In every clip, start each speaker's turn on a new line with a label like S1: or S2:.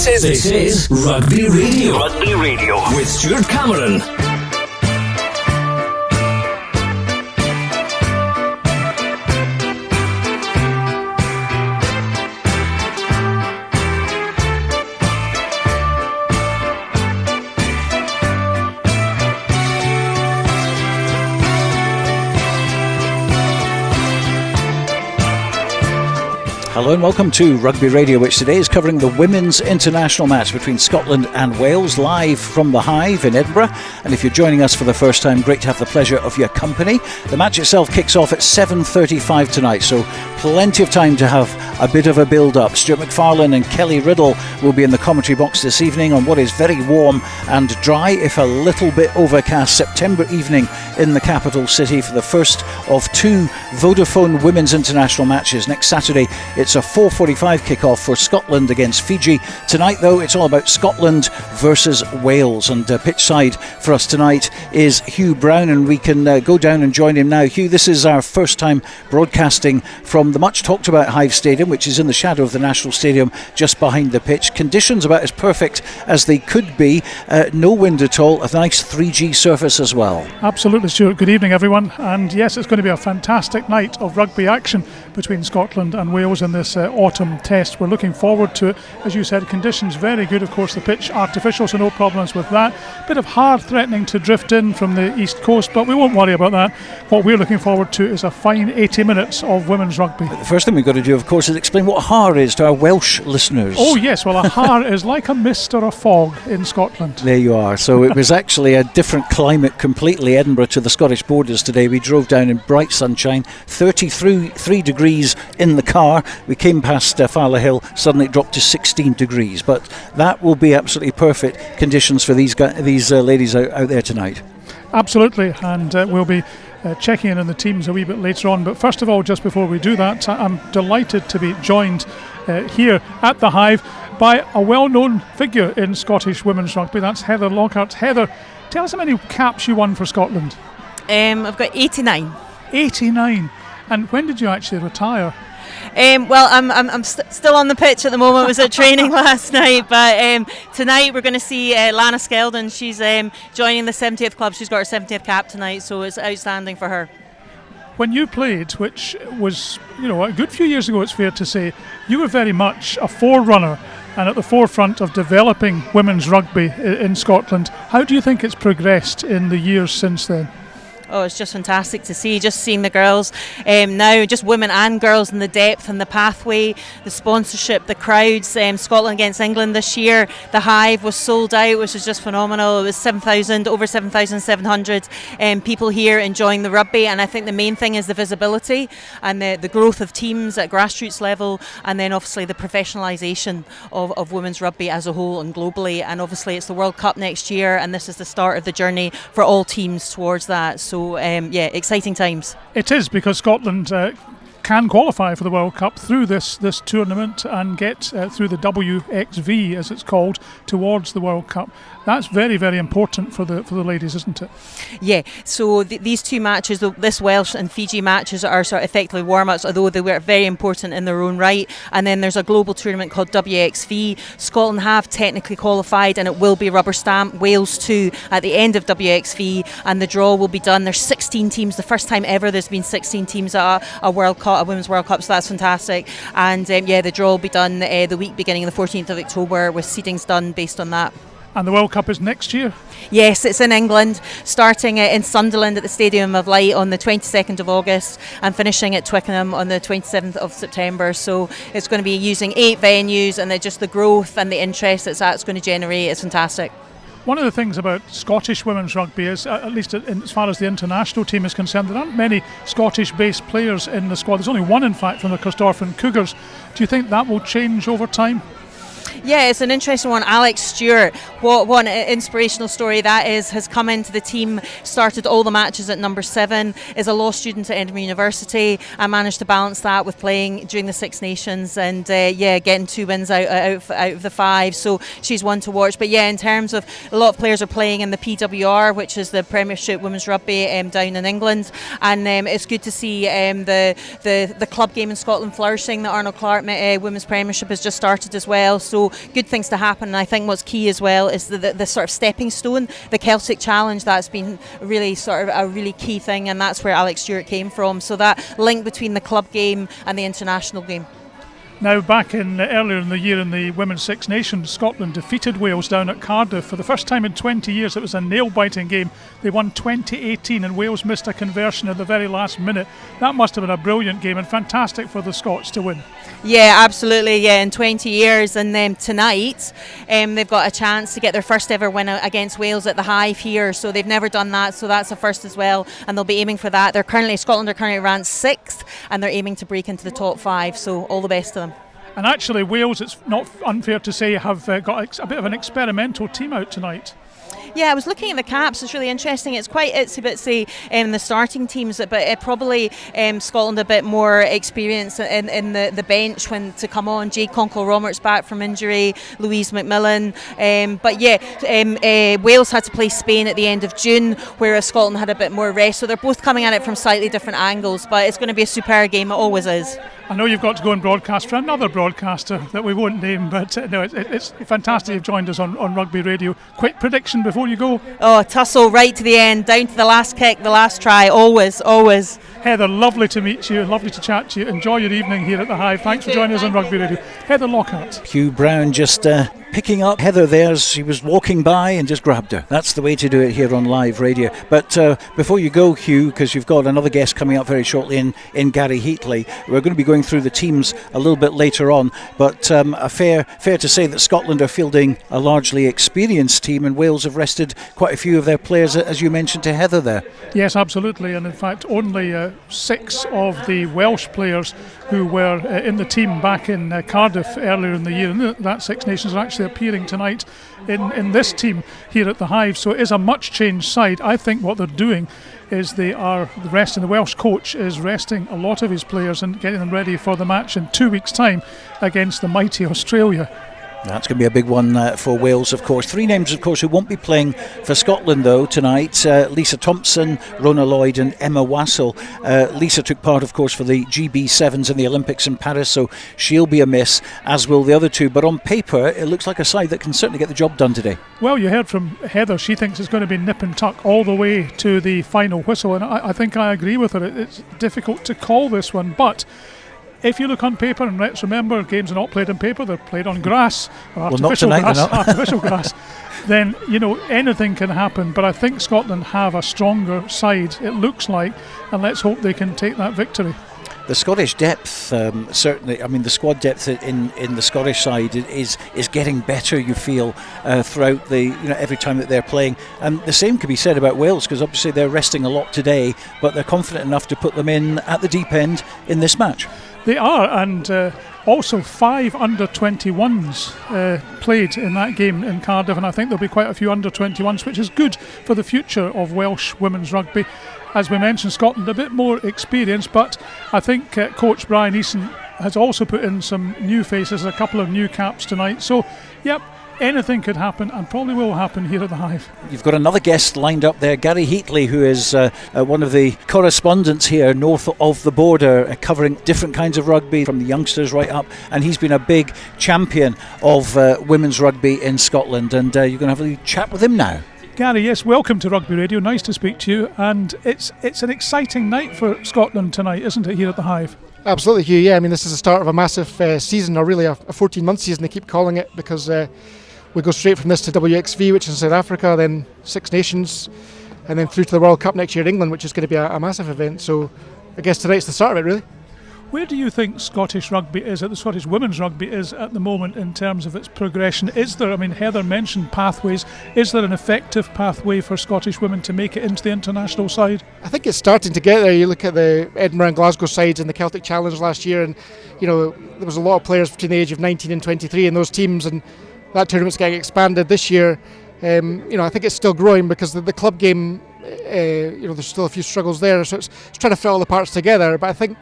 S1: This is Rugby Radio. Rugby Radio with Stuart Cameron.
S2: Hello and welcome to Rugby Radio, which today is covering the women's international match between Scotland and Wales, live from the Hive in Edinburgh. And if you're joining us for the first time, great to have the pleasure of your company. The match itself kicks off at 7:35 tonight, so plenty of time to have a bit of a build-up. Stuart McFarlane and Kelly Riddell will be in the commentary box this evening on what is very warm and dry, if a little bit overcast, September evening in the capital city for the first of two Vodafone Women's International matches. Next Saturday, it's a 4:45 kick-off for Scotland against Fiji. Tonight, though, it's all about Scotland versus Wales. And pitchside for us tonight is Hugh Brown, and we can go down and join him now. Hugh, this is our first time broadcasting from the much talked about Hive Stadium, which is in the shadow of the National Stadium just behind the pitch. Conditions about as perfect as they could be. No wind at all, a nice 3G surface as well.
S3: Absolutely, Stuart. Good evening, everyone. And yes, it's going to be a fantastic night of rugby action between Scotland and Wales in this autumn test. We're looking forward to it. As you said, conditions very good. Of course, the pitch artificial, so no problems with that. Bit of hard threatening to drift in from the east coast, but we won't worry about that. What we're looking forward to is a fine 80 minutes of women's rugby.
S2: But the first thing we've got to do, of course, is explain what har is to our Welsh listeners.
S3: Oh yes, well, a har is like a mist or a fog in Scotland.
S2: There you are. So it was actually a different climate completely, Edinburgh to the Scottish borders today. We drove down in bright sunshine, 33 degrees in the car. We came past Fowler Hill, suddenly it dropped to 16 degrees. But that will be absolutely perfect conditions for these ladies out there tonight. Absolutely, and we'll be checking in on the teams a wee bit later on. But first of all, just before we do that, I'm delighted to be joined here at the Hive by a well-known figure in Scottish women's rugby. That's Heather Lockhart. Heather, tell us how many caps you won for Scotland.
S4: I've got 89.
S3: 89. And when did you actually retire?
S4: Well, I'm still on the pitch at the moment. I was at training last night, but tonight we're going to see Lana Skeldon. She's joining the 70th club. She's got her 70th cap tonight, so it's outstanding for her.
S3: When you played, which was a good few years ago, it's fair to say, you were very much a forerunner and at the forefront of developing women's rugby in Scotland. How do you think it's progressed in the years since then?
S4: Oh, it's just fantastic to see, just seeing the girls now, just women and girls, in the depth and the pathway, the sponsorship, the crowds. Scotland against England this year, the Hive was sold out, which was just phenomenal. It was over 7,700 people here enjoying the rugby, and I think the main thing is the visibility and the growth of teams at grassroots level, and then obviously the professionalisation of women's rugby as a whole and globally. And obviously it's the World Cup next year, and this is the start of the journey for all teams towards that. So exciting times.
S3: It is, because Scotland can qualify for the World Cup through this tournament and get through the WXV, as it's called, towards the World Cup. That's very, very important for the ladies, isn't it? Yeah,
S4: so these two matches, this Welsh and Fiji matches, are sort of effectively warm-ups, although they were very important in their own right. And then there's a global tournament called WXV. Scotland have technically qualified, and it will be rubber stamp. Wales too at the end of WXV, and the draw will be done. There's 16 teams, the first time ever there's been 16 teams at a World Cup, a Women's World Cup, so that's fantastic. And the draw will be done the week beginning the 14th of October, with seedings done based on that.
S3: And the World Cup is next year?
S4: Yes, it's in England, starting in Sunderland at the Stadium of Light on the 22nd of August and finishing at Twickenham on the 27th of September. So it's going to be using 8 venues, and just the growth and the interest that's going to generate is fantastic.
S3: One of the things about Scottish women's rugby is, at least as far as the international team is concerned, there aren't many Scottish-based players in the squad. There's only one, in fact, from the Corstorphine Cougars. Do you think that will change over time?
S4: Yeah, it's an interesting one. Alex Stewart, what an inspirational story that is, has come into the team, started all the matches at number 7, is a law student at Edinburgh University, and managed to balance that with playing during the Six Nations and getting 2 wins out of the 5. So she's one to watch. But in terms of, a lot of players are playing in the PWR, which is the Premiership Women's Rugby down in England, and it's good to see the club game in Scotland flourishing. The Arnold Clark Women's Premiership has just started as well. So good things to happen. And I think what's key as well is the sort of stepping stone, the Celtic Challenge. That's been really sort of a really key thing, and that's where Alex Stewart came from. So that link between the club game and the international game.
S3: Now, back earlier in the year in the Women's Six Nations, Scotland defeated Wales down at Cardiff. For the first time in 20 years, it was a nail-biting game. They won 20-18 and Wales missed a conversion at the very last minute. That must have been a brilliant game and fantastic for the Scots to win.
S4: Yeah, absolutely. Yeah, in 20 years. And then tonight, they've got a chance to get their first ever win against Wales at the Hive here. So they've never done that. So that's a first as well. And they'll be aiming for that. Scotland are currently ranked 6th, and they're aiming to break into the top 5. So all the best to them.
S3: And actually, Wales, it's not unfair to say, have got a bit of an experimental team out tonight.
S4: Yeah, I was looking at the caps. It's really interesting. It's quite itsy-bitsy in the starting teams, but probably Scotland a bit more experience in the bench when to come on. Jade Conkle-Roberts back from injury, Louise McMillan. Wales had to play Spain at the end of June, whereas Scotland had a bit more rest. So they're both coming at it from slightly different angles, but it's going to be a superb game. It always is.
S3: I know you've got to go and broadcast for another broadcaster that we won't name, but no, it's fantastic you've joined us on Rugby Radio. Quick prediction before you go.
S4: Oh, tussle right to the end, down to the last kick, the last try, always.
S3: Heather, lovely to meet you, lovely to chat to you. Enjoy your evening here at the Hive. Thanks for joining us on Rugby Radio. Heather Lockhart.
S2: Hugh Brown just picking up Heather there as she was walking by and just grabbed her. That's the way to do it here on live radio. But before you go, Hugh, because you've got another guest coming up very shortly in Gary Heatley, we're going to be going through the teams a little bit later on. But fair to say that Scotland are fielding a largely experienced team, and Wales have rested quite a few of their players, as you mentioned to Heather there.
S3: Yes, absolutely. And in fact, only 6 of the Welsh players who were in the team back in Cardiff earlier in the year, and that Six Nations, are actually appearing tonight in this team here at the Hive. So it is a much changed side. I think what they're doing is they are resting. The Welsh coach is resting a lot of his players and getting them ready for the match in 2 weeks' time against the mighty Australia.
S2: That's going to be a big one for Wales, of course. 3 names, of course, who won't be playing for Scotland, though, tonight. Lisa Thompson, Rona Lloyd and Emma Wassell. Lisa took part, of course, for the GB7s in the Olympics in Paris, so she'll be a miss, as will the other 2. But on paper, it looks like a side that can certainly get the job done today. Well,
S3: you heard from Heather. She thinks it's going to be nip and tuck all the way to the final whistle, and I think I agree with her. It's difficult to call this one, but if you look on paper, and let's remember, games are not played on paper, they're played on grass, or artificial grass, then, anything can happen. But I think Scotland have a stronger side, it looks like, and let's hope they can take that victory.
S2: The Scottish depth, certainly, I mean, the squad depth in the Scottish side is getting better, you feel, throughout every time that they're playing. And the same could be said about Wales, because obviously they're resting a lot today, but they're confident enough to put them in at the deep end in this match.
S3: They are, and also 5 under-21s played in that game in Cardiff, and I think there'll be quite a few under-21s, which is good for the future of Welsh women's rugby. As we mentioned, Scotland a bit more experienced, but I think coach Brian Eason has also put in some new faces, a couple of new caps tonight. So, yep, anything could happen, and probably will happen here at the Hive. You've got another guest lined up there, Gary Heatley, who is one of the correspondents here north of the border, covering different kinds of rugby from the youngsters right up, and he's been a big champion of women's rugby in Scotland, and you're going to have a chat with him now. Gary, yes, welcome to Rugby Radio. Nice to speak to you, and it's an exciting night for Scotland tonight, isn't it, here at the Hive?
S5: Absolutely, Hugh. Yeah, I mean, this is the start of a massive season, or really a 14-month season, they keep calling it, because we go straight from this to WXV, which is in South Africa, then Six Nations, and then through to the World Cup next year in England, which is going to be a massive event. So I guess tonight's the start of it, really.
S3: Where do you think Scottish rugby is, the Scottish women's rugby is at the moment in terms of its progression? Is there, I mean, Heather mentioned pathways, is there an effective pathway for Scottish women to make it into the international side?
S5: I think it's starting to get there. You look at the Edinburgh and Glasgow sides in the Celtic Challenge last year, and there was a lot of players between the age of 19 and 23 in those teams, and that tournament's getting expanded this year. I think it's still growing because the club game, there's still a few struggles there, so it's trying to fit all the parts together. But I think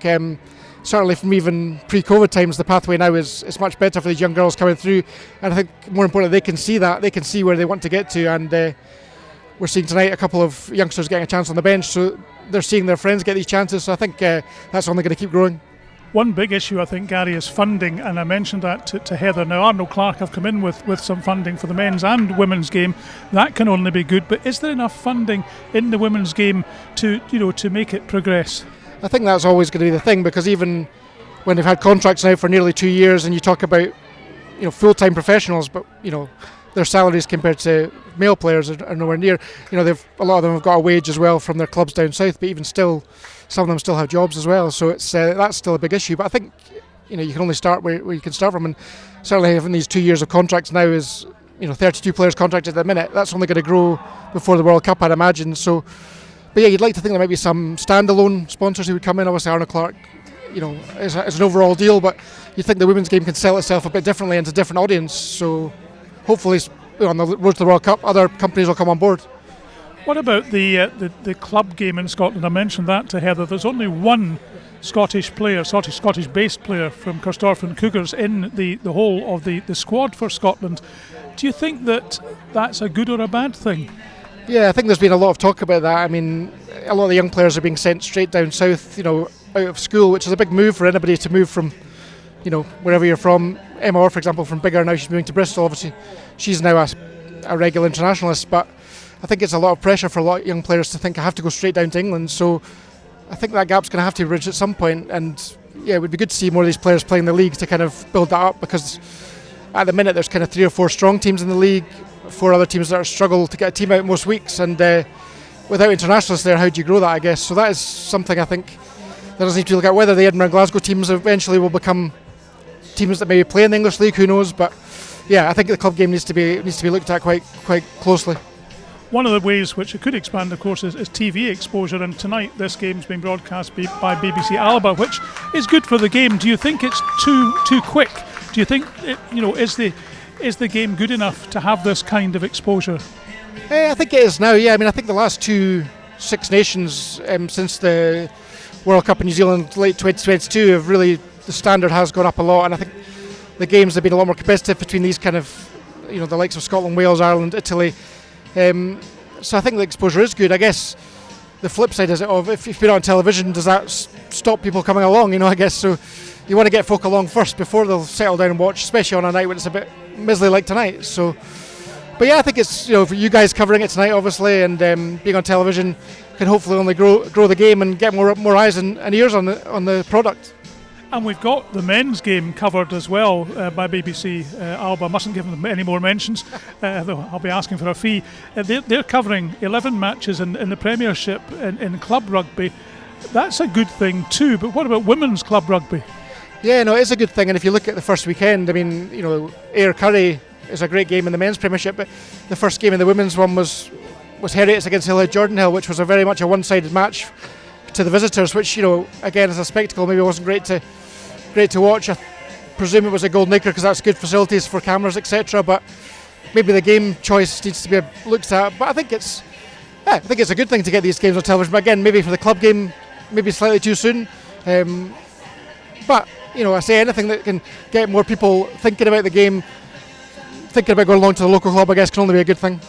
S5: certainly from even pre-COVID times, the pathway now is much better for these young girls coming through, and I think more importantly, they can see that, they can see where they want to get to, and we're seeing tonight a couple of youngsters getting a chance on the bench, so they're seeing their friends get these chances, so I think that's only going to keep growing.
S3: One big issue, I think, Gary, is funding, and I mentioned that to Heather. Now, Arnold Clark have come in with some funding for the men's and women's game. That can only be good, but is there enough funding in the women's game to make it progress?
S5: I think that's always going to be the thing, because even when they've had contracts now for nearly 2 years, and you talk about full-time professionals, but their salaries compared to male players are nowhere near. A lot of them have got a wage as well from their clubs down south, but even still, some of them still have jobs as well. So it's that's still a big issue. But I think you can only start where you can start from, and certainly having these 2 years of contracts now is 32 players contracted at the minute. That's only going to grow before the World Cup, I'd imagine. So, but yeah, you'd like to think there might be some standalone sponsors who would come in. Obviously, Arnold Clark, is an overall deal, but you think the women's game can sell itself a bit differently into a different audience. So hopefully, on the road to the World Cup, other companies will come on board.
S3: What about the club game in Scotland? I mentioned that to Heather. There's only one Scottish based player from Corstorphine Cougars in the whole of the squad for Scotland. Do you think that's a good or a bad thing?
S5: Yeah, I think there's been a lot of talk about that. I mean, a lot of the young players are being sent straight down south, out of school, which is a big move for anybody to move from, wherever you're from. Emma Orr, for example, from Biggar, now she's moving to Bristol. Obviously, she's now a regular internationalist, but I think it's a lot of pressure for a lot of young players to think I have to go straight down to England. So I think that gap's going to have to be bridged at some point, and yeah, it would be good to see more of these players playing the league to kind of build that up, because at the minute there's kind of 3 or 4 strong teams in the league, 4 other teams that struggle to get a team out most weeks, and without internationalists there, how do you grow that, I guess? So that is something I think that does need to look at, whether the Edinburgh and Glasgow teams eventually will become teams that maybe play in the English league, who knows? But yeah, I think the club game needs to be looked at quite closely.
S3: One of the ways which it could expand, of course, is TV exposure, and tonight this game's being broadcast by BBC Alba, which is good for the game. Do you think it's too quick? Do you think is the game good enough to have this kind of exposure?
S5: I think it is now. Yeah, I mean, I think the last 2 Six Nations since the World Cup in New Zealand late 2022 have really, the standard has gone up a lot, and I think the games have been a lot more competitive between these kind of the likes of Scotland, Wales, Ireland, Italy. So I think the exposure is good. I guess the flip side is if you put it on television, does that stop people coming along? I guess so. You want to get folk along first before they'll settle down and watch, especially on a night when it's a bit miserly like tonight. So, but yeah, I think it's for you guys covering it tonight, obviously, and being on television can hopefully only grow the game and get more eyes and ears on the product.
S3: And we've got the men's game covered as well by BBC Alba. I mustn't give them any more mentions, though I'll be asking for a fee. They're covering 11 matches in the Premiership in club rugby. That's a good thing too, but what about women's club rugby?
S5: Yeah, no, it's a good thing, and if you look at the first weekend, I mean, Ayr Curry is a great game in the men's Premiership, but the first game in the women's one was Heriots against Hillhead Jordanhill, which was very much a one-sided match to the visitors, which again as a spectacle maybe wasn't great to watch. I presume it was a golden acre because that's good facilities for cameras, etc. But maybe the game choice needs to be looked at. But I think it's a good thing to get these games on television. But again, maybe for the club game, maybe slightly too soon. But I say anything that can get more people thinking about the game, thinking about going along to the local club, I guess, can only be a good thing.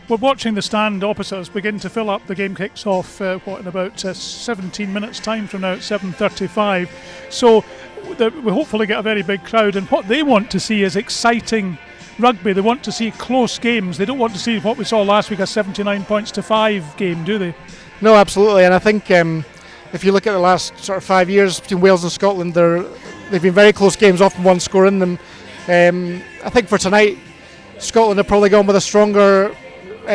S3: We're watching the stand opposite us begin to fill up. The game kicks off in about 17 minutes time from now at 7:35. So we hopefully get a very big crowd, and what they want to see is exciting rugby. They want to see close games. They don't want to see what we saw last week, a 79-5 game, do they?
S5: No, absolutely. And I think if you look at the last sort of 5 years between Wales and Scotland, they've been very close games, often one score in them. I think for tonight, Scotland have probably gone with a stronger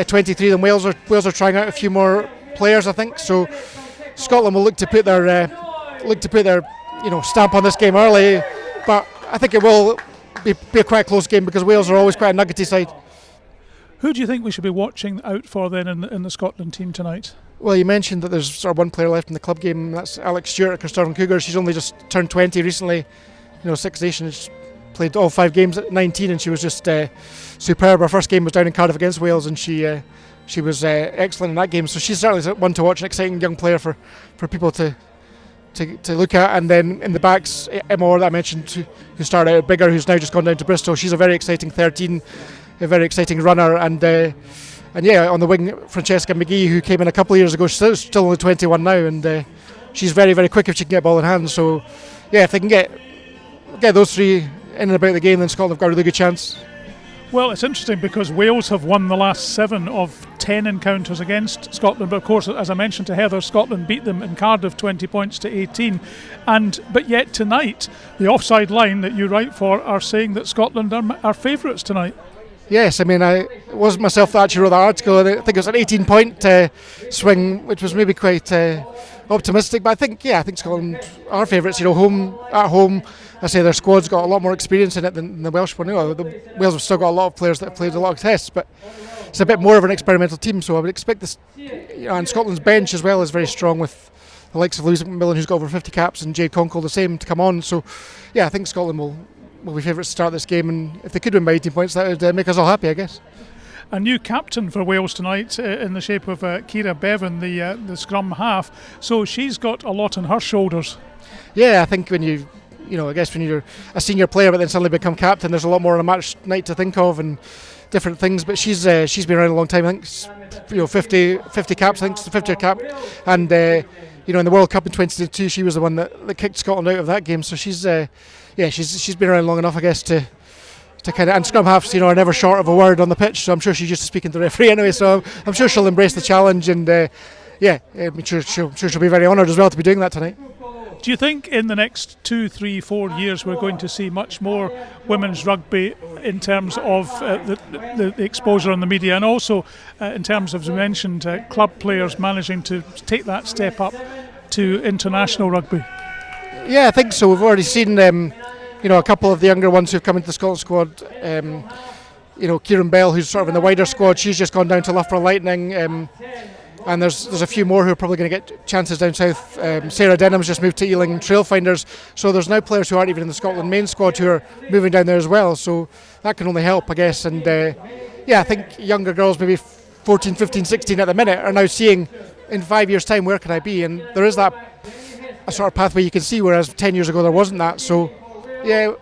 S5: 23 than Wales. Wales are trying out a few more players, I think. So Scotland will look to put their stamp on this game early, but I think it will be a quite close game because Wales are always quite a nuggety side.
S3: Who do you think we should be watching out for then in the Scotland team tonight?
S5: Well, you mentioned that there's sort of one player left in the club game. That's Alex Stewart at Corstorphine Cougars. She's only just turned 20 recently. Six Nations, played all 5 games at 19, and she was just superb. Her first game was down in Cardiff against Wales, and she was excellent in that game. So she's certainly one to watch, an exciting young player for people to look at. And then in the backs, Emma Orr that I mentioned, who started out at Biggar, who's now just gone down to Bristol. She's a very exciting 13, a very exciting runner, and yeah, on the wing, Francesca McGee, who came in a couple of years ago. She's still only 21 now, and she's very, very quick if she can get ball in hand. So yeah, if they can get those three in and about the game, then Scotland have got a really good chance.
S3: Well, it's interesting because Wales have won the last 7 of 10 encounters against Scotland, but of course, as I mentioned to Heather, Scotland beat them in Cardiff 20 points to 18, but yet tonight the offside line that you write for are saying that Scotland are favourites tonight.
S5: Yes, I mean, I wasn't myself that actually wrote that article. I think it was an 18-point swing, which was maybe quite optimistic. But I think Scotland are favourites. At home, I say their squad's got a lot more experience in it than the Welsh one. The Wales have still got a lot of players that have played a lot of tests, but it's a bit more of an experimental team. So I would expect this. And Scotland's bench as well is very strong with the likes of Louise McMillan, who's got over 50 caps, and Jade Conkle the same to come on. So I think Scotland will be favourites to start this game, and if they could win by 18 points, that would make us all happy, I guess.
S3: A new captain for Wales tonight in the shape of Ciara Bevan, the scrum half. So she's got a lot on her shoulders. Yeah,
S5: I think when you're a senior player but then suddenly become captain, there's a lot more on a match night to think of and different things. But she's been around a long time. I think 50 caps. I think it's the 50th cap, and in the World Cup in 2022, she was the one that kicked Scotland out of that game. So she's been around long enough, I guess, to kind of, and scrum halves, are never short of a word on the pitch. So I'm sure she's used to speaking to the referee anyway. So I'm sure she'll embrace the challenge, and I'm sure she'll be very honoured as well to be doing that tonight.
S3: Do you think in the next 2, 3, 4 years we're going to see much more women's rugby in terms of the exposure on the media, and also in terms of, as we mentioned, club players managing to take that step up to international rugby?
S5: Yeah, I think so. We've already seen a couple of the younger ones who've come into the Scotland squad. Kieran Bell, who's sort of in the wider squad, she's just gone down to Loughborough Lightning. And there's a few more who are probably going to get chances down south. Sarah Denham's just moved to Ealing Trailfinders, so there's now players who aren't even in the Scotland main squad who are moving down there as well, so that can only help, I guess. And I think younger girls, maybe 14, 15, 16 at the minute, are now seeing in 5 years' time, where can I be? And there is a sort of pathway you can see, whereas 10 years ago there wasn't that. So I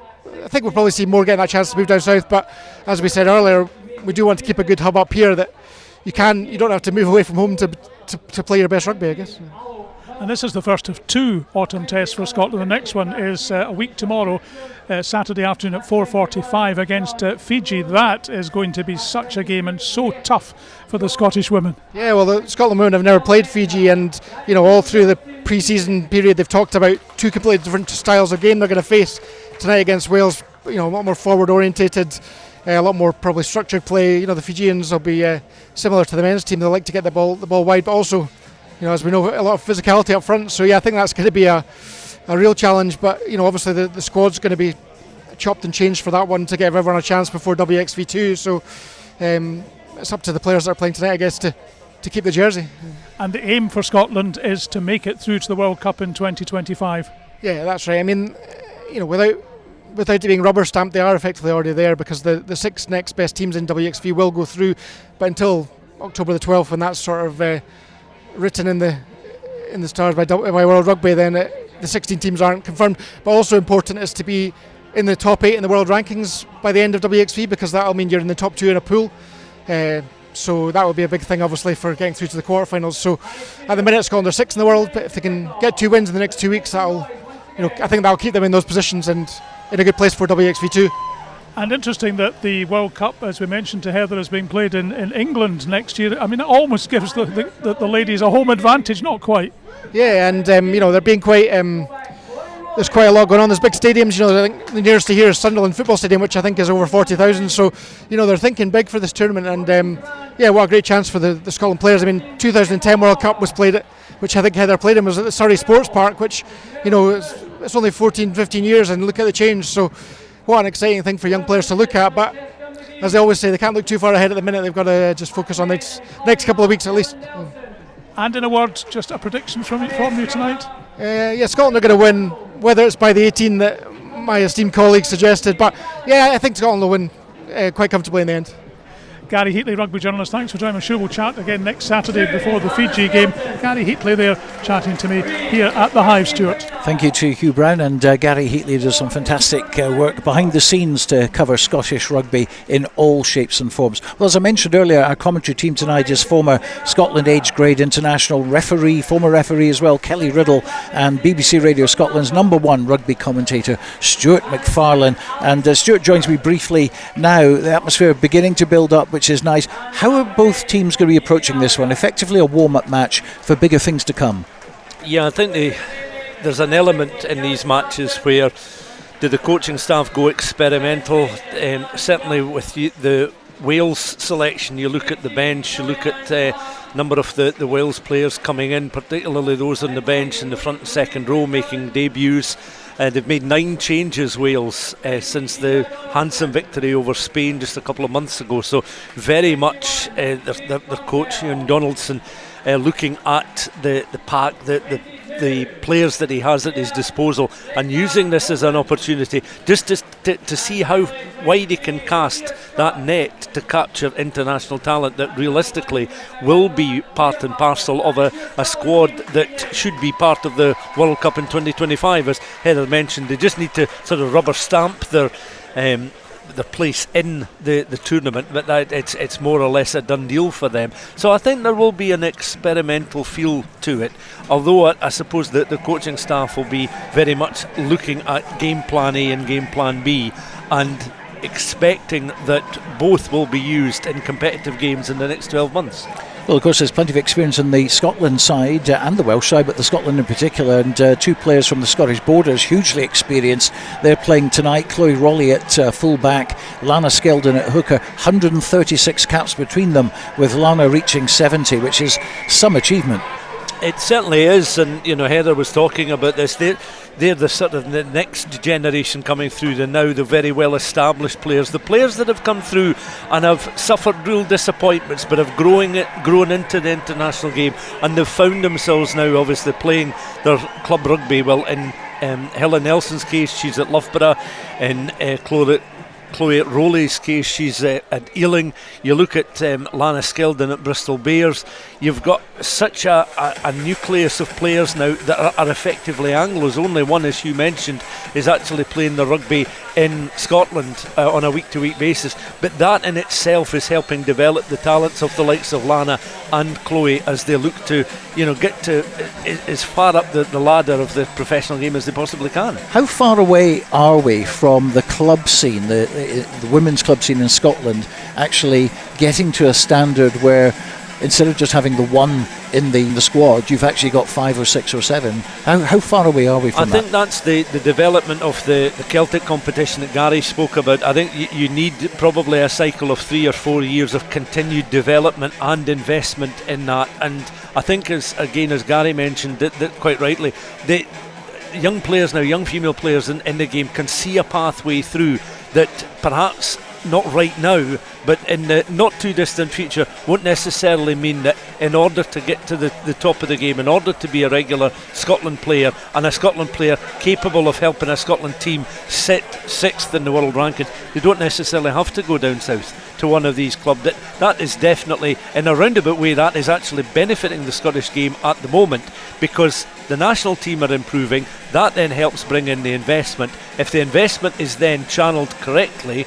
S5: think we'll probably see more getting that chance to move down south, but as we said earlier, we do want to keep a good hub up here that you don't have to move away from home to play your best rugby, I guess.
S3: And this is the first of 2 autumn tests for Scotland. The next one is a week tomorrow, Saturday afternoon at 4:45 against Fiji. That is going to be such a game and so tough for the Scottish women. Yeah, well, the Scotland women have never played Fiji, and all through the pre-season period they've talked about 2 completely different styles of game they're going to face tonight against Wales. A lot more forward orientated, a lot more probably structured play. The Fijians will be similar to the men's team. They like to get the ball wide, but also, as we know, a lot of physicality up front. So I think that's going to be a real challenge. But obviously the squad's going to be chopped and changed for that one to give everyone a chance before WXV2. So it's up to the players that are playing tonight, I guess, to keep the jersey. And the aim for Scotland is to make it through to the World Cup in 2025.
S5: Yeah, that's right. I mean, without it being rubber stamped, they are effectively already there, because the 6 next best teams in WXV will go through. But until October the 12th, when that's sort of written in the stars by World Rugby, then the 16 teams aren't confirmed. But also important is to be in the top 8 in the world rankings by the end of WXV, because that'll mean you're in the top 2 in a pool. So that will be a big thing, obviously, for getting through to the quarterfinals. So at the minute, Scotland are 6th in the world, but if they can get 2 wins in the next 2 weeks, I think that'll keep them in those positions and in a good place for WXV2.
S3: And interesting that the World Cup, as we mentioned to Heather, is being played in England next year. I mean, it almost gives the ladies a home advantage, not quite.
S5: Yeah, and they're being quite. There's quite a lot going on. There's big stadiums. I think the nearest to here is Sunderland Football Stadium, which I think is over 40,000. So they're thinking big for this tournament, and what a great chance for the Scotland players. I mean, 2010 World Cup was played at, which I think Heather played in, was at the Surrey Sports Park, which it's only 14, 15 years, and look at the change. So what an exciting thing for young players to look at. But as they always say, they can't look too far ahead at the minute. They've got to just focus on next couple of weeks at least.
S3: And in a word, just a prediction from you tonight?
S5: Scotland are going to win, whether it's by the 18 that my esteemed colleague suggested. But I think Scotland will win quite comfortably in the end.
S3: Gary Heatley, rugby journalist. Thanks for joining us. Sure, we'll chat again next Saturday before the Fiji game. Gary Heatley there chatting to me here at the Hive, Stuart.
S2: Thank you to Hugh Brown, and Gary Heatley does some fantastic work behind the scenes to cover Scottish rugby in all shapes and forms. Well, as I mentioned earlier, our commentary team tonight is former Scotland age grade international referee, former referee as well, Kelly Riddell, and BBC Radio Scotland's #1 rugby commentator, Stuart McFarlane. And Stuart joins me briefly now. The atmosphere beginning to build up, which is nice. How are both teams going to be approaching this one? Effectively a warm-up match for bigger things to come.
S6: Yeah, I think there's an element in these matches where do the coaching staff go experimental? Certainly with the Wales selection, you look at the bench, you look at a number of the Wales players coming in, particularly those on the bench in the front and second row making debuts. They've made 9 changes, Wales, since the handsome victory over Spain just a couple of months ago. So very much their coach, Ian Donaldson, looking at the pack, the players that he has at his disposal, and using this as an opportunity just to see how wide he can cast that net to capture international talent that realistically will be part and parcel of a squad that should be part of the World Cup in 2025. As Heather mentioned, they just need to sort of rubber stamp their place in the tournament, but it's more or less a done deal for them. So I think there will be an experimental feel to it, although I suppose that the coaching staff will be very much looking at game plan A and game plan B and expecting that both will be used in competitive games in the next 12 months.
S2: Well, of course, there's plenty of experience on the Scotland side and the Welsh side, but the Scotland in particular, and 2 players from the Scottish borders, hugely experienced. They're playing tonight. Chloe Rollie at full-back, Lana Skeldon at hooker. 136 caps between them, with Lana reaching 70, which is some achievement.
S6: It certainly is, and Heather was talking about this. They're the sort of the next generation coming through, the very well established players, the players that have come through and have suffered real disappointments but have grown into the international game, and they've found themselves now obviously playing their club rugby. Well, in Helen Nelson's case, she's at Loughborough. In Chloe Rollie's case, she's at Ealing. You look at Lana Skeldon at Bristol Bears. You've got such a nucleus of players now that are effectively Anglos. Only one, as you mentioned, is actually playing the rugby in Scotland on a week-to-week basis. But that in itself is helping develop the talents of the likes of Lana and Chloe as they look to get to as far up the ladder of the professional game as they possibly can.
S2: How far away are we from the club scene, the women's club scene in Scotland, actually getting to a standard where instead of just having the one in the squad, you've actually got 5 or 6 or 7? How far away are we from that?
S6: I think that's the development of the Celtic competition that Gary spoke about. I think you need probably a cycle of 3 or 4 years of continued development and investment in that. And I think, as Gary mentioned, that quite rightly, the young players now, young female players in the game can see a pathway through that perhaps not right now, but in the not too distant future won't necessarily mean that in order to get to the top of the game, in order to be a regular Scotland player and a Scotland player capable of helping a Scotland team sit 6th in the world ranking, they don't necessarily have to go down south to one of these clubs. That is definitely, in a roundabout way, that is actually benefiting the Scottish game at the moment, because the national team are improving. That then helps bring in the investment. If the investment is then channelled correctly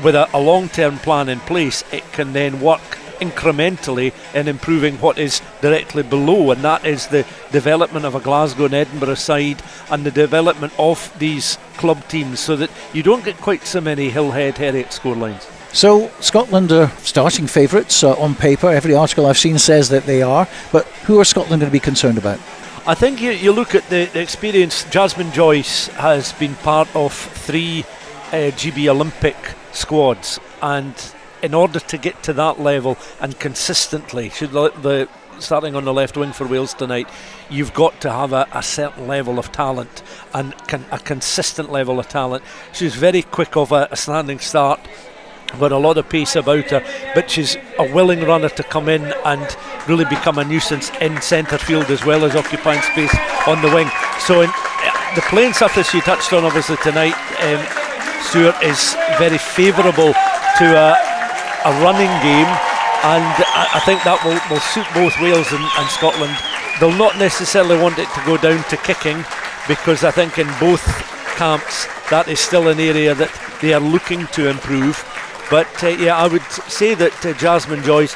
S6: with a long-term plan in place, it can then work incrementally in improving what is directly below, and that is the development of a Glasgow and Edinburgh side and the development of these club teams, so that you don't get quite so many Hillhead Heriot scorelines.
S2: So Scotland are starting favourites on paper. Every article I've seen says that they are, but who are Scotland going to be concerned about?
S6: I think you look at the experience. Jasmine Joyce has been part of 3 GB Olympic squads, and in order to get to that level and consistently, starting on the left wing for Wales tonight, you've got to have a certain level of talent and a consistent level of talent. She's very quick of a standing start, got a lot of pace about her, but she's a willing runner to come in and really become a nuisance in centre field as well as occupying space on the wing. So in the playing surface you touched on obviously tonight, Stuart, is very favourable to a running game, and I think that will suit both Wales and Scotland. They'll not necessarily want it to go down to kicking, because I think in both camps that is still an area that they are looking to improve. But I would say that Jasmine Joyce,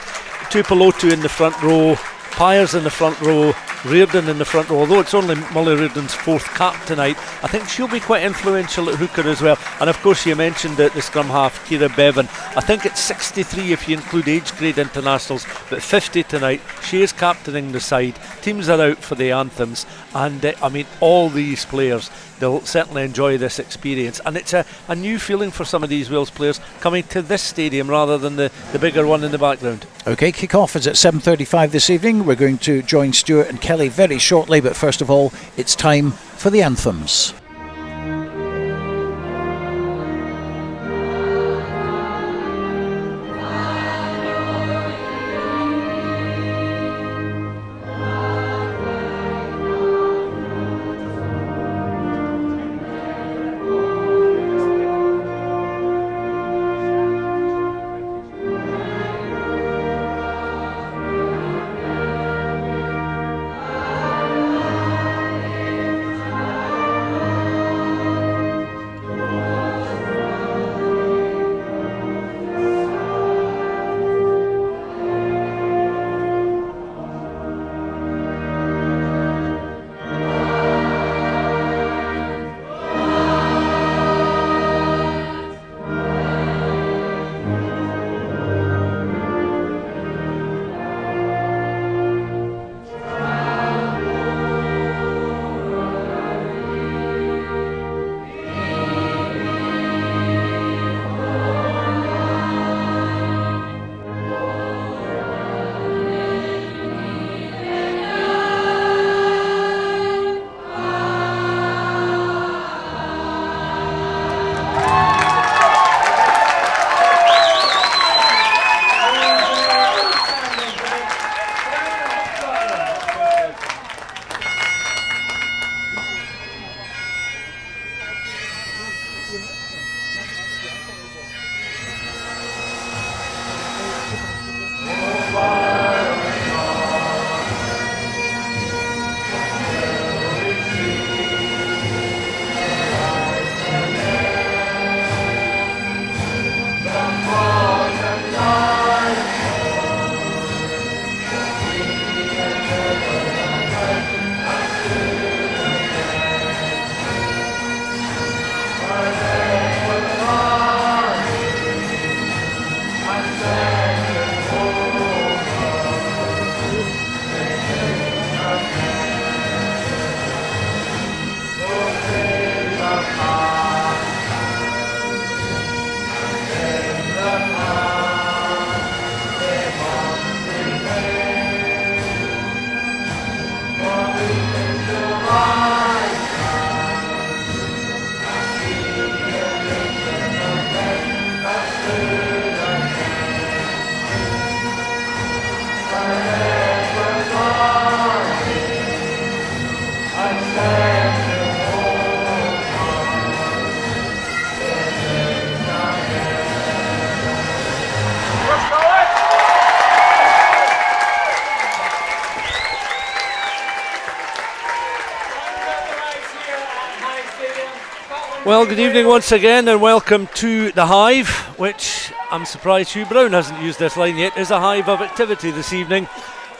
S6: Tupelotu in the front row, Pyers in the front row, Reardon in the front row, although it's only Molly Reardon's 4th cap tonight, I think she'll be quite influential at hooker as well. And of course you mentioned the scrum half, Ciara Bevan. I think it's 63 if you include age grade internationals, but 50 tonight. She is captaining the side. Teams are out for the anthems, and all these players, they'll certainly enjoy this experience, and it's a new feeling for some of these Wales players coming to this stadium rather than the bigger one in the background.
S2: Okay, kick-off is at 7:35 this evening. We're going to join Stuart and Kelly very shortly, but first of all, it's time for the anthems.
S6: Well, good evening once again, and welcome to the Hive, which I'm surprised Hugh Brown hasn't used this line yet. Is a hive of activity this evening.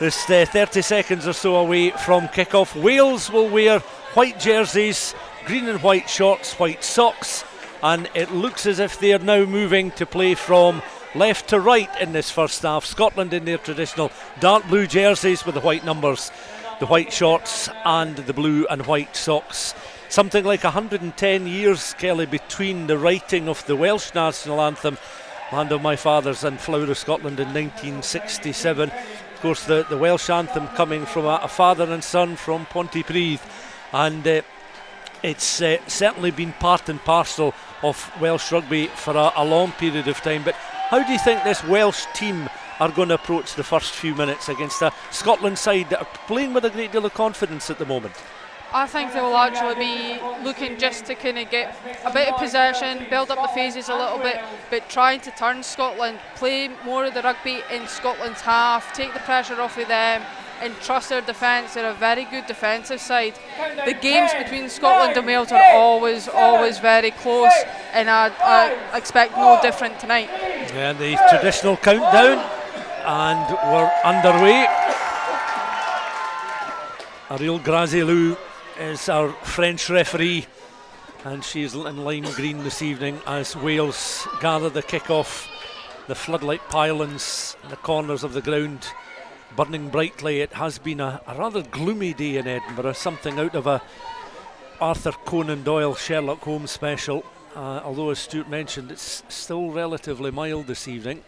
S6: There's 30 seconds or so away from kick-off. Wales will wear white jerseys, green and white shorts, white socks, and it looks as if they are now moving to play from left to right in this first half. Scotland in their traditional dark blue jerseys with the white numbers, the white shorts and the blue and white socks. Something like 110 years, Kelly, between the writing of the Welsh national anthem, Land of My Fathers, and Flower of Scotland in 1967. Of course, the Welsh anthem coming from a father and son from Pontypridd, and it's certainly been part and parcel of Welsh rugby for a long period of time. But how do you think this Welsh team are going to approach the first few minutes against a Scotland side that are playing with a great deal of confidence at the moment?
S7: I think they will actually be looking just to kind of get a bit of possession, build up the phases a little bit, but trying to turn Scotland, play more of the rugby in Scotland's half, take the pressure off of them, and trust their defence. They're a very good defensive side. The games between Scotland and Wales are always very close, and I expect no different tonight.
S6: And the traditional countdown, and we're underway. Ariel Grazilou is our French referee, and she's in lime green this evening as Wales gather the kick-off. The floodlight pylons in the corners of the ground burning brightly. It has been a rather gloomy day in Edinburgh, something out of a Arthur Conan Doyle Sherlock Holmes special, although as Stuart mentioned it's still relatively mild this evening.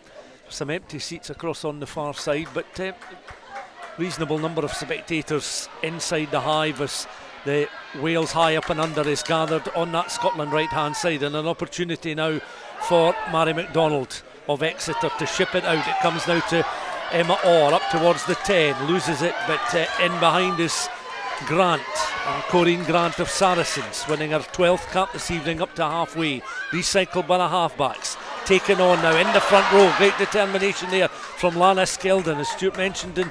S6: Some empty seats across on the far side, but reasonable number of spectators inside the Hive as the Wales high up and under is gathered on that Scotland right hand side, and an opportunity now for Mary MacDonald of Exeter to ship it out. It comes now to Emma Orr up towards the 10, loses it, but in behind is Grant, and Corinne Grant of Saracens, winning her 12th cap this evening up to halfway, recycled by the halfbacks, taken on now in the front row. Great determination there from Lana Skeldon, as Stuart mentioned in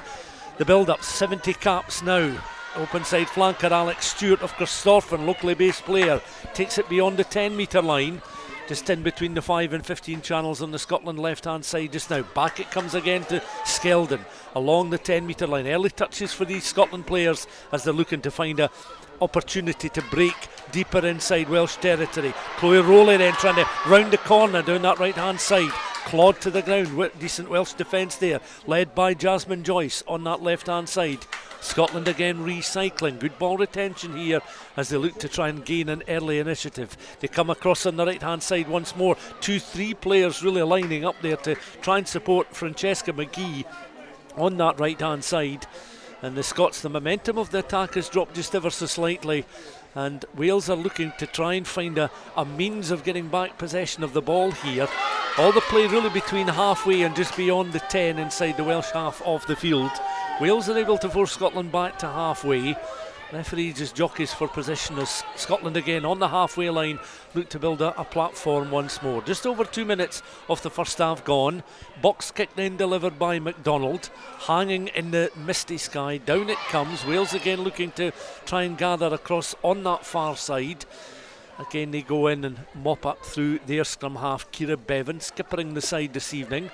S6: the build-up. 70 caps now. Open side flanker Alex Stewart of Christopher, locally based player, takes it beyond the 10 metre line, just in between the 5 and 15 channels on the Scotland left hand side just now. Back it comes again to Skeldon along the 10 metre line. Early touches for these Scotland players as they're looking to find a opportunity to break deeper inside Welsh territory. Chloe Rollie then trying to round the corner down that right hand side, clawed to the ground. Decent Welsh defence there, led by Jasmine Joyce on that left hand side. Scotland again recycling. Good ball retention here as they look to try and gain an early initiative. They come across on the right hand side once more. 2-3 players really lining up there to try and support Francesca McGee on that right hand side. And the Scots, the momentum of the attack has dropped just ever so slightly, and Wales are looking to try and find a means of getting back possession of the ball here. All the play really between halfway and just beyond the 10 inside the Welsh half of the field. Wales are able to force Scotland back to halfway. Referee just jockeys for position as Scotland again on the halfway line look to build a platform once more. Just over 2 minutes of the first half gone. Box kick then delivered by MacDonald, hanging in the misty sky. Down it comes. Wales again looking to try and gather across on that far side. Again they go in and mop up through their scrum half. Ciara Bevan skippering the side this evening.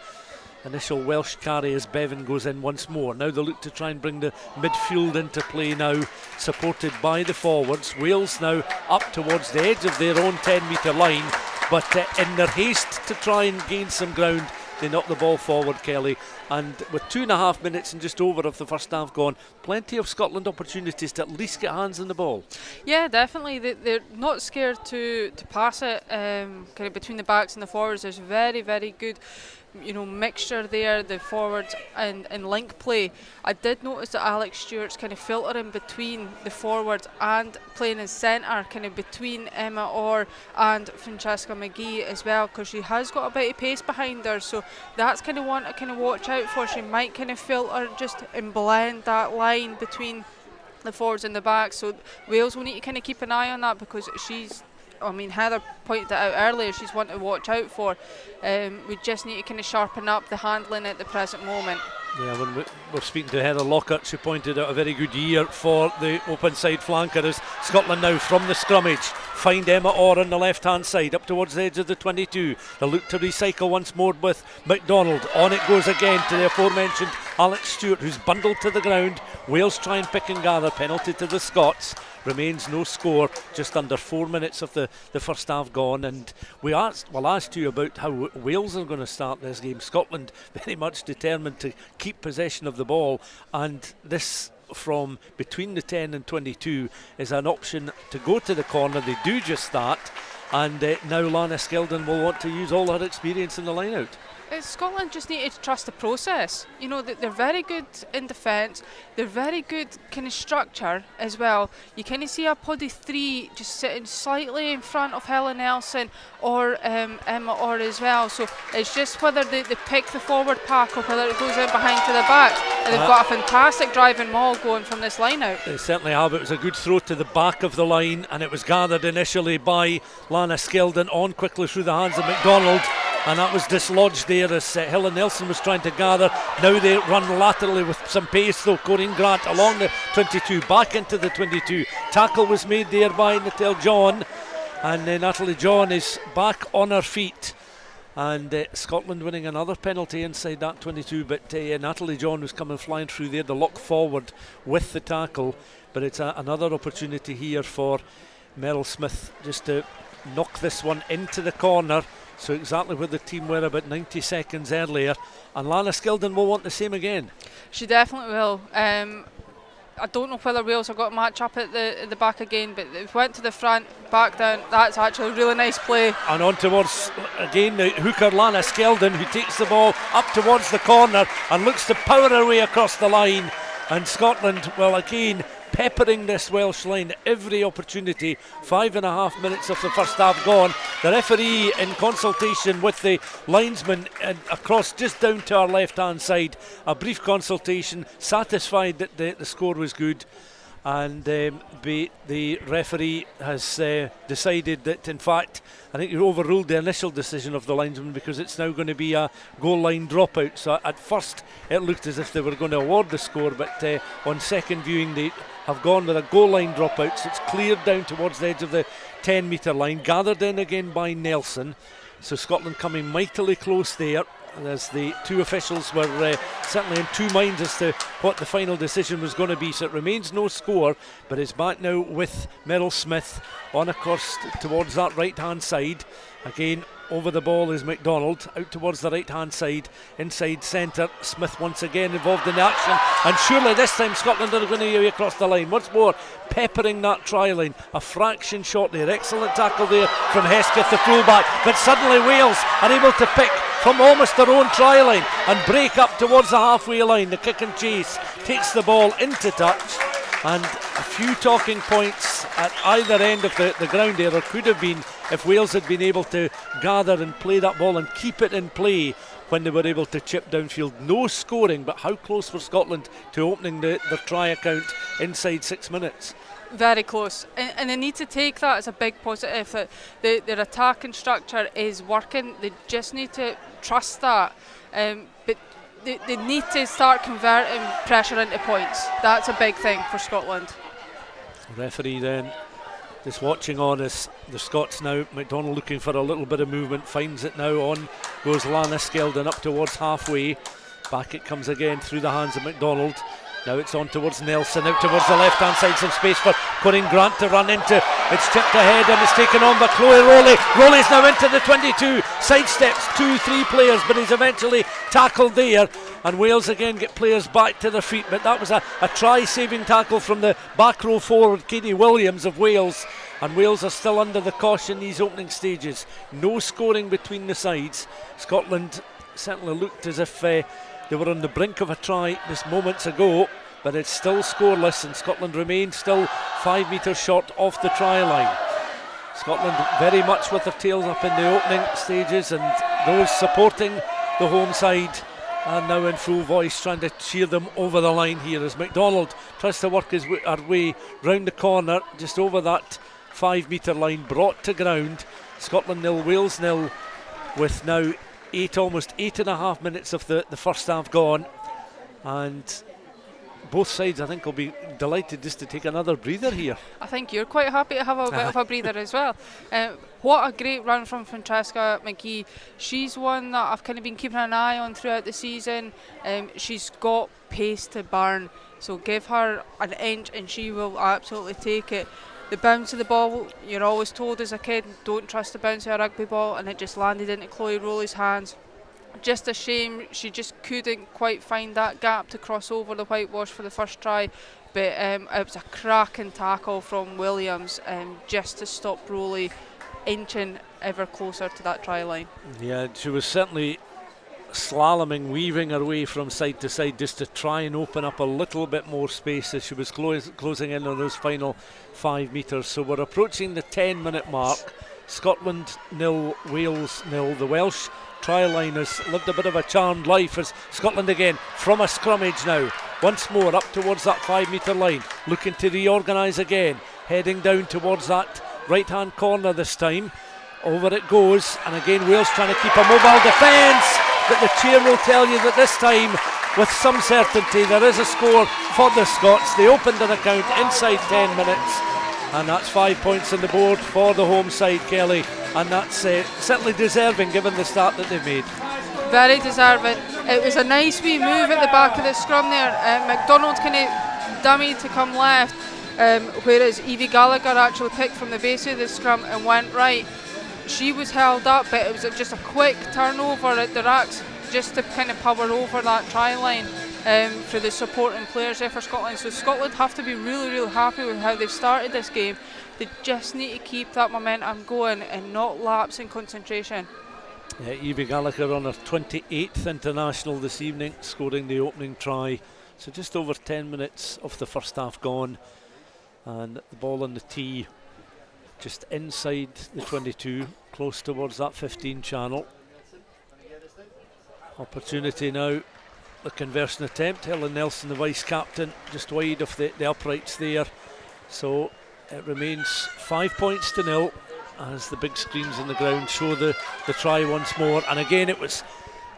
S6: Initial Welsh carry as Bevan goes in once more. Now they look to try and bring the midfield into play now, supported by the forwards. Wales now up towards the edge of their own 10 metre line, but in their haste to try and gain some ground, they knock the ball forward, Kelly. And with 2.5 minutes and just over of the first half gone, plenty of Scotland opportunities to at least get hands on the ball.
S7: Yeah, definitely. They're not scared to pass it kind of between the backs and the forwards. There's very, very good mixture there, the forwards and link play. I did notice that Alex Stewart's kind of filtering between the forwards and playing in centre, kind of between Emma Orr and Francesca McGee as well, because she has got a bit of pace behind her, so that's kind of one to kind of watch out for. She might kind of filter just and blend that line between the forwards and the back, so Wales will need to kind of keep an eye on that, because Heather pointed it out earlier, she's one to watch out for. We just need to kind of sharpen up the handling at the present moment.
S6: Yeah, when we're speaking to Heather Lockhart, she pointed out a very good year for the open side flanker as Scotland now from the scrummage find Emma Orr on the left hand side up towards the edge of the 22. They look to recycle once more with MacDonald. On it goes again to the aforementioned Alex Stewart, who's bundled to the ground. Wales try and pick and gather. Penalty to the Scots. Remains no score, just under 4 minutes of the first half gone, and we asked you about how Wales are going to start this game. Scotland very much determined to keep possession of the ball, and this from between the 10 and 22 is an option to go to the corner. They do just that, and now Lana Skeldon will want to use all her experience in the line out.
S7: Scotland just need to trust the process. They're very good in defence. They're very good kind of structure as well. You kind of see a Poddy 3 just sitting slightly in front of Helen Nelson or Emma Orr as well. So it's just whether they pick the forward pack or whether it goes out behind to the back. And they've got a fantastic driving maul going from this line out.
S6: They certainly have. It was a good throw to the back of the line, and it was gathered initially by Lana Skeldon, on quickly through the hands of McDonald, and that was dislodged there as Hill and Nelson was trying to gather. Now they run laterally with some pace though. Corinne Grant along the 22, back into the 22. Tackle was made there by Natalie John, and Natalie John is back on her feet. And Scotland winning another penalty inside that 22, but Natalie John was coming flying through there to lock forward with the tackle. But it's another opportunity here for Meryl Smith just to knock this one into the corner. So exactly where the team were about 90 seconds earlier. And Lana Skeldon will want the same again.
S7: She definitely will. I don't know whether Wales have got to match up at the back again, but they went to the front, back down. That's actually a really nice play.
S6: And on towards, again, the hooker Lana Skeldon, who takes the ball up towards the corner and looks to power her way across the line. And Scotland, well, again, peppering this Welsh line every opportunity. 5.5 minutes of the first half gone. The referee, in consultation with the linesman across just down to our left hand side, a brief consultation, satisfied that the score was good, and the referee has decided that, in fact, I think he overruled the initial decision of the linesman, because it's now going to be a goal line dropout. So at first it looked as if they were going to award the score, but on second viewing they have gone with a goal line dropout. So it's cleared down towards the edge of the 10 metre line, gathered in again by Nelson. So Scotland coming mightily close there, as the two officials were certainly in two minds as to what the final decision was going to be. So it remains no score, but it's back now with Meryl Smith on a course towards that right hand side. Again, over the ball is McDonald, out towards the right hand side, inside centre. Smith once again involved in the action, and surely this time Scotland are going to go across the line once more, peppering that try line. A fraction short there. Excellent tackle there from Hesketh, the fullback, but suddenly Wales are able to pick from almost their own try line and break up towards the halfway line. The kick and chase takes the ball into touch, and a few talking points at either end of the ground there, or could have been, if Wales had been able to gather and play that ball and keep it in play when they were able to chip downfield. No scoring, but how close were Scotland to opening their try account inside 6 minutes?
S7: Very close, and they need to take that as a big positive, that their attacking structure is working. They just need to trust that, but they need to start converting pressure into points. That's a big thing for Scotland.
S6: Referee then just watching on as the Scots now. McDonald looking for a little bit of movement, finds it now. On goes Lana Skeldon up towards halfway. Back it comes again through the hands of McDonald. Now it's on towards Nelson, out towards the left hand side, some space for Corinne Grant to run into. It's chipped ahead and it's taken on by Chloe Rollie. Rollie's now into the 22, sidesteps 2-3 players, but he's eventually tackled there, and Wales again get players back to their feet. But that was a try saving tackle from the back row forward, Katie Williams of Wales, and Wales are still under the caution these opening stages. No scoring between the sides. Scotland certainly looked as if they were on the brink of a try just moments ago, but it's still scoreless, and Scotland remains still 5 metres short off the try line. Scotland very much with their tails up in the opening stages, and those supporting the home side are now in full voice trying to cheer them over the line here, as McDonald tries to work his way round the corner just over that 5 metre line, brought to ground. Scotland 0, Wales 0, with now almost 8.5 minutes of the first half gone, and both sides I think will be delighted just to take another breather here.
S7: I think you're quite happy to have a bit of a breather as well. What a great run from Francesca McGee. She's one that I've kind of been keeping an eye on throughout the season. She's got pace to burn, so give her an inch and she will absolutely take it. The bounce of the ball, you're always told as a kid, don't trust the bounce of a rugby ball, and it just landed into Chloe Rollie's hands. Just a shame she just couldn't quite find that gap to cross over the whitewash for the first try, but it was a cracking tackle from Williams just to stop Rollie inching ever closer to that try line. Yeah,
S6: she was certainly slaloming, weaving her way from side to side just to try and open up a little bit more space as she was closing in on those final 5 metres. So we're approaching the 10-minute mark. Scotland 0, Wales 0. The Welsh try line has lived a bit of a charmed life as Scotland again from a scrummage now. Once more up towards that 5 metre line, looking to reorganise again, heading down towards that right hand corner this time. Over it goes, and again Wales trying to keep a mobile defence, but the chair will tell you that this time with some certainty there is a score for the Scots. They opened an account inside 10 minutes, and that's 5 points on the board for the home side, Kelly, and that's certainly deserving given the start that they've made.
S7: Very deserving. It was a nice wee move at the back of the scrum there. McDonald kind of dummied to come left, whereas Evie Gallagher actually picked from the base of the scrum and went right. She was held up, but it was just a quick turnover at the racks just to kind of power over that try line for the supporting players there for Scotland. So Scotland have to be really, really happy with how they've started this game. They just need to keep that momentum going and not lapse in concentration.
S6: Evie Gallagher on her 28th international this evening, scoring the opening try. So just over 10 minutes of the first half gone, and the ball on the tee just inside the 22, close towards that 15 channel. Opportunity now, the conversion attempt. Helen Nelson, the vice captain, just wide of the uprights there. So it remains 5 points to 0 as the big screens on the ground show the try once more. And again, it was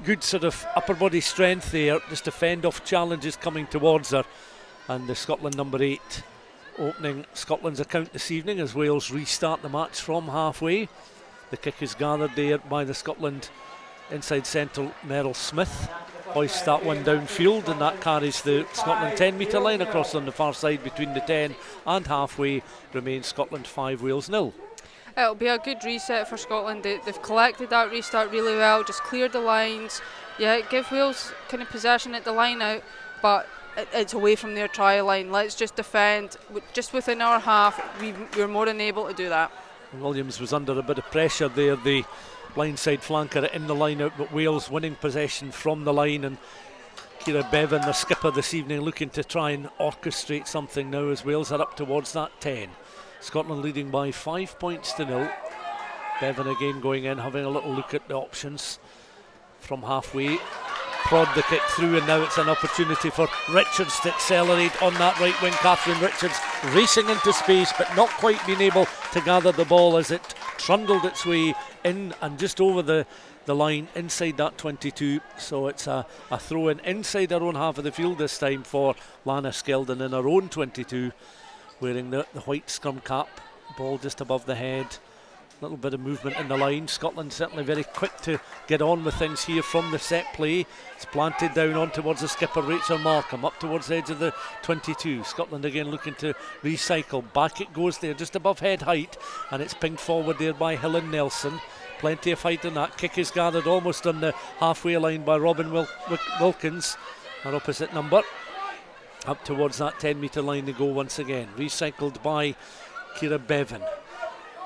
S6: good sort of upper body strength there just to fend off challenges coming towards her. And the Scotland number 8 opening Scotland's account this evening as Wales restart the match from halfway. The kick is gathered there by the Scotland inside centre Meryl Smith. Hoists that one downfield, and that carries the Scotland 10 metre line across on the far side between the 10 and halfway. Remains Scotland 5, Wales 0.
S7: It'll be a good reset for Scotland. They've collected that restart really well, just cleared the lines. Yeah, give Wales kind of possession at the line out, but it's away from their try line. Let's just defend just within our half. We're more than able to do that.
S6: Williams was under a bit of pressure there, the blindside flanker in the line out, but Wales winning possession from the line, and Ciara Bevan, the skipper this evening, looking to try and orchestrate something now as Wales are up towards that 10. Scotland leading by 5 points to 0. Bevan again going in, having a little look at the options from halfway. Prod the kick through, and now it's an opportunity for Richards to accelerate on that right wing. Catherine Richards racing into space, but not quite being able to gather the ball as it trundled its way in and just over the line inside that 22. So it's a throw in inside our own half of the field this time for Lana Skeldon in her own 22, wearing the white scrum cap. Ball just above the head. A little bit of movement in the line. Scotland certainly very quick to get on with things here from the set play. It's planted down on towards the skipper Rachel Markham, up towards the edge of the 22. Scotland again looking to recycle. Back it goes there just above head height, and it's pinged forward there by Helen Nelson. Plenty of fight in that. Kick is gathered almost on the halfway line by Robin Wilkins, our opposite number. Up towards that 10 metre line they go once again. Recycled by Ciara Bevan.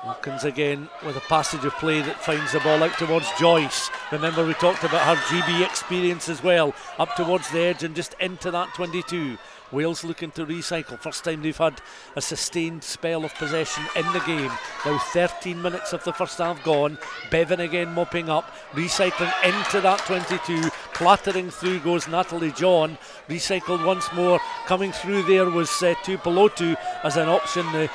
S6: Wilkins again with a passage of play that finds the ball out towards Joyce. Remember, we talked about her GB experience as well. Up towards the edge and just into that 22. Wales looking to recycle. First time they've had a sustained spell of possession in the game. Now 13 minutes of the first half gone. Bevan again mopping up, recycling into that 22. Clattering through goes Natalie John. Recycled once more. Coming through there was Tuipulotu as an option. The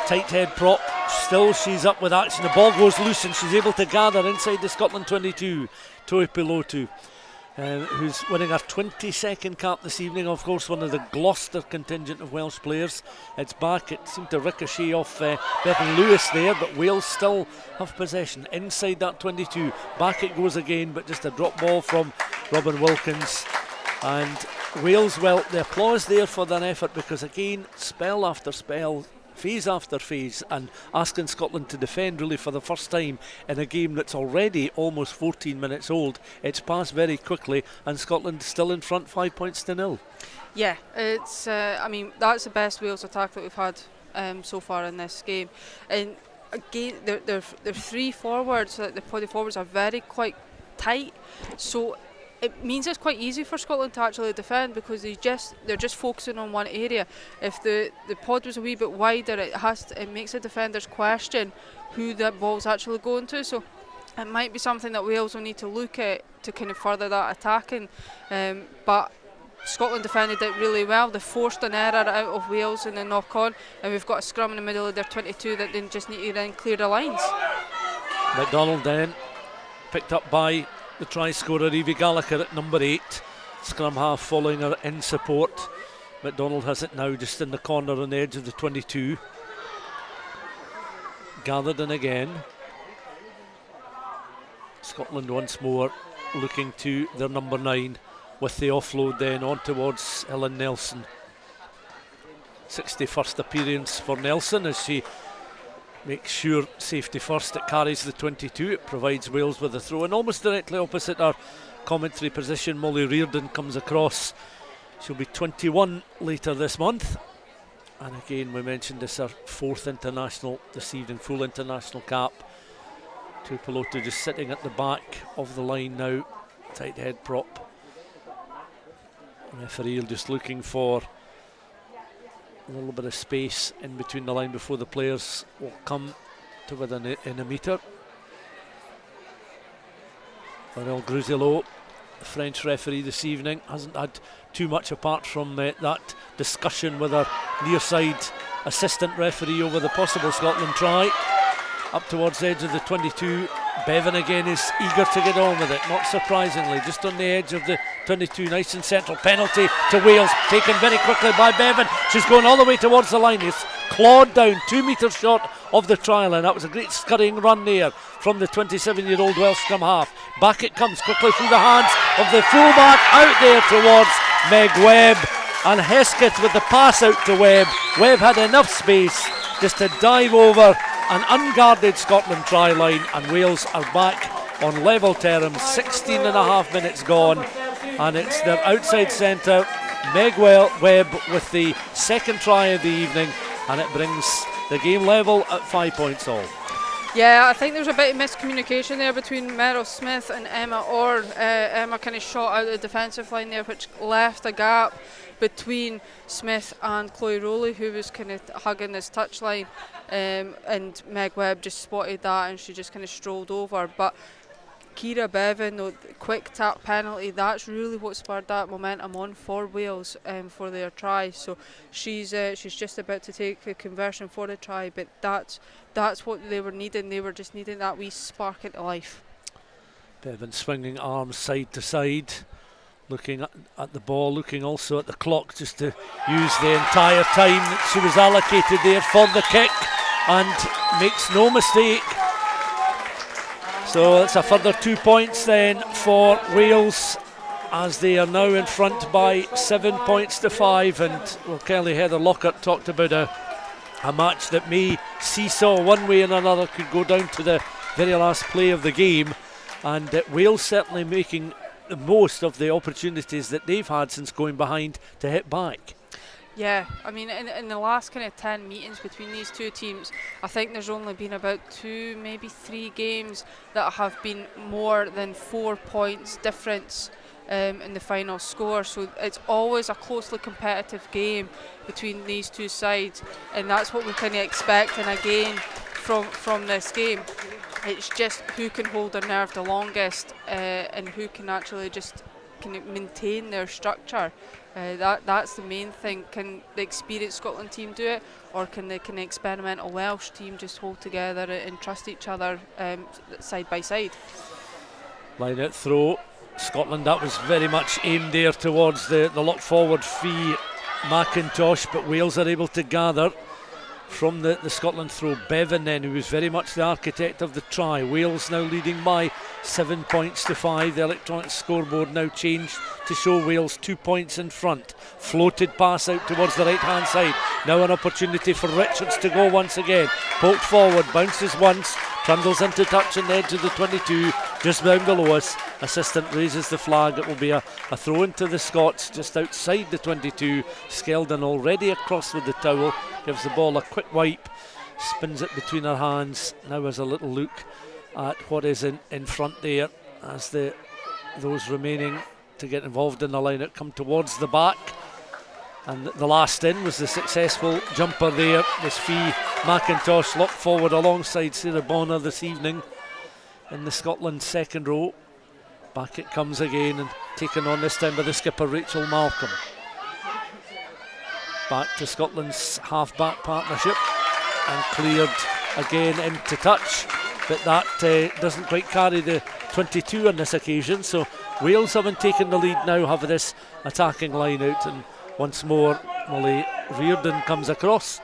S6: tight head prop. Still she's up with action. The ball goes loose and she's able to gather inside the Scotland 22. Tuipulotu, who's winning her 22nd cap this evening. Of course, one of the Gloucester contingent of Welsh players. It's back. It seemed to ricochet off Bevan Lewis there, but Wales still have possession inside that 22. Back it goes again, but just a drop ball from Robin Wilkins. And Wales, well, the applause there for their effort, because again, spell after spell, phase after phase, and asking Scotland to defend really for the first time in a game that's already almost 14 minutes old. It's passed very quickly, and Scotland still in front 5 points to 0.
S7: Yeah, it's I mean, that's the best Wales attack that we've had so far in this game. And again, they're three forwards. The forwards are quite tight, so it means it's quite easy for Scotland to actually defend, because they're just focusing on one area. If the pod was a wee bit wider, it makes the defenders question who that ball's actually going to. So it might be something that Wales will need to look at to kind of further that attacking. But Scotland defended it really well. They forced an error out of Wales in the knock-on, and we've got a scrum in the middle of their 22 that they just need to then clear the lines.
S6: McDonald then picked up by the try scorer Evie Gallagher at number 8. Scrum half following her in support. McDonald has it now just in the corner on the edge of the 22. Gathered in again. Scotland once more looking to their number 9 with the offload then on towards Helen Nelson. 61st appearance for Nelson as she makes sure safety first. It carries the 22. It provides Wales with a throw, and almost directly opposite our commentary position, Molly Reardon comes across. She'll be 21 later this month, and again we mentioned this, her 4th international this evening, full international cap. Tuipulotu just sitting at the back of the line now, tight head prop. Referee just looking for a little bit of space in between the line before the players will come to within a metre. Laurel Grusillo, the French referee this evening, hasn't had too much apart from that discussion with our near side assistant referee over the possible Scotland try. Up towards the edge of the 22, Bevan again is eager to get on with it, not surprisingly, just on the edge of the 22, nice and central. Penalty to Wales, taken very quickly by Bevan. She's going all the way towards the line. It's clawed down 2 metres short of the try line. That was a great scurrying run there from the 27-year-old Welsh scrum half. Back it comes quickly through the hands of the fullback, out there towards Meg Webb, and Hesketh with the pass out to Webb. Webb had enough space just to dive over an unguarded Scotland try line, and Wales are back on level terms. 16 and a half minutes gone, and it's their outside centre Meg Webb with the second try of the evening, and it brings the game level at 5 points all.
S7: Yeah, I think there was a bit of miscommunication there between Meryl Smith and Emma Orr. Emma kind of shot out the defensive line there, which left a gap between Smith and Chloe Rollie, who was kind of hugging this touchline, and Meg Webb just spotted that and she just kind of strolled over. But Ciara Bevan, the quick tap penalty, that's really what spurred that momentum on for Wales for their try. So she's just about to take a conversion for the try, but that's what they were needing. They were just needing that wee spark into life.
S6: Bevan swinging arms side to side, looking at the ball, looking also at the clock, just to use the entire time that she was allocated there for the kick, and makes no mistake. So that's a further 2 points then for Wales, as they are now in front by 7 points to 5. And well, Kelly Heather Lockhart talked about a match that may seesaw one way and another, could go down to the very last play of the game, and Wales certainly making the most of the opportunities that they've had since going behind to hit back.
S7: Yeah, I mean, in the last kind of 10 meetings between these two teams, I think there's only been about 2, maybe 3 games that have been more than 4 points difference in the final score. So it's always a closely competitive game between these two sides, and that's what we kind of expect. And again, from this game, it's just who can hold their nerve the longest, and who can actually just maintain their structure. That's the main thing. Can the experienced Scotland team do it, or can the experimental Welsh team just hold together and trust each other side by side?
S6: Line out throw. Scotland, that was very much aimed there towards the lock forward Fee McIntosh, but Wales are able to gather from the Scotland throw. Bevan then, who was very much the architect of the try. Wales now leading by 7 points to 5. The electronic scoreboard now changed to show Wales 2 points in front. Floated pass out towards the right hand side. Now an opportunity for Richards to go once again. Poked forward, bounces once, trundles into touch on the edge of the 22, just down below us. Assistant raises the flag. It will be a throw into the Scots just outside the 22. Skeldon already across with the towel, gives the ball a quick wipe, spins it between her hands. Now has a little look at what is in front there, as those remaining to get involved in the line-out come towards the back. And the last in was the successful jumper there, was Fee McIntosh, locked forward alongside Sarah Bonner this evening. in the Scotland second row. Back it comes again and taken on this time by the skipper Rachel Malcolm. Back to Scotland's half-back partnership and cleared again into touch, but that doesn't quite carry the 22 on this occasion, so Wales, having taken the lead now, have this attacking line out, and once more Molly Reardon comes across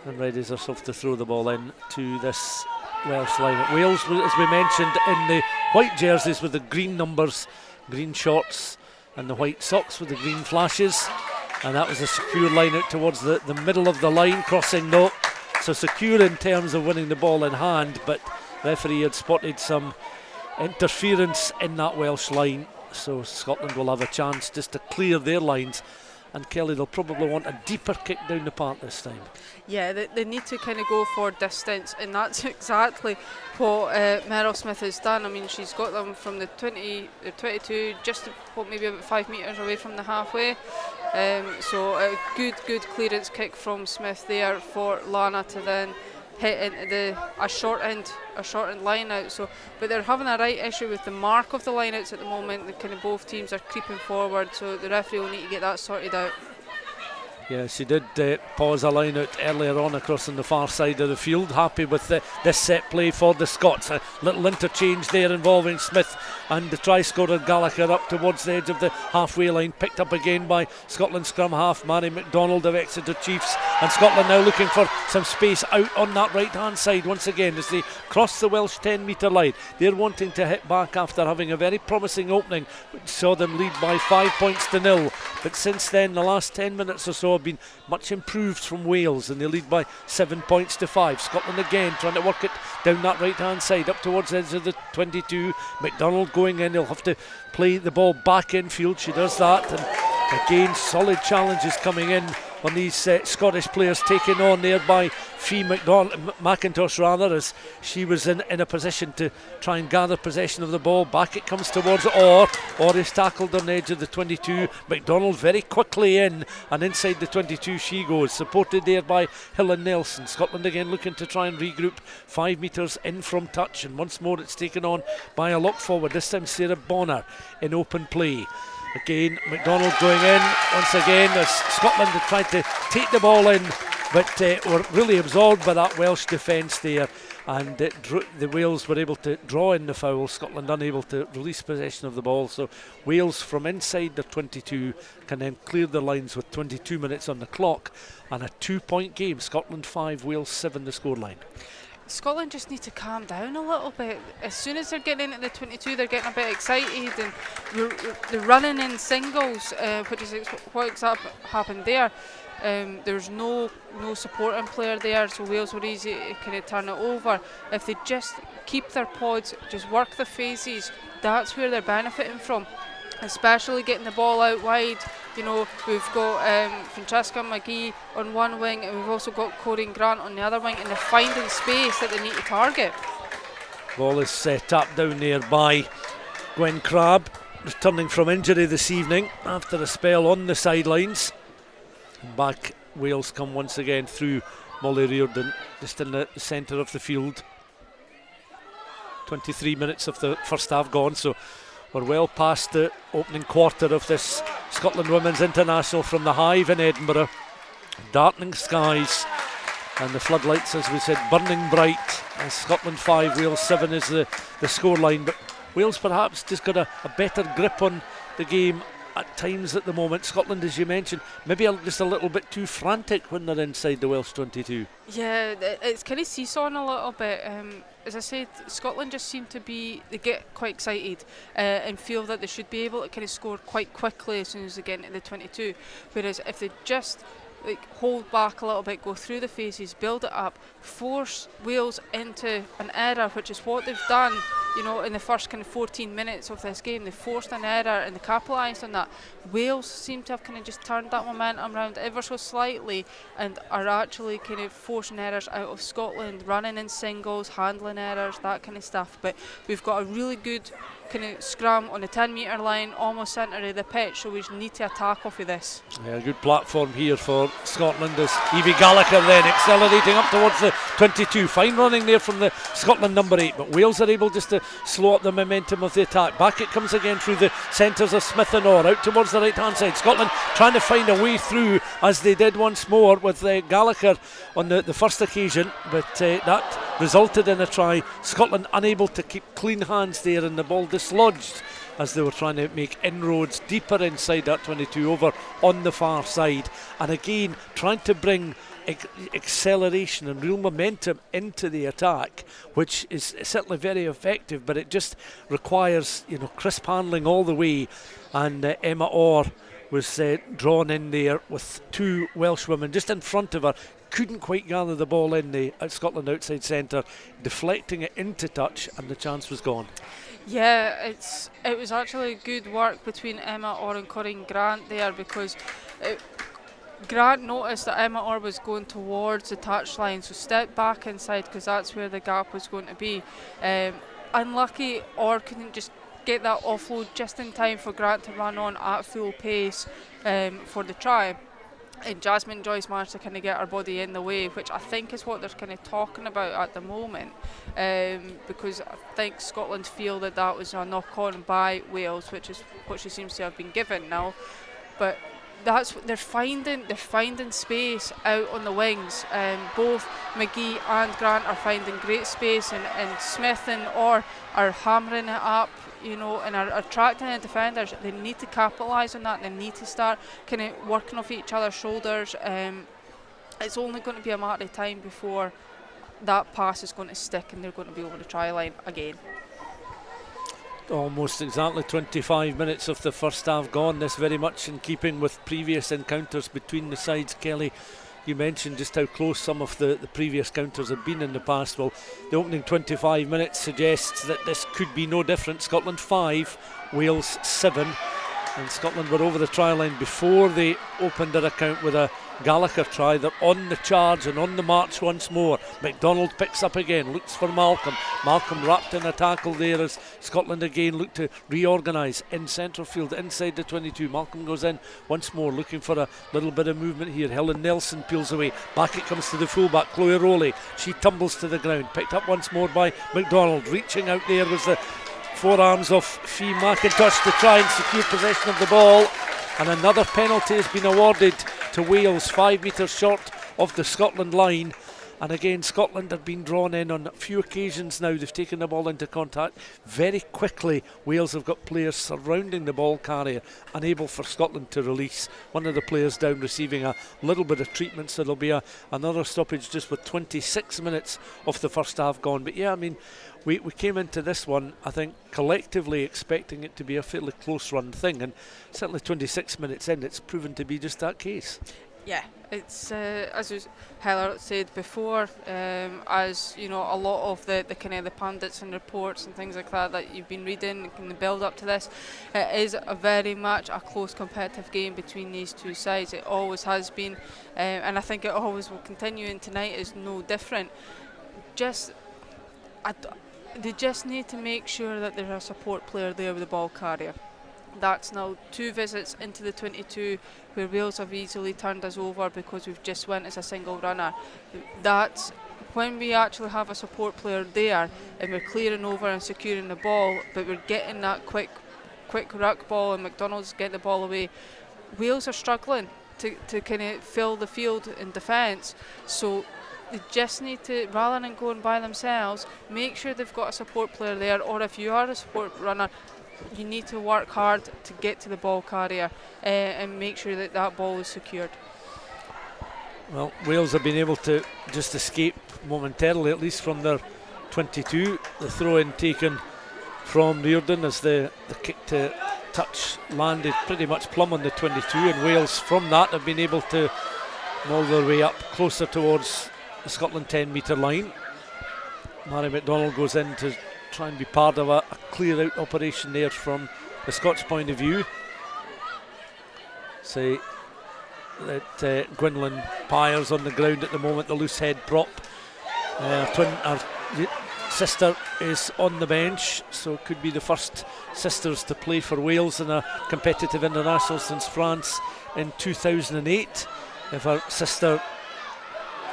S6: and readies herself to throw the ball in to this Welsh line. Wales, as we mentioned, in the white jerseys with the green numbers, green shorts, and the white socks with the green flashes, and that was a secure line out towards the middle of the line, crossing no, so secure in terms of winning the ball in hand, but referee had spotted some interference in that Welsh line, so Scotland will have a chance just to clear their lines. And Kelly, they'll probably want a deeper kick down the park this time. Yeah, they need to kind of go for distance, and that's exactly what Meryl Smith has done. I mean, she's got them from the 22, just maybe about 5 metres away from the halfway. So a good clearance kick from Smith there for Lana to then hit into a shortened line out. So, but they're having a right issue with the mark of the line outs at the moment. The kind of both teams are creeping forward, so the referee will need to get that sorted out. Yeah, she did pause a line out earlier on across on the far side of the field. Happy with this set play for the Scots. A little interchange there involving Smith and the try scorer Gallagher up towards the edge of the halfway line. Picked up again by Scotland scrum half Mary McDonald of Exeter Chiefs. And Scotland now looking for some space out on that right hand side once again as they cross the Welsh 10 metre line. They're wanting to hit back after having a very promising opening, which saw them lead by 5 points to 0. But since then, the last 10 minutes or so have been much improved from Wales, and they lead by 7 points to 5. Scotland again trying to work it down that right hand side up towards the edge of the 22. McDonald going in, he'll have to play the ball back infield. She does that, and again solid challenges coming in on these Scottish players, taking on there by Fee McIntosh rather, as she was in a position to try and gather possession of the ball. Back it comes towards Orr is tackled on the edge of the 22. McDonald very quickly in, and inside the 22 she goes, supported there by Hill and Nelson. Scotland again looking to try and regroup, 5 metres in from touch, and once more it's taken on by a lock forward, this time Sarah Bonner in open play. Again, McDonald going in once again as Scotland had tried to take the ball in, but were really absorbed by that Welsh defence there, and the Wales were able to draw in the foul. Scotland unable to release possession of the ball, so Wales from inside the 22 can then clear the lines with 22 minutes on the clock, and a 2-point game. Scotland 5, Wales 7 the scoreline. Scotland just need to calm down a little bit. As soon as they're getting into the 22, they're getting a bit excited, and they're running in singles, which is what exactly happened there. There's no supporting player there, so Wales were easy to kind of turn it over. If they just keep their pods, just work the phases, that's where they're benefiting from, especially getting the ball out wide. You know, we've got Francesca McGee on one wing, and we've also got Corinne Grant on the other wing, and they're finding space that they need to target. Ball is set up down there by Gwen Crabb, returning from injury this evening after a spell on the sidelines. Back Wales come once again through Molly Reardon, just in the centre of the field. 23 minutes of the first half gone, so we're well past the opening quarter of this Scotland Women's International from the Hive in Edinburgh. Darkening skies and the floodlights, as we said, burning bright. As Scotland 5, Wales 7 is the scoreline. But Wales perhaps just got a better grip on the game at times at the moment. Scotland, as you mentioned, maybe just a little bit too frantic when they're inside the Welsh 22. Yeah, it's kind of seesawing a little bit. As I said, Scotland just seem to they get quite excited and feel that they should be able to kind of score quite quickly as soon as they get into the 22. Whereas if they just hold back a little bit, go through the phases, build it up, force Wales into an error, which is what they've done, you know, in the first kind of 14 minutes of this game. They forced an error and they capitalised on that. Wales seem to have kind of just turned that momentum around ever so slightly and are actually kind of forcing errors out of Scotland, running in singles, handling errors, that kind of stuff. But we've got a really good
S7: kind of scrum on the 10-metre line, almost centre of the pitch, so we need to attack off of this.
S6: Yeah, good platform here for Scotland as Evie Gallagher then accelerating up towards the 22. Fine running there from the Scotland number 8, but Wales are able just to slow up the momentum of the attack. Back it comes again through the centres of Smith and Orr, out towards the right-hand side. Scotland trying to find a way through, as they did once more with Gallagher on the first occasion, but that resulted in a try. Scotland unable to keep clean hands there, and the ball dislodged as they were trying to make inroads deeper inside that 22 over on the far side, and again trying to bring acceleration and real momentum into the attack, which is certainly very effective, but it just requires crisp handling all the way. And Emma Orr was drawn in there with 2 Welsh women just in front of her, couldn't quite gather the ball in the Scotland outside centre, deflecting it into touch, and the chance was gone.
S7: Yeah, it was actually good work between Emma Orr and Corinne Grant there, because Grant noticed that Emma Orr was going towards the touchline, so stepped back inside because that's where the gap was going to be. Unlucky, Orr couldn't just get that offload just in time for Grant to run on at full pace for the try. And Jasmine Joyce managed to kind of get her body in the way, which I think is what they're kind of talking about at the moment, because I think Scotland feel that was a knock-on by Wales, which is what she seems to have been given now. But that's what they're finding space out on the wings. Both McGee and Grant are finding great space, and Smith and Orr are hammering it up, and are attracting the defenders. They need to capitalise on that. They need to start kind of working off each other's shoulders. It's only going to be a matter of time before that pass is going to stick and they're going to be over the try line again.
S6: Almost exactly 25 minutes of the first half gone. This very much in keeping with previous encounters between the sides. Kelly, you mentioned just how close some of the previous counters have been in the past. Well, the opening 25 minutes suggests that this could be no different. Scotland 5, Wales 7, and Scotland were over the try line before they opened their account with a Gallagher try. They're on the charge and on the march once more. McDonald picks up again, looks for Malcolm. Malcolm wrapped in a tackle there as Scotland again look to reorganise in centre field inside the 22. Malcolm goes in once more, looking for a little bit of movement here. Helen Nelson peels away. Back it comes to the fullback, Chloe Rollie. She tumbles to the ground, picked up once more by McDonald. Reaching out there was the forearms of Fee McIntosh to try and secure possession of the ball. And another penalty has been awarded to Wales, 5 metres short of the Scotland line. And again, Scotland have been drawn in on a few occasions now. They've taken the ball into contact very quickly. Wales have got players surrounding the ball carrier, unable for Scotland to release. One of the players down, receiving a little bit of treatment, so there'll be another stoppage just with 26 minutes of the first half gone. But yeah, I mean, we came into this one, I think, collectively expecting it to be a fairly close run thing, and certainly 26 minutes in, it's proven to be just that case.
S7: Yeah, it's as Heather said before, as you know, a lot of the kind of the pundits and reports and things like that you've been reading in the build up to this, it is a very much a close competitive game between these two sides. It always has been, and I think it always will continue, and tonight is no different. They just need to make sure that there's a support player there with the ball carrier. That's now 2 visits into the 22 where Wales have easily turned us over because we've just went as a single runner. That's when we actually have a support player there and we're clearing over and securing the ball, but we're getting that quick ruck ball and McDonald's get the ball away. Wales are struggling to kind of fill the field in defence, so they just need to, rather than going by themselves, make sure they've got a support player there, or if you are a support runner, you need to work hard to get to the ball carrier and make sure that ball is secured.
S6: Well, Wales have been able to just escape momentarily, at least from their 22. The throw-in taken from Reardon as the kick to touch landed pretty much plumb on the 22, and Wales from that have been able to mull their way up closer towards the Scotland 10-metre line. Mary McDonald goes in to try and be part of a clear out operation there from the Scots point of view. Say that Gwynlyn Pyers on the ground at the moment, the loose head prop. sister is on the bench, so it could be the first sisters to play for Wales in a competitive international since France in 2008. If her sister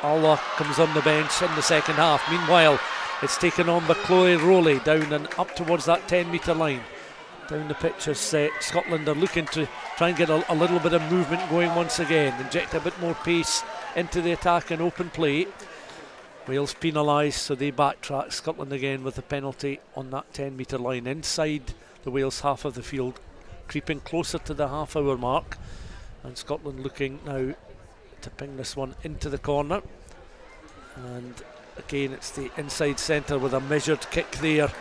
S6: Allah comes on the bench in the second half. Meanwhile, it's taken on by Chloe Rollie down and up towards that 10-metre line. Down the pitch as Scotland are looking to try and get a little bit of movement going once again, inject a bit more pace into the attack and open play. Wales penalised, so they backtrack. Scotland again with a penalty on that 10-metre line inside the Wales half of the field, creeping closer to the half-hour mark, and Scotland looking now to ping this one into the corner. And again, it's the inside centre with a measured kick there,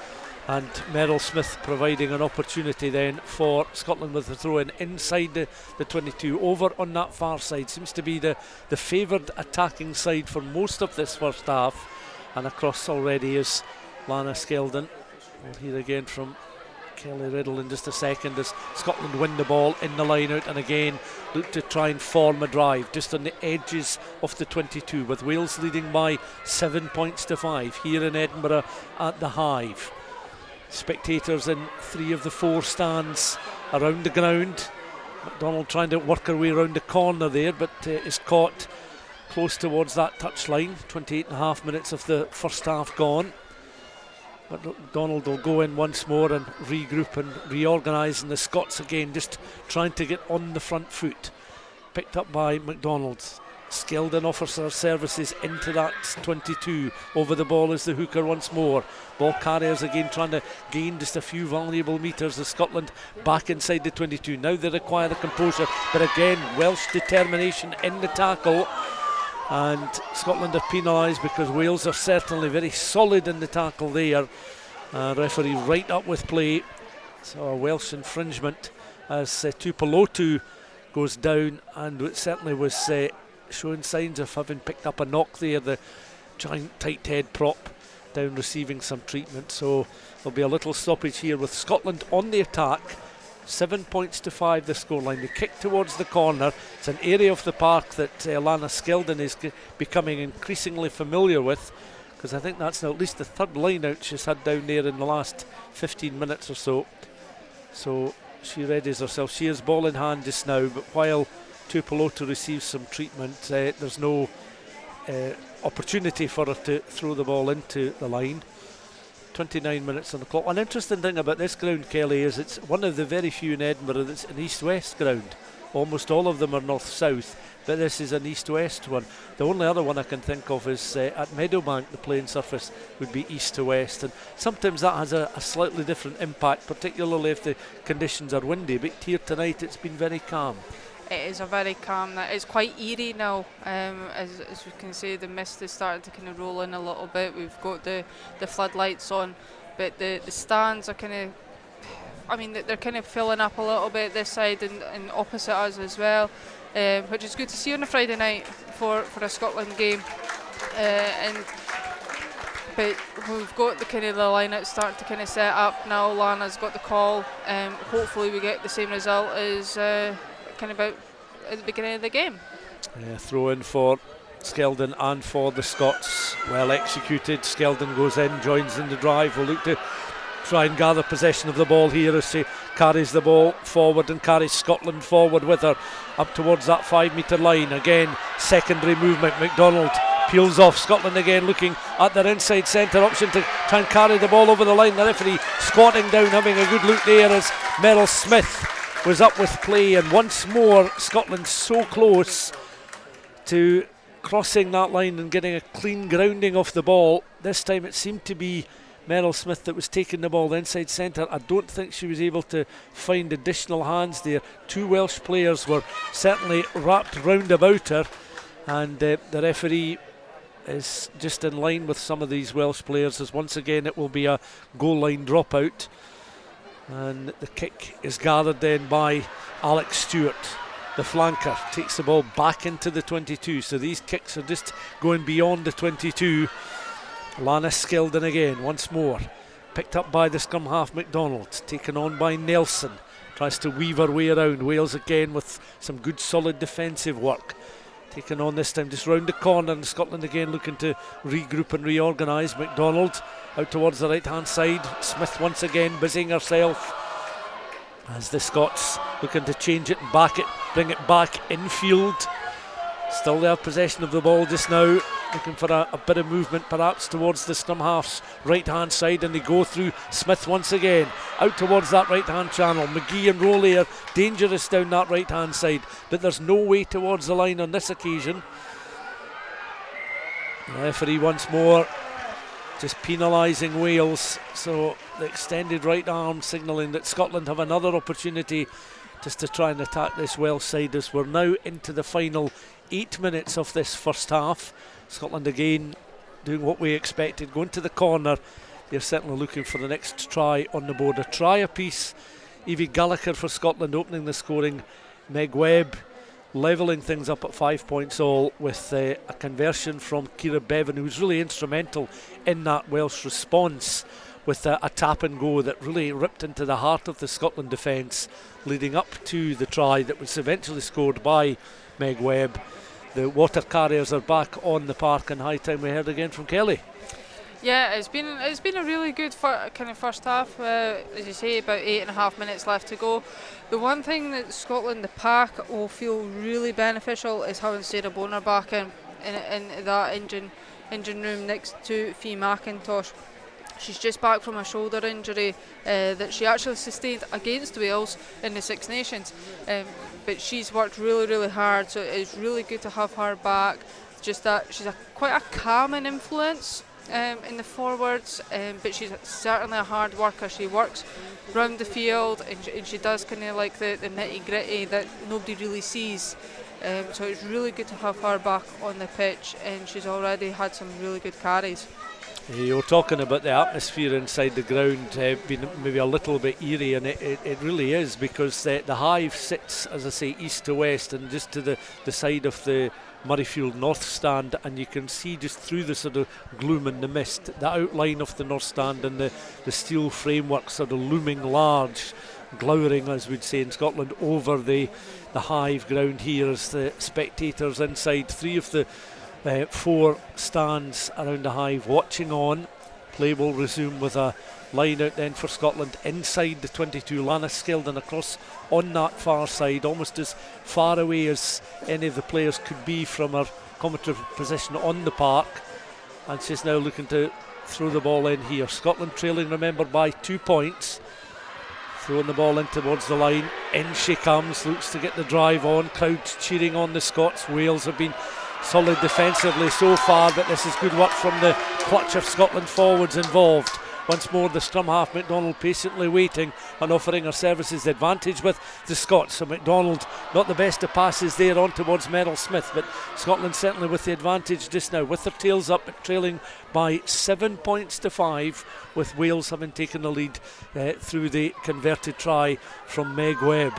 S6: and Meryl Smith providing an opportunity then for Scotland with the throw in inside the 22. Over on that far side seems to be the favoured attacking side for most of this first half, and across already is Lana Skeldon. We'll hear again from Kelly Riddell in just a second as Scotland win the ball in the line out and again look to try and form a drive just on the edges of the 22, with Wales leading by 7 points to 5 here in Edinburgh at the Hive. Spectators in 3 of the 4 stands around the ground. McDonald trying to work her way around the corner there, but is caught close towards that touchline. 28.5 minutes of the first half gone. But McDonald will go in once more and regroup and reorganise, and the Scots again just trying to get on the front foot. Picked up by McDonald. Skeldon offers her services into that 22. Over the ball is the hooker once more. Ball carriers again trying to gain just a few valuable metres as Scotland back inside the 22. Now they require the composure, but again Welsh determination in the tackle. And Scotland are penalised because Wales are certainly very solid in the tackle there. Referee right up with play. So a Welsh infringement as Tupelotu goes down, and it certainly was showing signs of having picked up a knock there. The giant tight head prop down receiving some treatment. So there'll be a little stoppage here with Scotland on the attack. 7 points to 5 the scoreline. The kick towards the corner. It's an area of the park that Lana Skeldon is becoming increasingly familiar with, because I think that's now at least the third line out she's had down there in the last 15 minutes or so. So she readies herself. She has ball in hand just now, but while Tupelotu receives some treatment, there's no opportunity for her to throw the ball into the line. 29 minutes on the clock. One interesting thing about this ground, Kelly, is it's one of the very few in Edinburgh that's an east-west ground. Almost all of them are north-south, but this is an east-west one. The only other one I can think of is at Meadowbank, the playing surface would be east to west, and sometimes that has a slightly different impact, particularly if the conditions are windy, but here tonight it's been very calm.
S7: It is a very calm night. It's quite eerie now. As we can see, the mist is starting to kind of roll in a little bit. We've got the floodlights on, but the stands are kind of, I mean, they're kind of filling up a little bit this side and opposite us as well, which is good to see on a Friday night for a Scotland game. But we've got the kind of the line out starting to kind of set up now. Lana's got the call. Hopefully we get the same result as kind of about at the beginning of the game.
S6: Throw in for Skeldon and for the Scots. Well executed. Skeldon goes in, joins in the drive. Will look to try and gather possession of the ball here as she carries the ball forward and carries Scotland forward with her up towards that 5 metre line. Again, secondary movement. McDonald peels off. Scotland again looking at their inside centre option to try and carry the ball over the line. The referee squatting down, having a good look there as Meryl Smith was up with play, and once more Scotland so close to crossing that line and getting a clean grounding off the ball. This time it seemed to be Meryl Smith that was taking the ball inside centre. I don't think she was able to find additional hands there. 2 Welsh players were certainly wrapped round about her, and the referee is just in line with some of these Welsh players as once again it will be a goal line dropout. And the kick is gathered then by Alex Stewart. The flanker takes the ball back into the 22. So these kicks are just going beyond the 22. Lana Skeldon again, once more. Picked up by the scrum half McDonald. Taken on by Nelson. Tries to weave her way around. Wales again with some good solid defensive work. taken on this time just round the corner, and Scotland again looking to regroup and reorganise. McDonald out towards the right hand side. Smith once again busying herself as the Scots looking to change it and bring it back infield. Still they have possession of the ball just now, looking for a bit of movement perhaps towards the scrum half's right hand side, and they go through Smith once again out towards that right hand channel. McGee and Rollie are dangerous down that right hand side, but there's no way towards the line on this occasion. The referee once more just penalising Wales, so the extended right arm signalling that Scotland have another opportunity just to try and attack this Welsh side, as we're now into the final 8 minutes of this first half. Scotland again doing what we expected, going to the corner. They're certainly looking for the next try on the board. A try apiece. Evie Gallagher for Scotland opening the scoring. Meg Webb levelling things up at 5 points all with a conversion from Ciara Bevan, who was really instrumental in that Welsh response with a tap and go that really ripped into the heart of the Scotland defence, leading up to the try that was eventually scored by Meg Webb. The water carriers are back on the park, and high time we heard again from Kelly.
S7: Yeah, it's been a really good kind of first half. As you say, about 8.5 minutes left to go. The one thing that Scotland, the pack, will feel really beneficial is having Sarah Bonar back in that engine room next to Fee McIntosh. She's just back from a shoulder injury that she actually sustained against Wales in the Six Nations, but she's worked really hard, so it's really good to have her back. Just that she's quite a calming influence in the forwards, but she's certainly a hard worker. She works round the field, and she does kind of like the nitty gritty that nobody really sees. So it's really good to have her back on the pitch, and she's already had some really good carries.
S6: You were talking about the atmosphere inside the ground being maybe a little bit eerie, and it really is, because the Hive sits, as I say, east to west, and just to the side of the Murrayfield North Stand, and you can see just through the sort of gloom and the mist the outline of the North Stand and the steel framework sort of looming large, glowering, as we'd say in Scotland, over the Hive ground here as the spectators inside three of the 4 stands around the Hive watching on. Play will resume with a line out then for Scotland inside the 22. Lana Skeldon across on that far side, almost as far away as any of the players could be from her commentary position on the park, and she's now looking to throw the ball in here. Scotland trailing, remember, by 2 points. Throwing the ball in towards the line. In she comes, looks to get the drive on. Crowds cheering on the Scots. Wales have been solid defensively so far, but this is good work from the clutch of Scotland forwards involved. Once more the scrum half, McDonald patiently waiting and offering her services. The advantage with the Scots, so McDonald not the best of passes there on towards Merrill Smith, but Scotland certainly with the advantage just now, with their tails up but trailing by 7 points to 5, with Wales having taken the lead through the converted try from Meg Webb.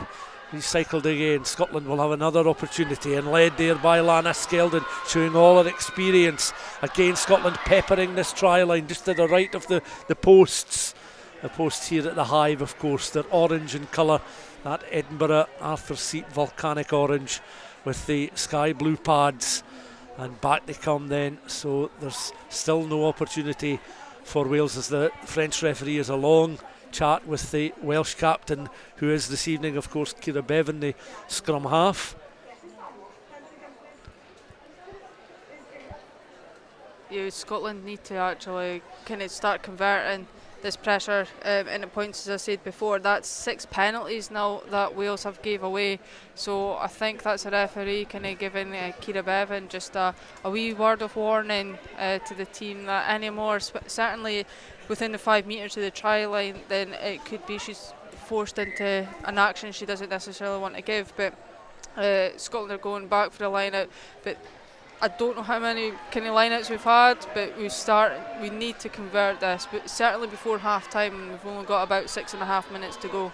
S6: Recycled again. Scotland will have another opportunity, and led there by Lana Skeldon, showing all her experience. Again Scotland peppering this try line just to the right of the posts. The posts here at the Hive, of course, they're orange in colour, that Edinburgh Arthur Seat volcanic orange with the sky blue pads, and back they come then. So there's still no opportunity for Wales, as the French referee has a long chat with the Welsh captain, who is this evening, of course, Ciara Bevan, the scrum half.
S7: Scotland need to actually kind of start converting this pressure into points. As I said before, that's 6 penalties now that Wales have gave away, so I think that's a referee kind of giving Ciara Bevan just a wee word of warning to the team that any more, certainly within the 5 metres to the try line, then it could be she's forced into an action she doesn't necessarily want to give. But Scotland are going back for the line out, but I don't know how many kind of line-outs we've had, but we need to convert this, but certainly before half time, and we've only got about 6.5 minutes to go.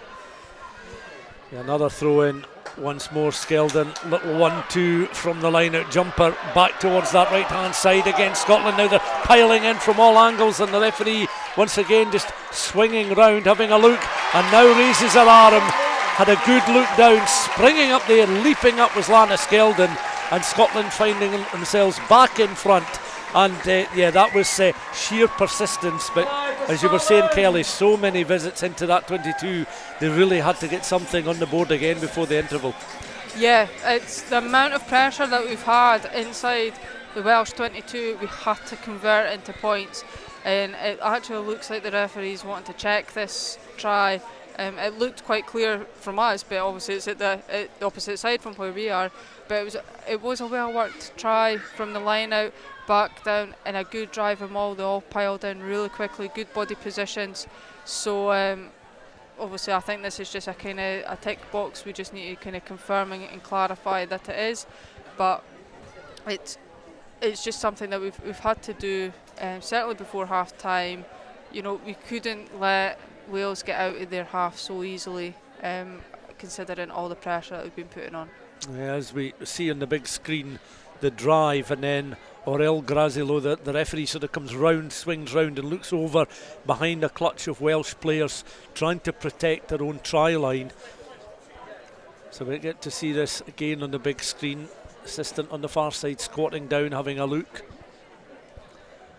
S6: Yeah, another throw in once more. Skeldon, little 1-2 from the line-out jumper back towards that right hand side against Scotland. Now they're piling in from all angles, and the referee once again just swinging round, having a look, and now raises her arm. Had a good look down, springing up there, leaping up was Lana Skeldon, and Scotland finding themselves back in front. And that was sheer persistence. But as you were saying, Kelly, so many visits into that 22, they really had to get something on the board again before the interval.
S7: Yeah, it's the amount of pressure that we've had inside the Welsh 22, we had to convert into points. And it actually looks like the referees wanted to check this try. It looked quite clear from us, but obviously it's at the opposite side from where we are. But it was a well-worked try from the line out, back down, and a good drive of maul. They all piled in really quickly, good body positions. So obviously I think this is just a kind of a tick box. We just need to kind of confirm and clarify that it is. But it's just something that we've had to do, certainly before half time. You know, we couldn't let Wales get out of their half so easily, considering all the pressure that we've been putting on.
S6: Yeah, as we see on the big screen, the drive, and then Aurel Grazilo, the referee, sort of comes round, swings round and looks over behind a clutch of Welsh players trying to protect their own try line. So we get to see this again on the big screen. Assistant on the far side squatting down, having a look.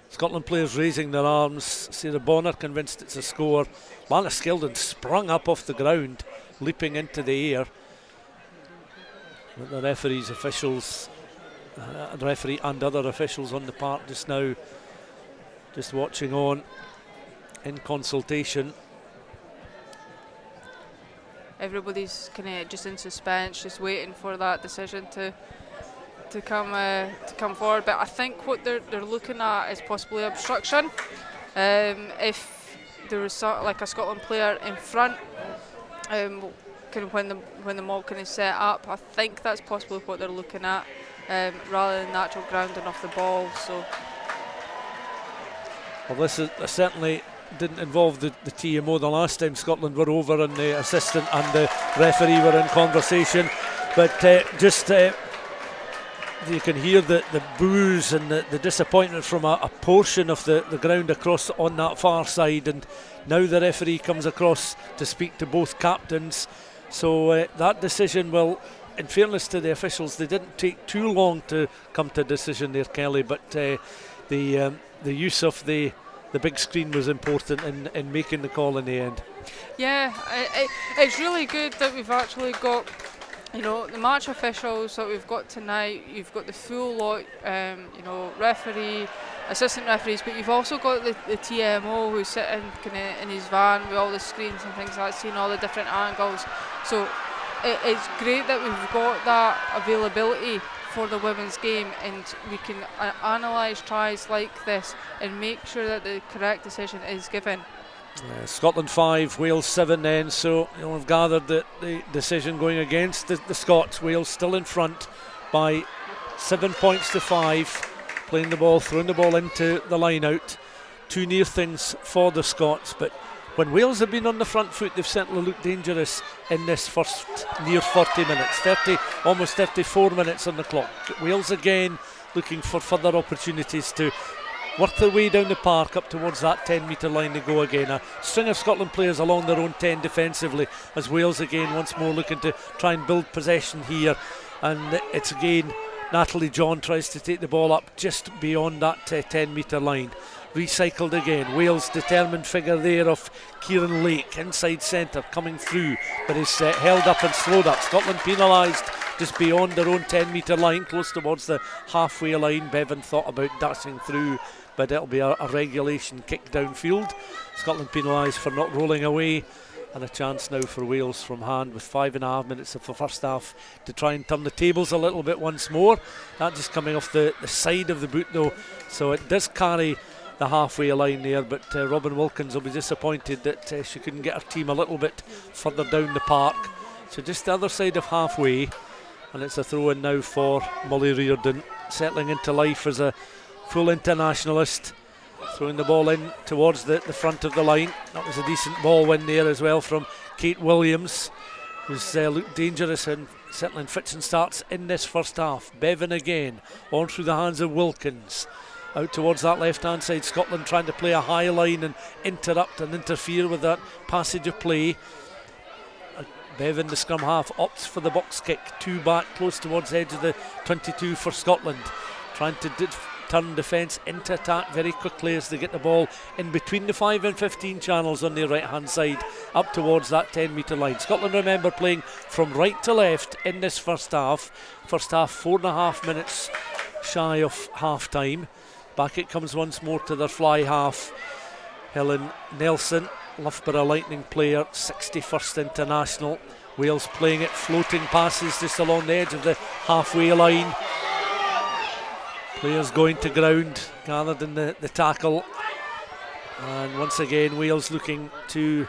S6: Scotland players raising their arms. Sarah Bonner convinced it's a score. Manaskeldon sprung up off the ground, leaping into the air. But the referees, officials, the referee and other officials on the park just now, just watching on in consultation.
S7: Everybody's kind of just in suspense, just waiting for that decision to come forward. But I think what they're looking at is possibly obstruction. If there was like a Scotland player in front, kind of when the mob kind of set up, I think that's possibly what they're looking at, rather than natural grounding off the ball. So,
S6: well, this certainly didn't involve the TMO the last time Scotland were over, and the assistant and the referee were in conversation. But you can hear the boos and the disappointment from a portion of the ground across on that far side, and now the referee comes across to speak to both captains. So that decision, well, in fairness to the officials, they didn't take too long to come to a decision there, Kelly, but the use of the big screen was important in making the call in the end.
S7: Yeah, it's really good that we've actually got, you know, the match officials that we've got tonight. You've got the full lot, you know, referee, assistant referees, but you've also got the TMO who's sitting kind of in his van with all the screens and things like that, seeing all the different angles. So it's great that we've got that availability for the women's game, and we can analyse tries like this and make sure that the correct decision is given.
S6: Scotland 5, Wales 7 then, so we've gathered that the decision going against the Scots. Wales still in front by 7 points to 5, playing the ball, throwing the ball into the line out. Two near things for the Scots, but when Wales have been on the front foot, they've certainly looked dangerous in this first near 40 minutes, almost 34 minutes on the clock. Wales again looking for further opportunities to work their way down the park up towards that 10-metre line to go again. A string of Scotland players along their own 10 defensively, as Wales again once more looking to try and build possession here. And it's again Natalie John tries to take the ball up just beyond that 10-metre line. Recycled again. Wales' determined figure there of Kieran Lake inside centre coming through, but is held up and slowed up. Scotland penalised just beyond their own 10-metre line, close towards the halfway line. Bevan thought about dashing through, but it'll be a regulation kick downfield. Scotland penalised for not rolling away, and a chance now for Wales from hand with 5.5 minutes of the first half to try and turn the tables a little bit once more. That just coming off the side of the boot though, so it does carry the halfway line there, but Robin Wilkins will be disappointed that she couldn't get her team a little bit further down the park. So just the other side of halfway, and it's a throw in now for Molly Reardon, settling into life as a full internationalist, throwing the ball in towards the front of the line. That was a decent ball win there as well from Kate Williams, who's looked dangerous and settling fits and starts in this first half. Bevan again on through the hands of Wilkins, out towards that left hand side. Scotland trying to play a high line and interrupt and interfere with that passage of play. A Bevan, the scrum half, opts for the box kick. 2 back, close towards the edge of the 22 for Scotland. Trying to turn defence into attack very quickly as they get the ball in between the 5 and 15 channels on the right hand side, up towards that 10-metre line. Scotland, remember, playing from right to left in this first half. First half, 4.5 minutes shy of half time. Back it comes once more to their fly half. Helen Nelson, Loughborough Lightning player, 61st international. Wales playing it, floating passes just along the edge of the halfway line. Players going to ground, gathered in the tackle. And once again, Wales looking to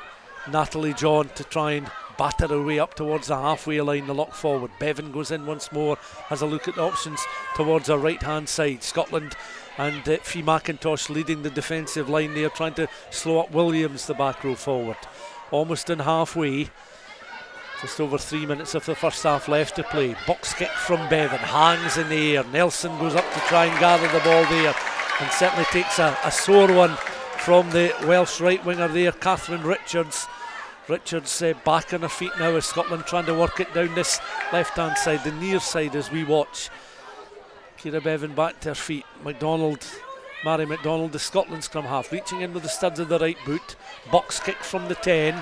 S6: Natalie John to try and batter her way up towards the halfway line, the lock forward. Bevan goes in once more, has a look at the options towards her right hand side. Scotland and Fee McIntosh leading the defensive line there, trying to slow up Williams, the back row forward. Almost in halfway. Just over 3 minutes of the first half left to play. Box kick from Bevan, hangs in the air. Nelson goes up to try and gather the ball there, and certainly takes a sore one from the Welsh right winger there, Catherine Richards. Richards back on her feet now as Scotland trying to work it down this left hand side, the near side, as we watch. Ciara Bevan back to her feet. Mary McDonald, the Scotland scrum half, reaching in with the studs of the right boot. Box kick from the 10.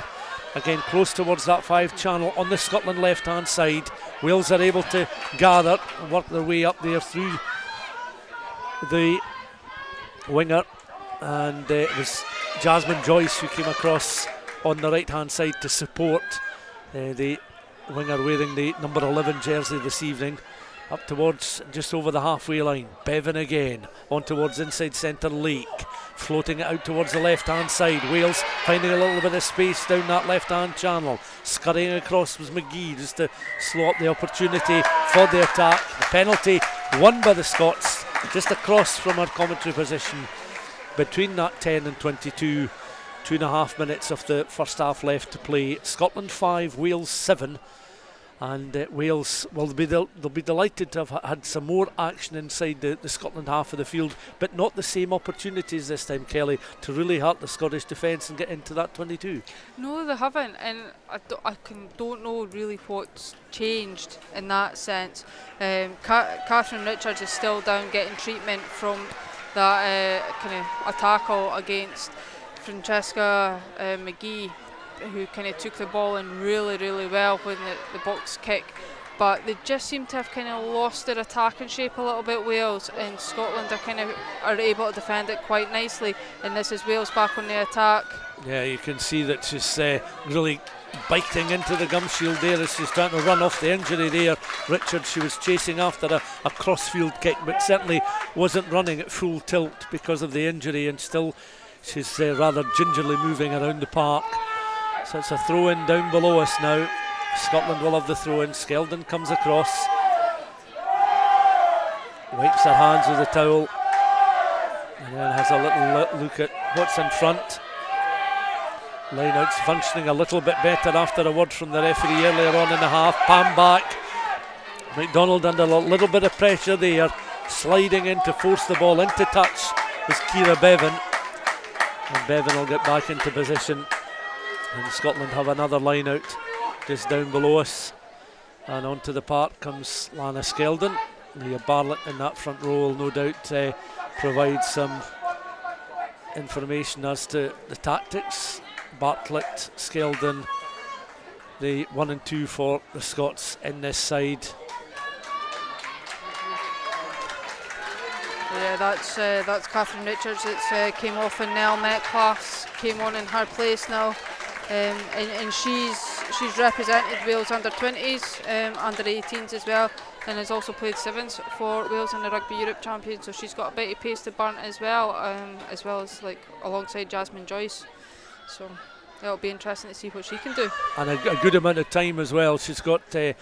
S6: Again, close towards that 5 channel on the Scotland left hand side. Wales are able to gather and work their way up there through the winger. And it was Jasmine Joyce who came across on the right hand side to support the winger wearing the number 11 jersey this evening. Up towards just over the halfway line. Bevan again on towards inside centre Lake, floating it out towards the left hand side. Wales finding a little bit of space down that left hand channel. Scurrying across was McGee just to slow up the opportunity for the attack. The penalty won by the Scots just across from our commentary position between that 10 and 22. 2.5 minutes of the first half left to play. Scotland 5, Wales 7. And Wales, well, they'll be delighted to have had some more action inside the Scotland half of the field, but not the same opportunities this time, Kelly, to really hurt the Scottish defence and get into that 22.
S7: No, they haven't, and I don't know really what's changed in that sense. Catherine Richards is still down getting treatment from that kind of a tackle against Francesca McGee, who kind of took the ball in really, really well when the box kick, but they just seem to have kind of lost their attacking shape a little bit, Wales, and Scotland are able to defend it quite nicely, and this is Wales back on the attack. Yeah,
S6: you can see that she's really biting into the gum shield there as she's trying to run off the injury there. Richards, she was chasing after a cross-field kick, but certainly wasn't running at full tilt because of the injury, and still she's rather gingerly moving around the park. So it's a throw-in down below us now. Scotland will have the throw-in. Skeldon comes across, wipes her hands with a towel, and then has a little look at what's in front. Line-out's functioning a little bit better after a word from the referee earlier on in the half. Pam back. McDonald under a little bit of pressure there, sliding in to force the ball into touch was Ciara Bevan, and Bevan will get back into position. And Scotland have another line out just down below us, and onto the park comes Lana Skeldon. Leah Bartlett in that front row will no doubt provide some information as to the tactics. Bartlett, Skeldon, the 1 and 2 for the Scots in this side.
S7: Yeah, that's Catherine Richards. It's came off, and Nell Metcalf came on in her place now. And she's represented Wales under 20s, under 18s as well, and has also played sevens for Wales in the Rugby Europe Champions, so she's got a bit of pace to burn as well as like alongside Jasmine Joyce, so it'll be interesting to see what she can do.
S6: And a good amount of time as well. She's got a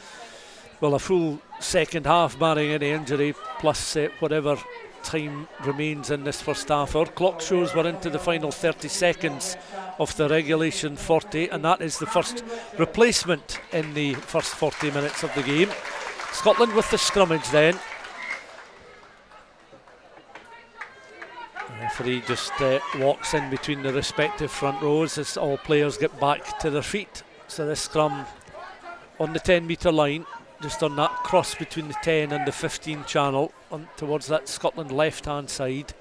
S6: full second half barring any injury, plus whatever time remains in this first half. Our clock shows we're into the final 30 seconds of the regulation 40, and that is the first replacement in the first 40 minutes of the game. Scotland with the scrummage then. The referee just walks in between the respective front rows as all players get back to their feet. So this scrum on the 10 metre line, just on that cross between the 10 and the 15 channel, on towards that Scotland left hand side.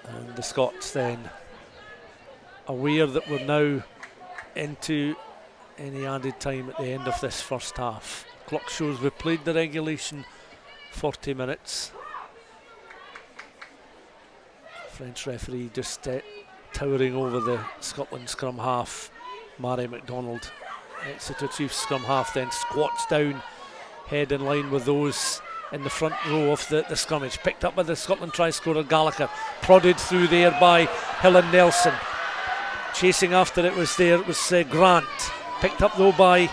S6: And the Scots then aware that we're now into any added time at the end of this first half. Clock shows we played the regulation 40 minutes. French referee just towering over the Scotland scrum half, Mary MacDonald. Exeter Chiefs scrum half then squats down, head in line with those in the front row of the scrummage. Picked up by the Scotland try scorer Gallagher, prodded through there by Helen Nelson. Chasing after it was Grant. Picked up though by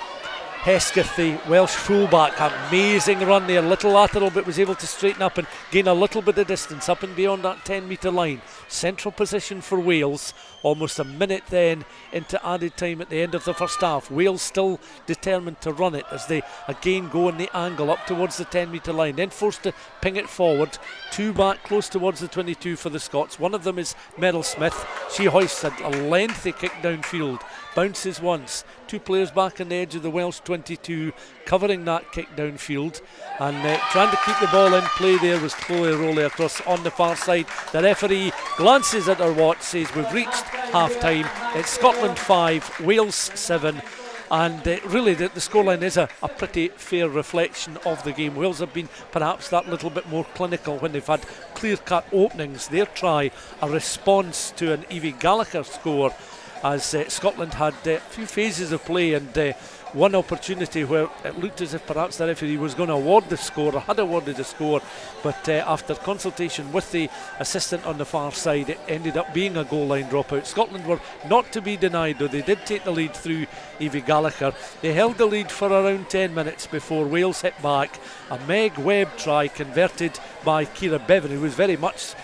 S6: Hesketh, the Welsh fullback. Amazing run there, little lateral, but was able to straighten up and gain a little bit of distance up and beyond that 10 metre line. Central position for Wales, almost a minute then into added time at the end of the first half. Wales still determined to run it as they again go in the angle up towards the 10 metre line, then forced to ping it forward. Two back close towards the 22 for the Scots. One of them is Meryl Smith. She hoists a lengthy kick downfield, bounces once. Two players back on the edge of the Welsh 22 covering that kick downfield, and trying to keep the ball in play there was Chloe Rollie across on the far side. The referee glances at her watch, says we've reached half time. It's Scotland 5, Wales 7, and really the scoreline is a pretty fair reflection of the game. Wales have been perhaps that little bit more clinical when they've had clear-cut openings. Their try, a response to an Evie Gallagher score, as Scotland had a few phases of play and one opportunity where it looked as if perhaps the referee was going to award the score, or had awarded the score, but after consultation with the assistant on the far side, it ended up being a goal line dropout. Scotland were not to be denied, though they did take the lead through Evie Gallagher. They held the lead for around 10 minutes before Wales hit back. A Meg Webb try converted by Ciara Bevan, who was very much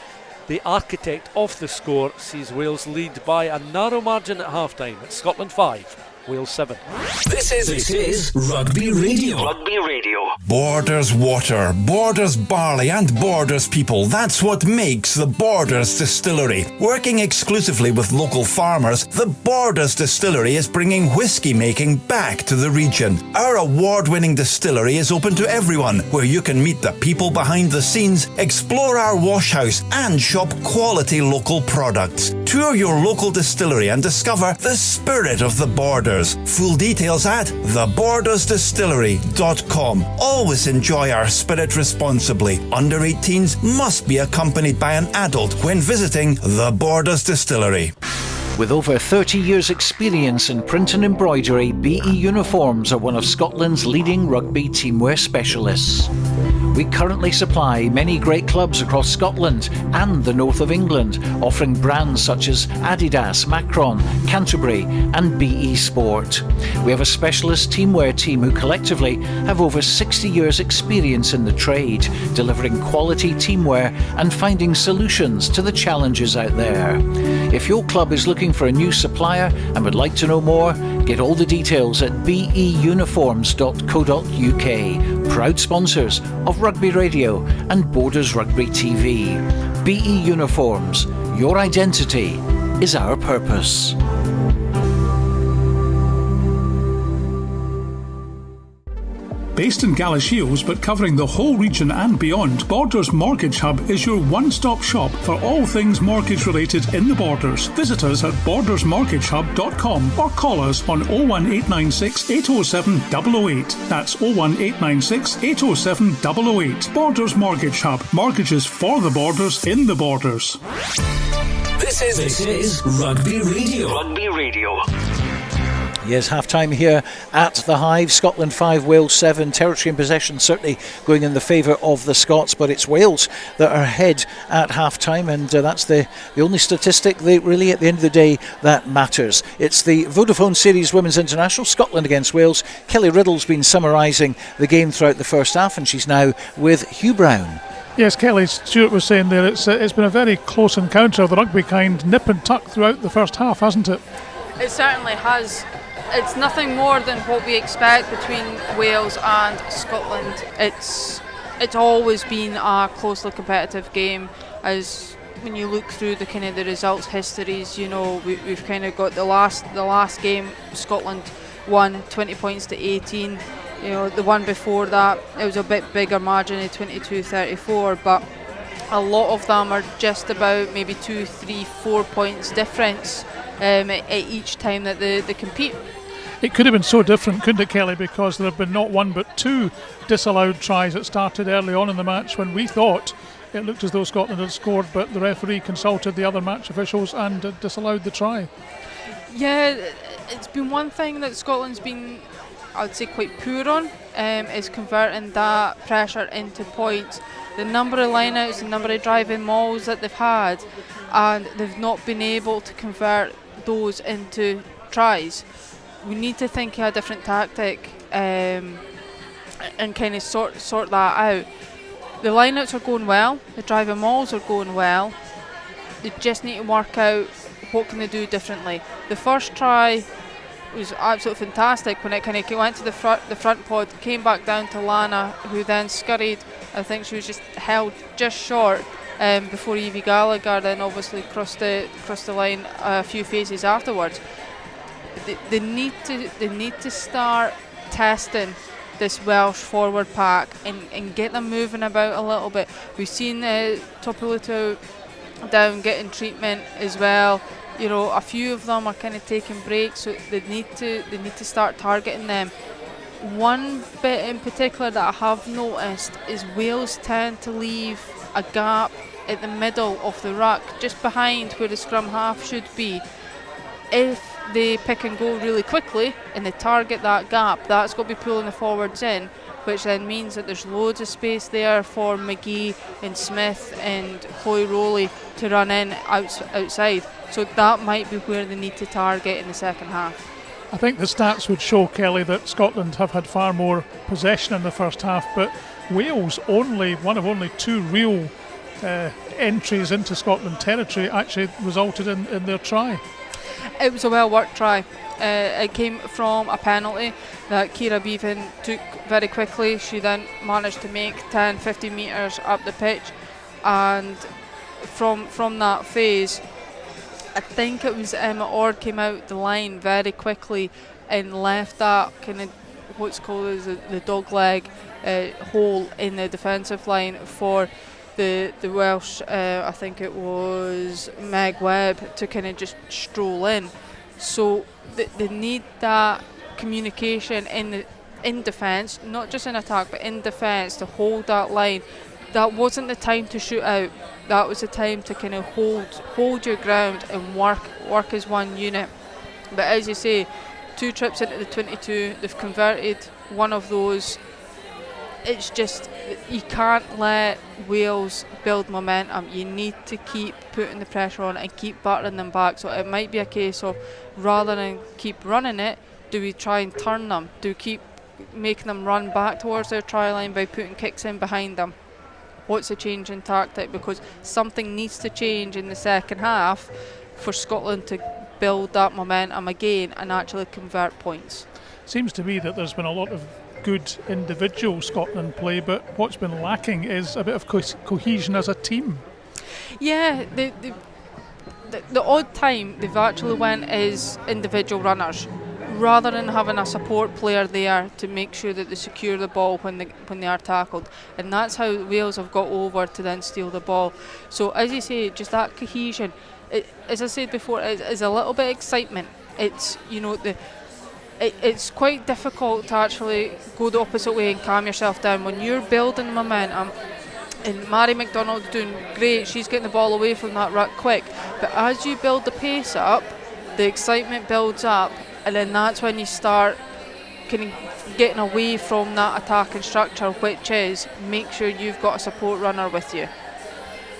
S6: the architect of the score, sees Wales lead by a narrow margin at half time. It's Scotland 5, Wales 7.
S1: This is Rugby Radio. Rugby Radio.
S8: Borders water, Borders barley and Borders people. That's what makes the Borders Distillery. Working exclusively with local farmers, the Borders Distillery is bringing whiskey making back to the region. Our award-winning distillery is open to everyone, where you can meet the people behind the scenes, explore our wash house and shop quality local products. Tour your local distillery and discover the spirit of the Borders. Full details at thebordersdistillery.com. Always enjoy our spirit responsibly. Under 18s must be accompanied by an adult when visiting the Borders Distillery.
S2: With over 30 years' experience in print and embroidery, BE Uniforms are one of Scotland's leading rugby teamwear specialists. We currently supply many great clubs across Scotland and the north of England, offering brands such as Adidas, Macron, Canterbury and BE Sport. We have a specialist teamwear team who collectively have over 60 years' experience in the trade, delivering quality teamwear and finding solutions to the challenges out there. If your club is looking for a new supplier and would like to know more, get all the details at beuniforms.co.uk. Proud sponsors of Rugby Radio and Borders Rugby TV. BE Uniforms, your identity is our purpose.
S9: Based in Galashiels but covering the whole region and beyond, Borders Mortgage Hub is your one-stop shop for all things mortgage related in the Borders. Visit us at bordersmortgagehub.com or call us on 01896 807 008. That's 01896 807 008. Borders Mortgage Hub. Mortgages for the Borders in the Borders.
S1: This is Rugby Radio. Rugby Radio.
S2: Yes, half-time here at the Hive. Scotland 5, Wales 7. Territory and possession certainly going in the favour of the Scots, but it's Wales that are ahead at half-time, and that's the only statistic really at the end of the day that matters. It's the Vodafone Series Women's International, Scotland against Wales. Kelly Riddell's been summarising the game throughout the first half, and she's now with Hugh Brown.
S3: Yes, Kelly, Stuart was saying there, it's been a very close encounter of the rugby kind, nip and tuck throughout the first half, hasn't it?
S7: It certainly has. It's nothing more than what we expect between Wales and Scotland. It's always been a closely competitive game, as when you look through the kind of the results histories, you know, we've kind of got the last game Scotland won 20 points to 18. You know, the one before that it was a bit bigger margin of 22-34, but a lot of them are just about maybe 2, 3, 4 points difference at each time that they compete.
S3: It could have been so different, couldn't it, Kelly, because there have been not one but 2 disallowed tries that started early on in the match when we thought it looked as though Scotland had scored, but the referee consulted the other match officials and disallowed the try.
S7: Yeah, it's been one thing that Scotland's been, I would say, quite poor on, is converting that pressure into points. The number of lineouts, the number of driving mauls that they've had, and they've not been able to convert those into tries. We need to think of a different tactic and kind of sort that out. The lineouts are going well, the driving mauls are going well. They just need to work out what can they do differently. The first try was absolutely fantastic when it kind of went to the front pod, came back down to Lana, who then scurried. I think she was just held just short before Evie Gallagher then obviously crossed the line a few phases afterwards. They need to start testing this Welsh forward pack and get them moving about a little bit. We've seen Topoluto down getting treatment as well. You know, a few of them are kind of taking breaks, so they need to start targeting them. One bit in particular that I have noticed is Wales tend to leave a gap at the middle of the ruck, just behind where the scrum half should be. If they pick and go really quickly and they target that gap, that's got to be pulling the forwards in, which then means that there's loads of space there for McGee and Smith and Rollie to run in outside. So that might be where they need to target in the second half.
S3: I think the stats would show, Kelly, that Scotland have had far more possession in the first half, but Wales, one of only 2 real entries into Scotland territory, actually resulted in their try.
S7: It was a well-worked try. It came from a penalty that Ciara Bevan took very quickly. She then managed to make 10-15 metres up the pitch, and from that phase, I think it was Emma Ord came out the line very quickly and left that kind of what's called as the dog leg hole in the defensive line for the Welsh, I think it was Meg Webb, to kind of just stroll in. So they need that communication in defence, not just in attack but in defence, to hold that line. That wasn't the time to shoot out. That was the time to kind of hold your ground and work as one unit. But as you say, 2 trips into the 22, they've converted one of those. It's just, you can't let Wales build momentum. You need to keep putting the pressure on and keep battering them back. So it might be a case of, rather than keep running it, do we try and turn them? Do we keep making them run back towards their try line by putting kicks in behind them? What's the change in tactic? Because something needs to change in the second half for Scotland to build that momentum again and actually convert points.
S3: Seems to me that there's been a lot of good individual Scotland play, but what's been lacking is a bit of cohesion as a team. Yeah,
S7: the odd time they've actually went as individual runners, rather than having a support player there to make sure that they secure the ball when they are tackled. And that's how Wales have got over to then steal the ball. So as you say, just that cohesion, as I said before, is a little bit of excitement. It's, you know, it's quite difficult to actually go the opposite way and calm yourself down when you're building momentum. And Mary McDonald's doing great, she's getting the ball away from that ruck quick, but as you build the pace up, the excitement builds up, and then that's when you start kind of getting away from that attacking structure, which is make sure you've got a support runner with you.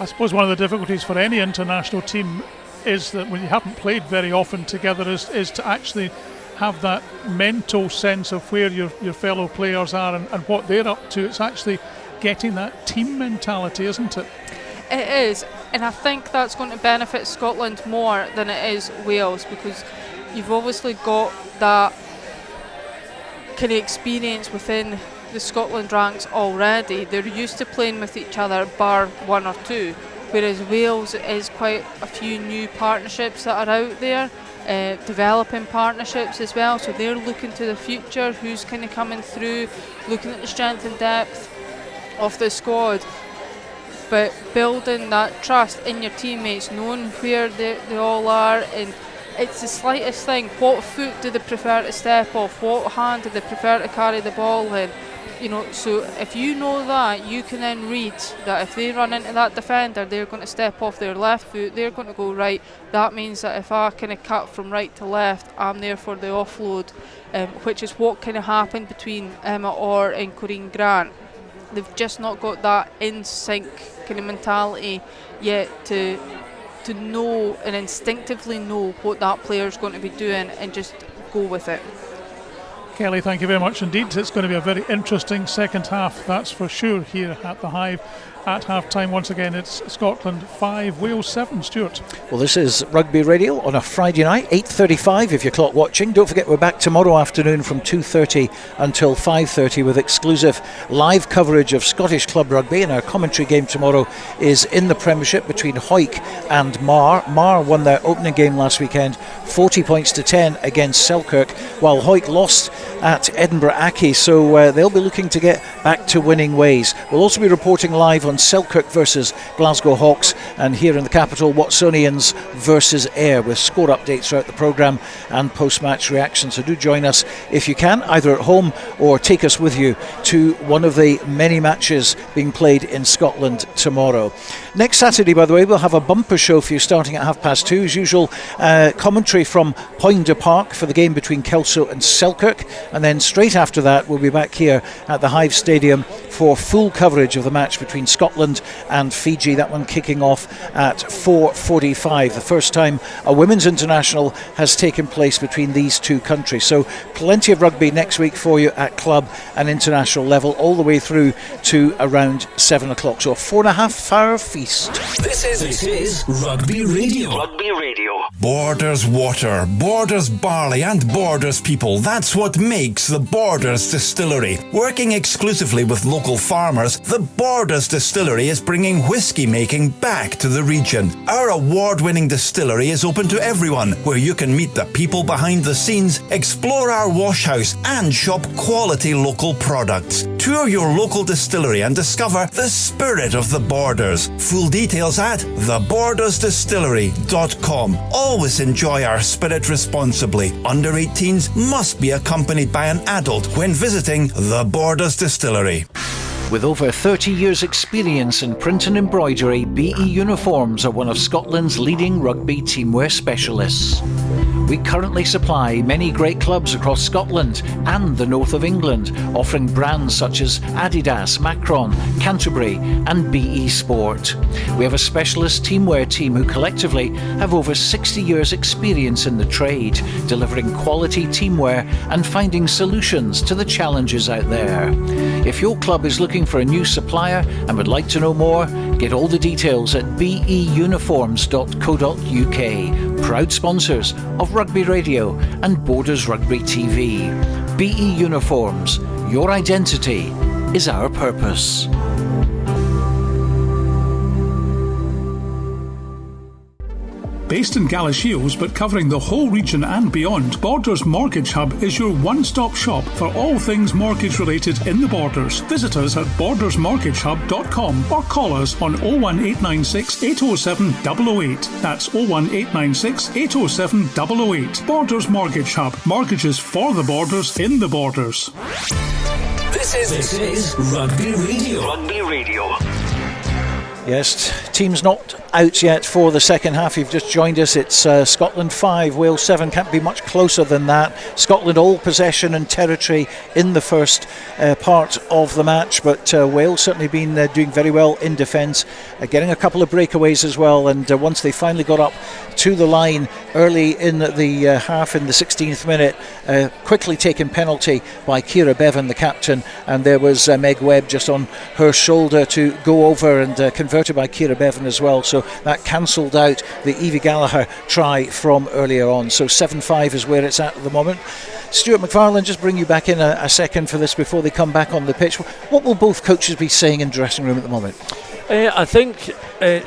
S3: I suppose one of the difficulties for any international team is that when you haven't played very often together is to actually have that mental sense of where your fellow players are and what they're up to. It's actually getting that team mentality, isn't it?
S7: It is, and I think that's going to benefit Scotland more than it is Wales, because you've obviously got that kind of experience within the Scotland ranks already. They're used to playing with each other, bar 1 or 2. whereas Wales is quite a few new partnerships that are out there, developing partnerships as well, so they're looking to the future, who's kind of coming through, looking at the strength and depth of the squad, but building that trust in your teammates, knowing where they all are, and it's the slightest thing. What foot do they prefer to step off? What hand do they prefer to carry the ball in? You know, so if you know that, you can then read that if they run into that defender, they're going to step off their left foot, they're going to go right. That means that if I kind of cut from right to left, I'm there for the offload, which is what kind of happened between Emma Orr and Corinne Grant. They've just not got that in sync kind of mentality yet to know and instinctively know what that player's going to be doing and just go with it.
S3: Kelly, thank you very much indeed. It's going to be a very interesting second half, that's for sure, here at the Hive. At half-time, once again, it's Scotland 5, Wales 7. Stuart.
S2: Well, this is Rugby Radio on a Friday night, 8:35 if you're clock watching. Don't forget we're back tomorrow afternoon from 2:30 until 5:30 with exclusive live coverage of Scottish Club Rugby, and our commentary game tomorrow is in the Premiership between Hawick and Mar. Mar won their opening game last weekend, 40 points to 10 against Selkirk, while Hawick lost at Edinburgh Accy, so they'll be looking to get back to winning ways. We'll also be reporting live on Selkirk versus Glasgow Hawks, and here in the capital, Watsonians versus Ayr, with score updates throughout the programme and post-match reactions. So do join us if you can, either at home or take us with you to one of the many matches being played in Scotland tomorrow. Next Saturday, by the way, we'll have a bumper show for you starting at 2:30 as usual. Commentary from Poynter Park for the game between Kelso and Selkirk, and then straight after that we'll be back here at the Hive Stadium for full coverage of the match between Scotland and Fiji, that one kicking off at 4:45, the first time a women's international has taken place between these two countries. So plenty of rugby next week for you at club and international level, all the way through to around 7 o'clock, so a 4.5 hour feast.
S1: This is Rugby Radio. Rugby Radio.
S8: Borders water, Borders barley and Borders people. That's what makes the Borders Distillery. Working exclusively with local farmers, the Borders Distillery is bringing whiskey making back to the region. Our award-winning distillery is open to everyone, where you can meet the people behind the scenes, explore our wash house and shop quality local products. Tour your local distillery and discover the spirit of the Borders. Full details at thebordersdistillery.com. Always enjoy our spirit responsibly. Under 18s must be accompanied by an adult when visiting the Borders Distillery.
S2: With over 30 years' experience in print and embroidery, BE Uniforms are one of Scotland's leading rugby teamwear specialists. We currently supply many great clubs across Scotland and the north of England, offering brands such as Adidas, Macron, Canterbury and BE Sport. We have a specialist teamwear team who collectively have over 60 years' experience in the trade, delivering quality teamwear and finding solutions to the challenges out there. If your club is looking for a new supplier and would like to know more, get all the details at beuniforms.co.uk. Proud sponsors of Rugby Radio and Borders Rugby TV. BE Uniforms, your identity is our purpose.
S9: Based in Galashiels but covering the whole region and beyond, Borders Mortgage Hub is your one-stop shop for all things mortgage related in the Borders. Visit us at bordersmortgagehub.com or call us on 01896 807 008. That's 01896 807 008. Borders Mortgage Hub. Mortgages for the Borders in the Borders.
S1: This is Rugby Radio. Rugby Radio.
S2: Yes, teams not out yet for the second half. You've just joined us. It's Scotland 5, Wales 7. Can't be much closer than that. Scotland all possession and territory in the first part of the match, but Wales certainly been doing very well in defence, getting a couple of breakaways as well. And once they finally got up to the line early in the half, in the 16th minute, quickly taken penalty by Ciara Bevan, the captain, and there was Meg Webb just on her shoulder to go over, and converted by Ciara Bevan as well, so that cancelled out the Evie Gallagher try from earlier on. So 7-5 is where it's at the moment. Stuart McFarlane, just bring you back in a second for this before they come back on the pitch. What will both coaches be saying in the dressing room at the moment?
S6: I think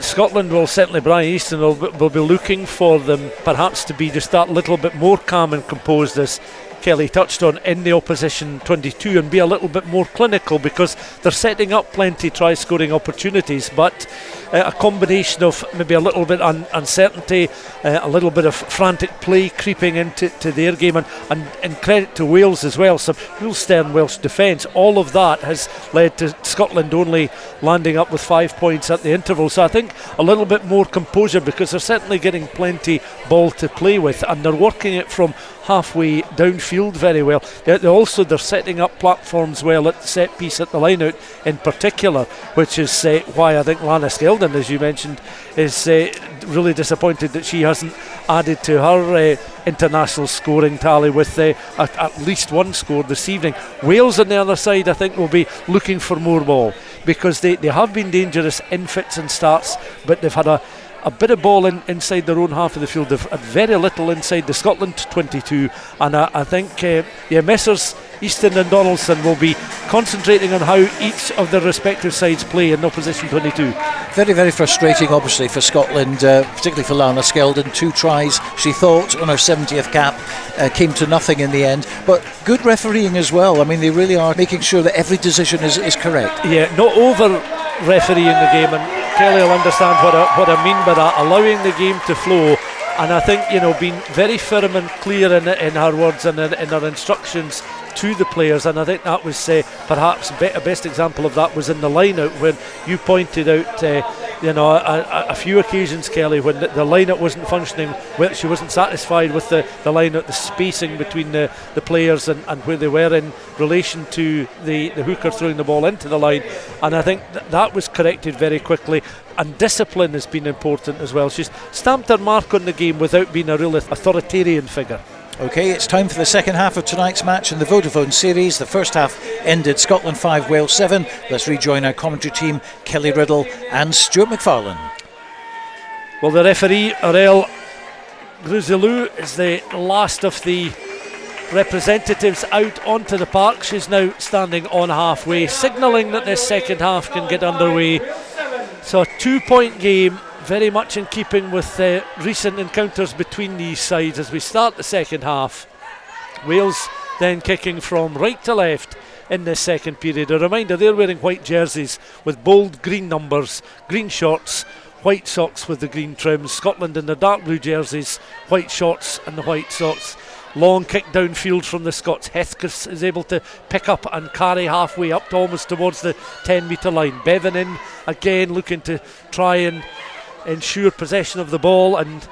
S6: Scotland will certainly, Brian Easton will be looking for them perhaps to be just that little bit more calm and composed, as Kelly touched on, in the opposition 22, and be a little bit more clinical, because they're setting up plenty try scoring opportunities, but a combination of maybe a little bit uncertainty, a little bit of frantic play creeping into their game, and credit to Wales as well, some real stern Welsh defence. All of that has led to Scotland only landing up with 5 points at the interval. So I think a little bit more composure, because they're certainly getting plenty ball to play with, and they're working it from halfway downfield very well. They're setting up platforms well at the set piece, at the line out in particular, which is why I think Lana Skeldon, as you mentioned, is really disappointed that she hasn't added to her international scoring tally with at least one score this evening. Wales on the other side, I think, will be looking for more ball, because they have been dangerous in fits and starts, but they've had a bit of ball inside their own half of the field. They've had very little inside the Scotland 22, and I think Messrs Easton and Donaldson will be concentrating on how each of their respective sides play in opposition 22.
S2: Very, very frustrating, obviously, for Scotland, particularly for Lana Skeldon. 2 tries, she thought, on her 70th cap, came to nothing in the end. But good refereeing as well. I mean, they really are making sure that every decision is correct.
S6: Yeah, not over refereeing the game, and Kelly will understand what I mean by that, allowing the game to flow. And I think, being very firm and clear in her words and in her instructions to the players, and I think that was perhaps a best example of that was in the line out, when you pointed out a few occasions, Kelly, when the line out wasn't functioning, well, she wasn't satisfied with the line out, the spacing between the players and where they were in relation to the hooker throwing the ball into the line, and I think that was corrected very quickly. And discipline has been important as well. She's stamped her mark on the game without being a real authoritarian figure.
S2: OK, it's time for the second half of tonight's match in the Vodafone series. The first half ended Scotland 5, Wales 7. Let's rejoin our commentary team, Kelly Riddell and Stuart McFarlane.
S6: Well, the referee, Aurel Gruzelou, is the last of the representatives out onto the park. She's now standing on halfway, signalling that this second half can get underway. So a 2-point game, very much in keeping with recent encounters between these sides as we start the second half. Wales then kicking from right to left in this second period. A reminder, they're wearing white jerseys with bold green numbers, green shorts, white socks with the green trims. Scotland in the dark blue jerseys, white shorts and the white socks. Long kick downfield from the Scots. Hethkes is able to pick up and carry halfway up to almost towards the 10-metre line. Bevan in again, looking to try and ensure possession of the ball, and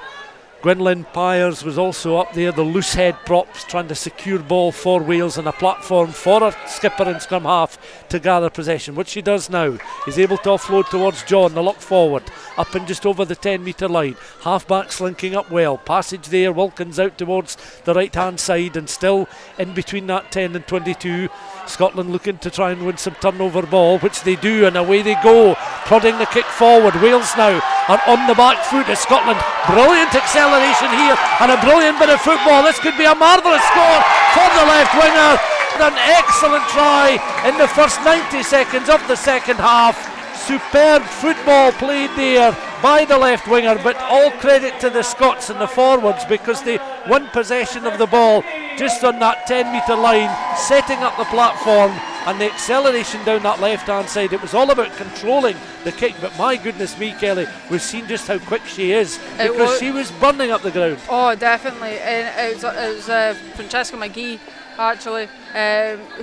S6: Gwynlyn Pyers was also up there, the loose head props, trying to secure ball for Wales and a platform for a skipper and scrum half to gather possession, which she does now. He's able to offload towards John, the lock forward, up and just over the 10-metre line. Half-backs linking up well. Passage there, Wilkins out towards the right-hand side, and still in between that 10 and 22. Scotland looking to try and win some turnover ball, which they do, and away they go, prodding the kick forward. Wales now are on the back foot as Scotland. Brilliant acceleration here and a brilliant bit of football. This could be a marvellous score for the left winger. An excellent try in the first 90 seconds of the second half. Superb football played there by the left winger, but all credit to the Scots and the forwards, because they won possession of the ball just on that 10-metre line, setting up the platform, and the acceleration down that left-hand side. It was all about controlling the kick, but my goodness me, Kelly, we've seen just how quick she is, because she was burning up the ground.
S7: Oh, definitely. And it was Francesca McGee, actually,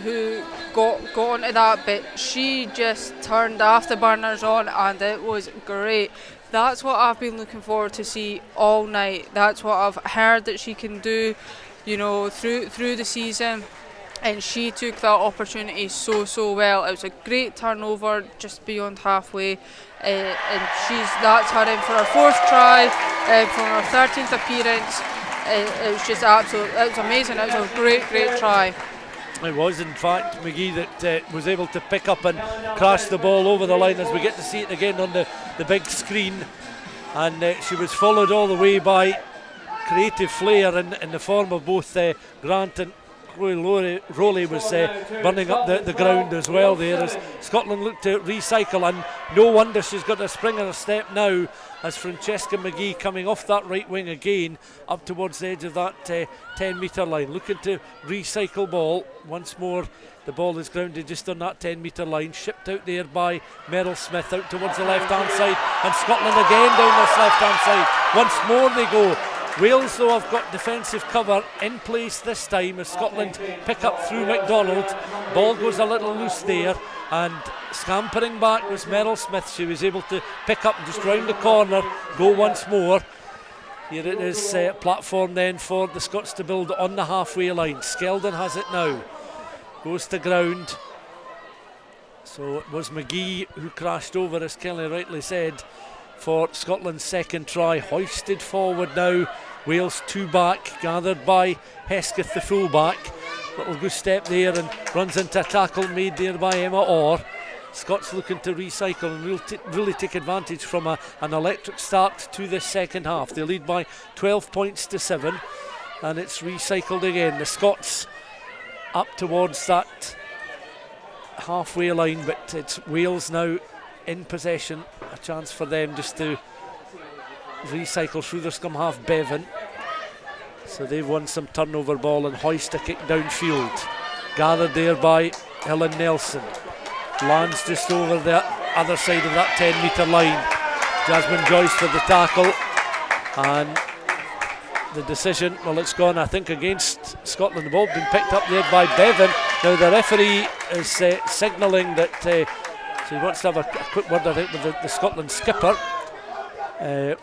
S7: who got onto that, but she just turned afterburners on, and it was great. That's what I've been looking forward to see all night. That's what I've heard that she can do, through the season, and she took that opportunity so well. It was a great turnover just beyond halfway, and that's her in for her 4th try from her 13th appearance. It was just it was amazing. It was a great try.
S6: It was, in fact, McGee that was able to pick up and crash the ball over the line, as we get to see it again on the big screen. And she was followed all the way by creative flair in the form of both Grant and Rollie was burning up the ground as well there, as Scotland looked to recycle, and no wonder she's got a spring in her step now, as Francesca McGee coming off that right wing again up towards the edge of that 10 metre line, looking to recycle ball. Once more the ball is grounded just on that 10 metre line, shipped out there by Merrill Smith out towards the left hand side, and Scotland again down this left hand side. Once more they go. Wales though have got defensive cover in place this time as Scotland pick up through McDonald. Ball goes a little loose there, and scampering back was Merrill Smith. She was able to pick up just round the corner, go once more. Here it is, platform then for the Scots to build on the halfway line. Skeldon has it now, goes to ground. So it was McGee who crashed over, as Kelly rightly said, for Scotland's second try. Hoisted forward now, Wales 2 back, gathered by Hesketh the fullback. Little good step there and runs into a tackle made there by Emma Orr. Scots looking to recycle and really take advantage from an electric start to this second half. They lead by 12 points to 7, and it's recycled again. The Scots up towards that halfway line, but it's Wales now in possession. A chance for them just to recycle through their scum half. Bevan, so they've won some turnover ball and hoist a kick downfield, gathered there by Helen Nelson. Lands just over the other side of that 10 metre line. Jasmine Joyce for the tackle, and the decision, well, it's gone I think against Scotland. The ball been picked up there by Bevan. Now the referee is signalling that so he wants to have a quick word I think with the Scotland skipper.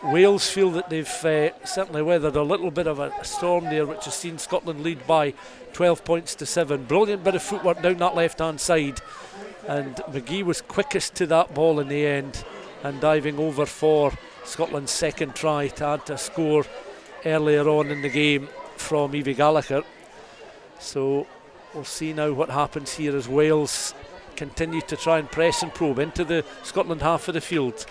S6: Wales feel that they've certainly weathered a little bit of a storm there, which has seen Scotland lead by 12 points to 7. Brilliant bit of footwork down that left hand side, and McGee was quickest to that ball in the end, and diving over for Scotland's second try to add to a score earlier on in the game from Evie Gallagher. So we'll see now what happens here as Wales continue to try and press and probe into the Scotland half of the field.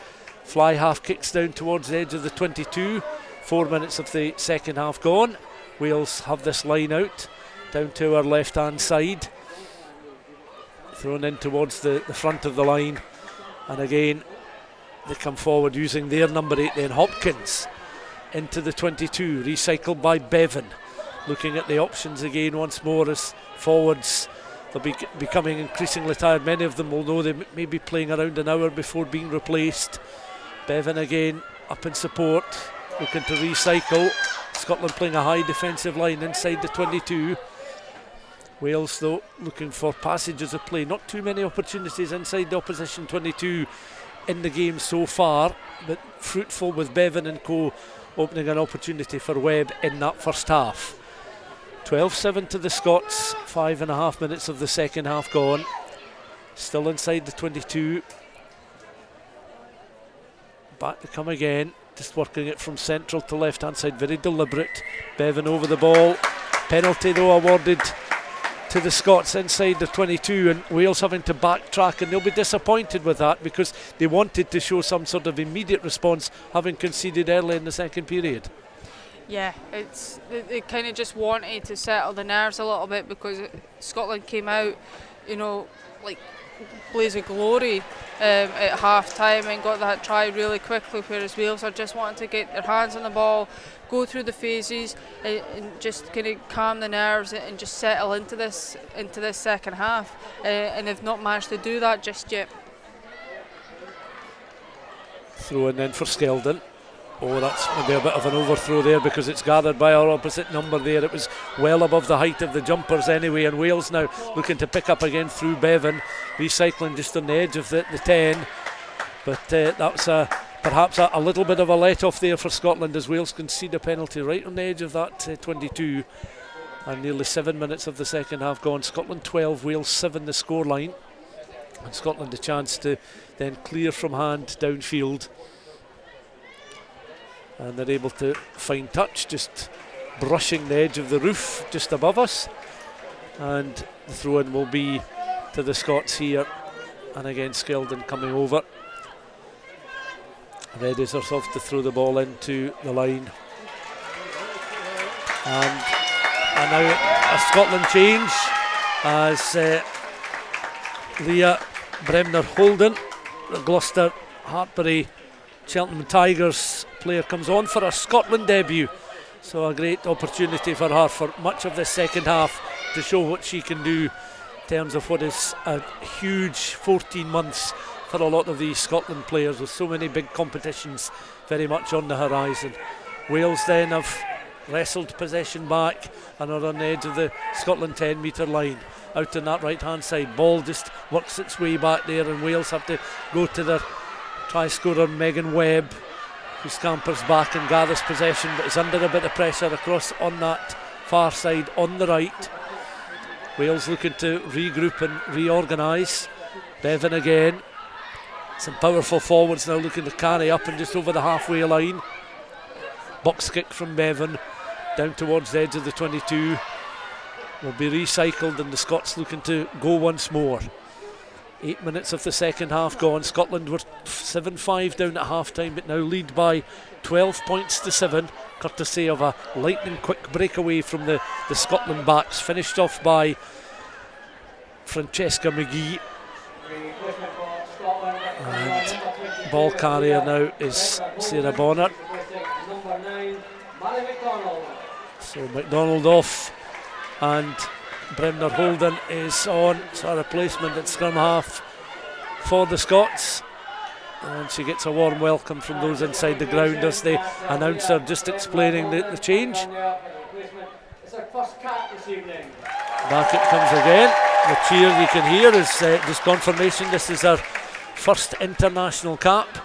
S6: Fly half kicks down towards the edge of the 22. 4 minutes of the second half gone. Wales have this line out down to our left hand side, thrown in towards the front of the line, and again they come forward using their number 8 then. Hopkins into the 22, recycled by Bevan. Looking at the options again once more as forwards, they'll be becoming increasingly tired. Many of them will know they may be playing around an hour before being replaced. Bevan again up in support, looking to recycle. Scotland playing a high defensive line inside the 22. Wales though looking for passages of play. Not too many opportunities inside the opposition 22 in the game so far, but fruitful with Bevan and co opening an opportunity for Webb in that first half. 12-7 to the Scots, 5.5 minutes of the second half gone. Still inside the 22. Back to come again, just working it from central to left hand side, very deliberate. Bevan over the ball. Penalty though awarded to the Scots inside the 22, and Wales having to backtrack, and they'll be disappointed with that because they wanted to show some sort of immediate response, having conceded early in the second period.
S7: Yeah, they kind of just wanted to settle the nerves a little bit because Scotland came out, you know, like blaze of glory at half time and got that try really quickly, whereas Wales are just wanting to get their hands on the ball, go through the phases and just kind of calm the nerves and just settle into this second half, and they've not managed to do that just yet.
S6: Throw in for Skeldon. Oh, that's maybe a bit of an overthrow there because it's gathered by our opposite number there. It was well above the height of the jumpers anyway, and Wales now looking to pick up again through Bevan, recycling just on the edge of the 10. But that's perhaps a little bit of a let-off there for Scotland as Wales concede a penalty right on the edge of that 22. And nearly 7 minutes of the second half gone. Scotland 12, Wales 7 the scoreline. And Scotland a chance to then clear from hand downfield. And they're able to find touch, just brushing the edge of the roof just above us. And the throw-in will be to the Scots here. And again, Skeldon coming over. Readies herself to throw the ball into the line. And now a Scotland change as Leah Bremner Holden, the Gloucester Hartbury Cheltenham Tigers player, comes on for her Scotland debut. So a great opportunity for her for much of the second half to show what she can do in terms of what is a huge 14 months for a lot of these Scotland players, with so many big competitions very much on the horizon. Wales then have wrestled possession back and are on the edge of the Scotland 10 metre line. Out on that right hand side, ball just works its way back there, and Wales have to go to their try scorer Megan Webb, who scampers back and gathers possession but is under a bit of pressure across on that far side on the right. Wales looking to regroup and reorganise. Bevan again, some powerful forwards now looking to carry up and just over the halfway line. Box kick from Bevan down towards the edge of the 22 will be recycled, and the Scots looking to go once more. 8 minutes of the second half gone. Scotland were 7-5 down at half time, but now lead by 12 points to 7, courtesy of a lightning quick breakaway from the Scotland backs, finished off by Francesca McGee. And ball carrier now is Sarah Bonner. So McDonald off, and Bremner Holden is on. So a replacement at scrum half for the Scots, and she gets a warm welcome from those inside the ground as the announcer just explaining the change. Back it comes again. The cheer you can hear is just confirmation this is our first international cap.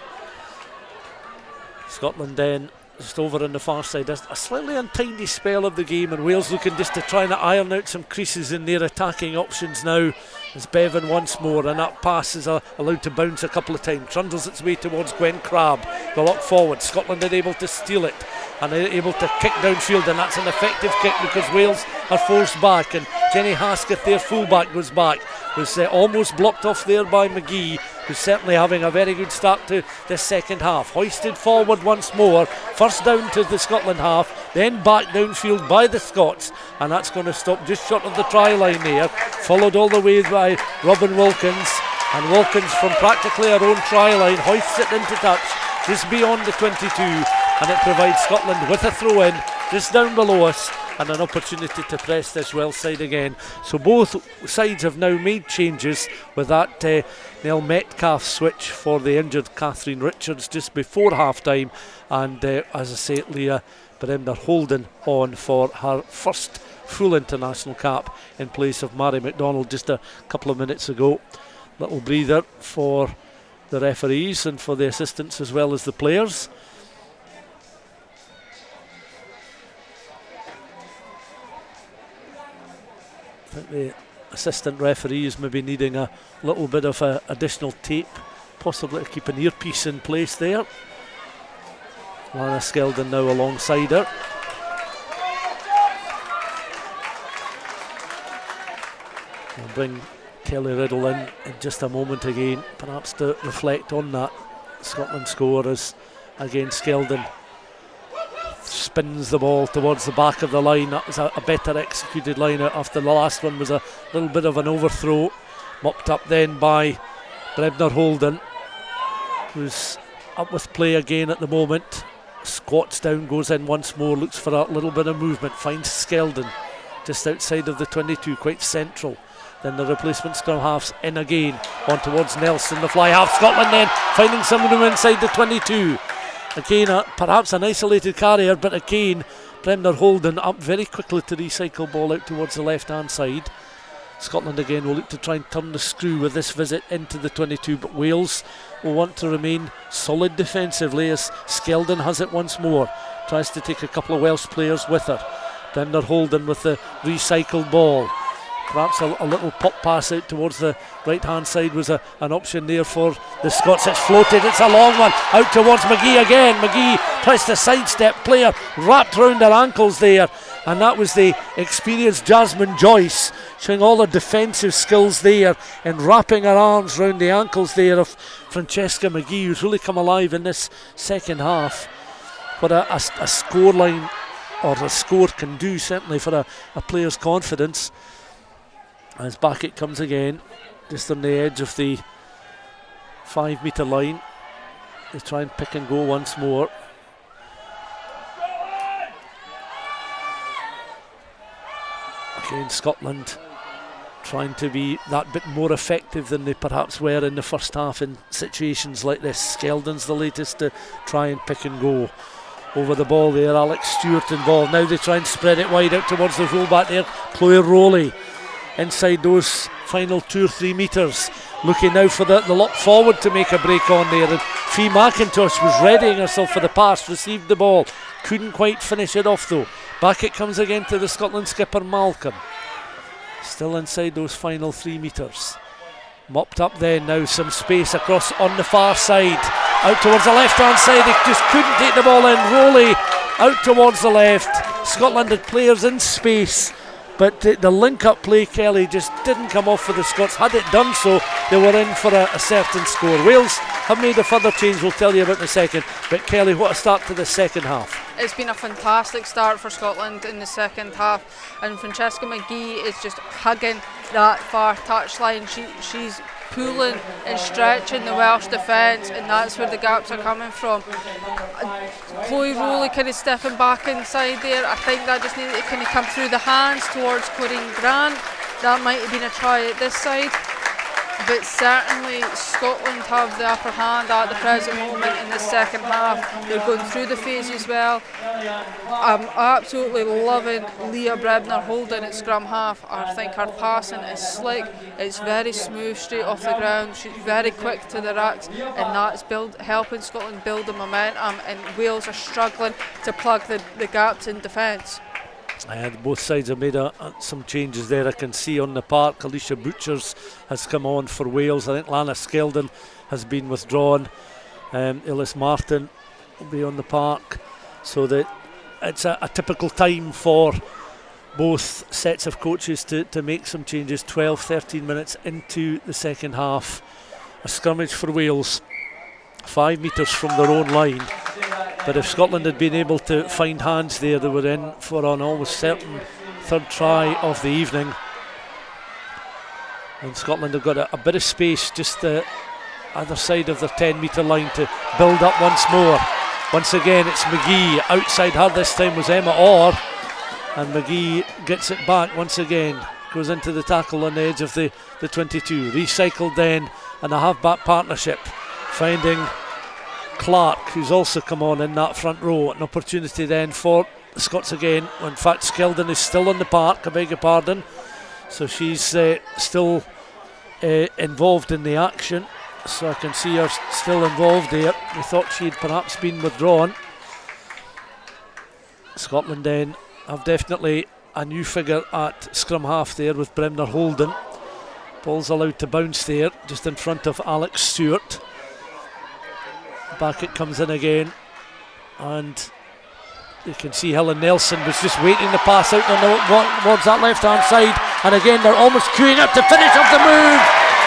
S6: Scotland then just over on the far side. A slightly untidy spell of the game, and Wales looking just to try and iron out some creases in their attacking options now. As Bevan once more, and that pass is allowed to bounce a couple of times, trundles its way towards Gwen Crabb. The lock forward, Scotland are able to steal it and are able to kick downfield, and that's an effective kick because Wales are forced back, and Jenny Hasketh, their fullback, goes back. Was almost blocked off there by McGee, who's certainly having a very good start to this second half. Hoisted forward once more, first down to the Scotland half, then back downfield by the Scots, and that's going to stop just short of the try line there. Followed all the way by Robin Wilkins, and Wilkins from practically her own try line hoists it into touch just beyond the 22, and it provides Scotland with a throw in just down below us and an opportunity to press this Welsh side again. So both sides have now made changes, with that Nell Metcalf switch for the injured Catherine Richards just before half time, and as I say, Leah Bremner Holden on for her first full international cap in place of Mary McDonald just a couple of minutes ago. Little breather for the referees and for the assistants as well as the players. I think the assistant referees maybe needing a little bit of additional tape, possibly to keep an earpiece in place there. Lana Skeldon now alongside her. We'll bring Kelly Riddell in just a moment again, perhaps to reflect on that Scotland score, as again Skeldon spins the ball towards the back of the line. That was a better executed line out after the last one was a little bit of an overthrow, mopped up then by Bremner Holden, who's up with play again at the moment. Squats down, goes in once more, looks for a little bit of movement, finds Skeldon just outside of the 22, quite central. Then the replacement scrum halves in again, on towards Nelson, the fly half. Scotland then finding some room inside the 22. Again, perhaps an isolated carrier, but again, Bremner Holden up very quickly to recycle ball out towards the left-hand side. Scotland again will look to try and turn the screw with this visit into the 22, but Wales will want to remain solid defensively as Skeldon has it once more. Tries to take a couple of Welsh players with her. Bremner Holden with the recycled ball. Perhaps a little pop pass out towards the right hand side was an option there for the Scots. It's floated, it's a long one out towards McGee again. McGee tries to sidestep, player wrapped round her ankles there, and that was the experienced Jasmine Joyce showing all her defensive skills there and wrapping her arms round the ankles there of Francesca McGee, who's really come alive in this second half. But a scoreline or a score can do, certainly for a player's confidence. As back it comes again, just on the edge of the 5 metre line. They try and pick and go once more. Again, Scotland trying to be that bit more effective than they perhaps were in the first half in situations like this. Skeldon's the latest to try and pick and go. Over the ball there, Alex Stewart involved. Now they try and spread it wide out towards the fullback there. Chloe Rollie inside those final 2 or 3 metres. Looking now for the lock forward to make a break on there. And Fee McIntosh was readying herself for the pass, received the ball. Couldn't quite finish it off though. Back it comes again to the Scotland skipper Malcolm. Still inside those final 3 metres. Mopped up then, now some space across on the far side. Out towards the left hand side, they just couldn't take the ball in. Rollie out towards the left. Scotland had players in space, but the link-up play, Kelly, just didn't come off for the Scots. Had it done so, they were in for a certain score. Wales have made a further change, we'll tell you about in a second. But Kelly, what a start to the second half.
S7: It's been a fantastic start for Scotland in the second half, and Francesca McGee is just hugging that far touchline. She's pulling and stretching the Welsh defence, and that's where the gaps are coming from. Chloe Rollie kind of stepping back inside there. I think that just needed to kind of come through the hands towards Corinne Grant. That might have been a try at this side, but certainly Scotland have the upper hand at the present moment in the second half. They're going through the phases well. I'm absolutely loving Leah Brebner holding at scrum half. I think her passing is slick, it's very smooth straight off the ground, she's very quick to the racks, and that's helping Scotland build the momentum, and Wales are struggling to plug the gaps in defence.
S6: Both sides have made some changes there. I can see on the park Alicia Butchers has come on for Wales. I think Lana Skeldon has been withdrawn. Ellis Martin will be on the park, so that it's a typical time for both sets of coaches to make some changes. 12-13 minutes into the second half. A scrummage for Wales, 5 metres from their own line. But if Scotland had been able to find hands there, they were in for an almost certain third try of the evening. And Scotland have got a bit of space just the other side of their 10 metre line to build up once more. Once again it's McGee. Outside her this time was Emma Orr, and McGee gets it back once again. Goes into the tackle on the edge of the 22. Recycled then, and a half-back partnership, finding Clark, who's also come on in that front row. An opportunity then for the Scots again. In fact, Skeldon is still on the park, I beg your pardon. So she's still involved in the action. So I can see her still involved there. We thought she'd perhaps been withdrawn. Scotland then have definitely a new figure at scrum half there with Bremner Holden. Ball's allowed to bounce there, just in front of Alex Stewart. Back it comes in again, and you can see Helen Nelson was just waiting to pass out towards that left hand side, and again they're almost queuing up to finish off the move,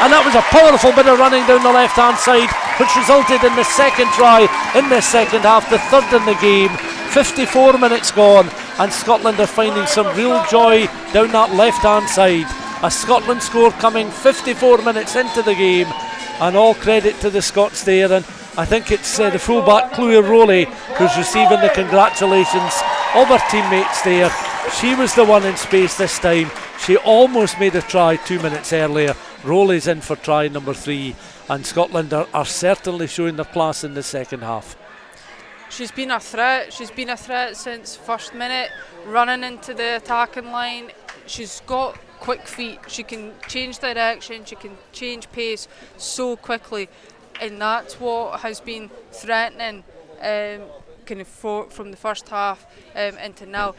S6: and that was a powerful bit of running down the left hand side, which resulted in the second try in the second half, the third in the game. 54 minutes gone, and Scotland are finding some real joy down that left hand side. A Scotland score coming 54 minutes into the game, and all credit to the Scots there. And I think it's the fullback Chloe Rollie who's receiving the congratulations of her teammates there. She was the one in space this time. She almost made a try 2 minutes earlier. Rollie's in for try number 3, and Scotland are certainly showing their class in the second half.
S7: She's been a threat. She's been a threat since first minute, running into the attacking line. She's got quick feet. She can change direction. She can change pace so quickly. And that's what has been threatening kind of from the first half into now.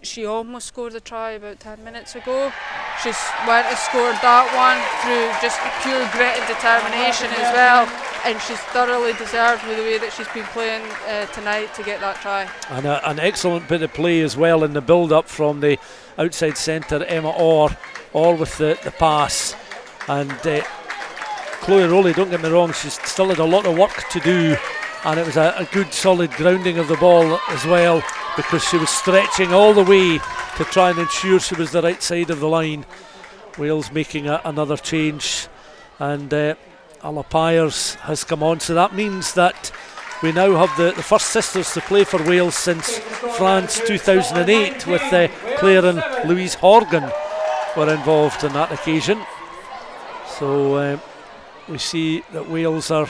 S7: She almost scored a try about 10 minutes ago. She's went and scored that one through just pure grit and determination as well, and she's thoroughly deserved with the way that she's been playing tonight to get that try. And
S6: an excellent bit of play as well in the build-up from the outside centre, Emma Orr with the pass. And Chloe Rollie, don't get me wrong, she's still had a lot of work to do, and it was a good solid grounding of the ball as well. because she was stretching all the way to try and ensure she was the right side of the line. Wales making another change, and Ala Pyers has come on, so that means that we now have the first sisters to play for Wales since France 2008, with Claire and Louise Horgan were involved on that occasion. So we see that Wales are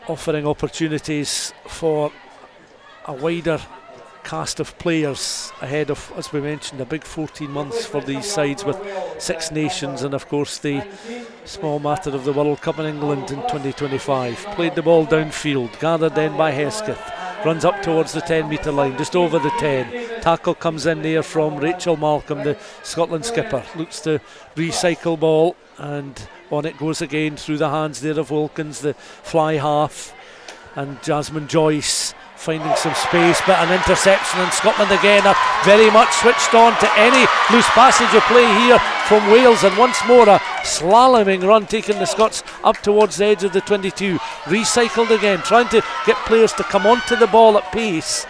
S6: offering opportunities for a wider cast of players ahead of, as we mentioned, a big 14 months for these sides, with Six Nations and of course the small matter of the World Cup in England in 2025. Played the ball downfield, gathered in by Hesketh, runs up towards the 10 metre line, just over the 10. Tackle comes in there from Rachel Malcolm, the Scotland skipper, looks to recycle ball, and on it goes again through the hands there of Wilkins, the fly half, and Jasmine Joyce finding some space, but an interception, and Scotland again are very much switched on to any loose passage of play here from Wales, and once more a slaloming run taking the Scots up towards the edge of the 22, recycled again, trying to get players to come onto the ball at pace,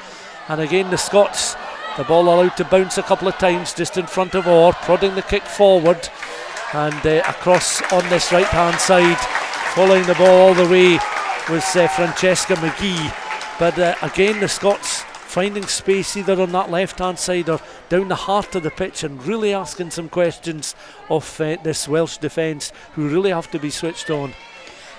S6: and again the Scots, the ball allowed to bounce a couple of times just in front of Orr, prodding the kick forward, and across on this right hand side, following the ball all the way was Francesca McGee. But again, the Scots finding space either on that left hand side or down the heart of the pitch, and really asking some questions of this Welsh defence, who really have to be switched on.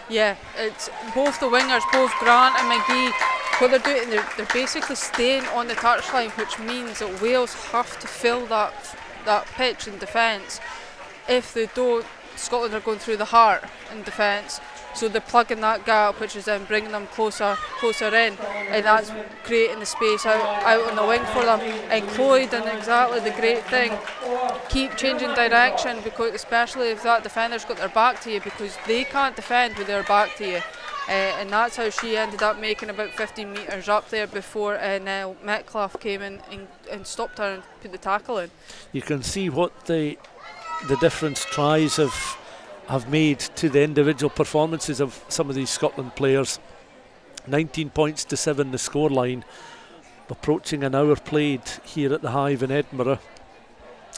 S7: Yeah, it's both the wingers, both Grant and McGee. What they're doing, they're basically staying on the touchline, which means that Wales have to fill that pitch in defence. If they don't, Scotland are going through the heart in defence. So they're plugging that gap, which is then bringing them closer in, and that's creating the space out on the wing for them. And Chloe done exactly the great thing. Keep changing direction, because especially if that defender's got their back to you, because they can't defend with their back to you. And that's how she ended up making about 15 metres up there before Nell Metcalfe came in and stopped her and put the tackle in. You can see what the difference tries have made to the individual performances of some of these Scotland players. 19 points to 7 the scoreline, approaching an hour played here at the Hive in Edinburgh,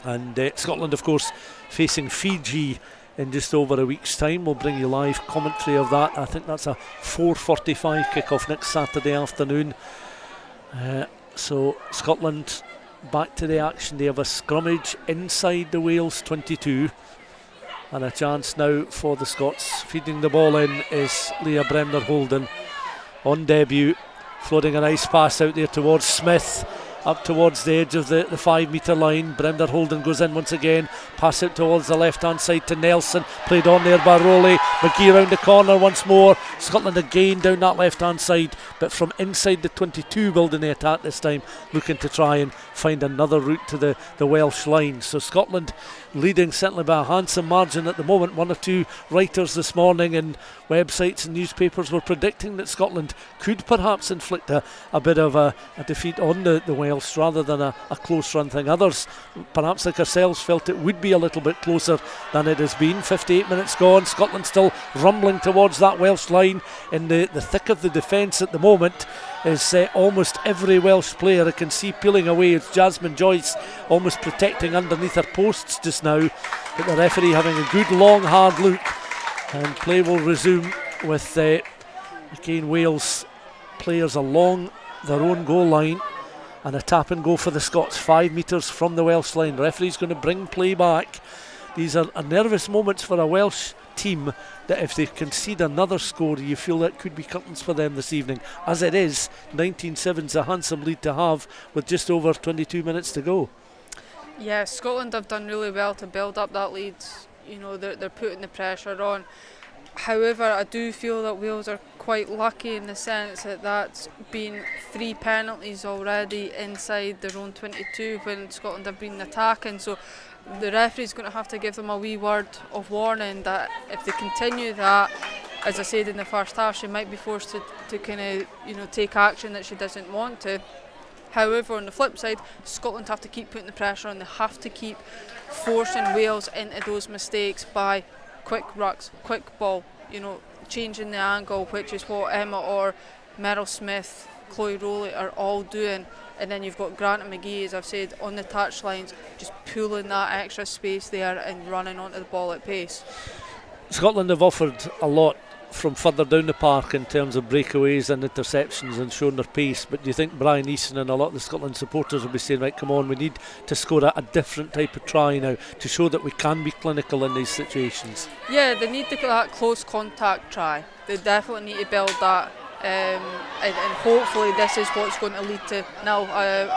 S7: and Scotland of course facing Fiji in just over a week's time. We'll bring you live commentary of that. I think that's a 4:45 kick-off next Saturday afternoon. So Scotland back to the action. They have a scrummage inside the Wales 22, and a chance now for the Scots. Feeding the ball in is Leah Bremner Holden on debut, floating a nice pass out there towards Smith, up towards the edge of the 5 metre line. Bremner Holden goes in once again, pass it towards the left hand side to Nelson, played on there by Rollie. McGee round the corner once more. Scotland again down that left hand side, but from inside the 22 building the attack this time, looking to try and find another route to the Welsh line. So Scotland leading certainly by a handsome margin at the moment. One or two writers this morning in websites and newspapers were predicting that Scotland could perhaps inflict a bit of a defeat on the Welsh rather than a close run thing. Others, perhaps like ourselves, felt it would be a little bit closer than it has been. 58 minutes gone, Scotland still rumbling towards that Welsh line. In the thick of the defence at the moment is almost every Welsh player I can see peeling away. It's Jasmine Joyce almost protecting underneath her posts just now, but the referee having a good long hard look, and play will resume with again Wales players along their own goal line, and a tap and go for the Scots 5 metres from the Welsh line. Referee's going to bring play back. These are nervous moments for a Welsh team, that if they concede another score, you feel that could be curtains for them this evening. As it is, 19-7's a handsome lead to have with just over 22 minutes to go. Yeah, Scotland have done really well to build up that lead. You know, they're putting the pressure on. However, I do feel that Wales are quite lucky in the sense that that's been 3 penalties already inside their own 22 when Scotland have been attacking. So the referee's going to have to give them a wee word of warning that if they continue that, as I said in the first half, she might be forced to kind of take action that she doesn't want to. However, on the flip side, Scotland have to keep putting the pressure on. They have to keep forcing Wales into those mistakes by quick rucks, quick ball, changing the angle, which is what Emma or Meryl Smith Chloe Rollie are all doing, and then you've got Grant and McGee, as I've said, on the touchlines, just pulling that extra space there and running onto the ball at pace.
S6: Scotland have offered a lot from further down the park in terms of breakaways and interceptions and showing their pace, but do you think Brian Easton and a lot of the Scotland supporters will be saying, right, come on, we need to score a different type of try now to show that we can be clinical in these situations?
S7: Yeah, they need that close contact try. They definitely need to build that, and hopefully this is what's going to lead to now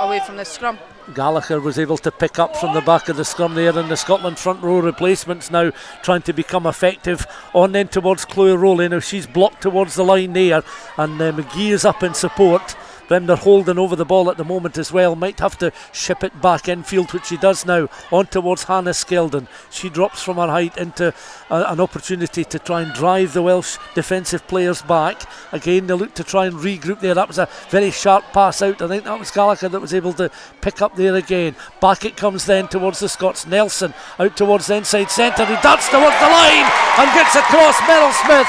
S7: away from the scrum.
S6: Gallagher was able to pick up from the back of the scrum there, and the Scotland front row replacements now trying to become effective on then towards Chloe Rollie. Now she's blocked towards the line there, and McGee is up in support. Then they're holding over the ball at the moment as well. Might have to ship it back infield, which she does now, on towards Hannah Skeldon. She drops from her height into an opportunity to try and drive the Welsh defensive players back. Again, they look to try and regroup there. That was a very sharp pass out. I think that was Gallagher that was able to pick up there again. Back it comes then towards the Scots. Nelson out towards the inside centre. He darts towards the line and gets across. Meryl Smith,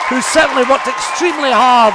S6: who certainly worked extremely hard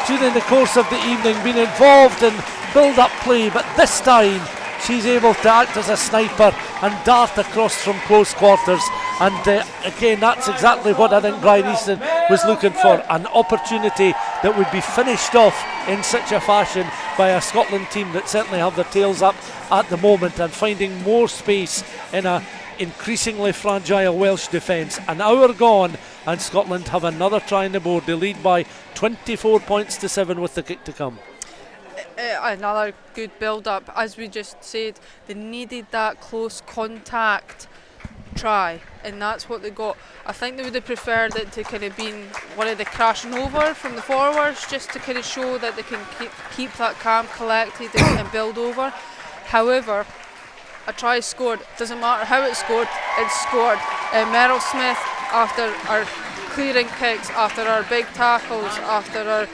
S6: during the course of the evening, been involved in build-up play, but this time she's able to act as a sniper and dart across from close quarters. And again, that's exactly what I think Brian Easton was looking for, an opportunity that would be finished off in such a fashion by a Scotland team that certainly have their tails up at the moment and finding more space in a increasingly fragile Welsh defence. An hour gone and Scotland have another try on the board. They lead by 24 points to 7 with the kick to come.
S7: Another good build-up. As we just said, they needed that close contact try, and that's what they got. I think they would have preferred it to kind of been one of the crashing over from the forwards, just to kind of show that they can keep that calm, collected and build over. However, a try is scored. Doesn't matter how it's scored, it's scored. Meryl Smith, after our clearing kicks, after our big tackles, after our,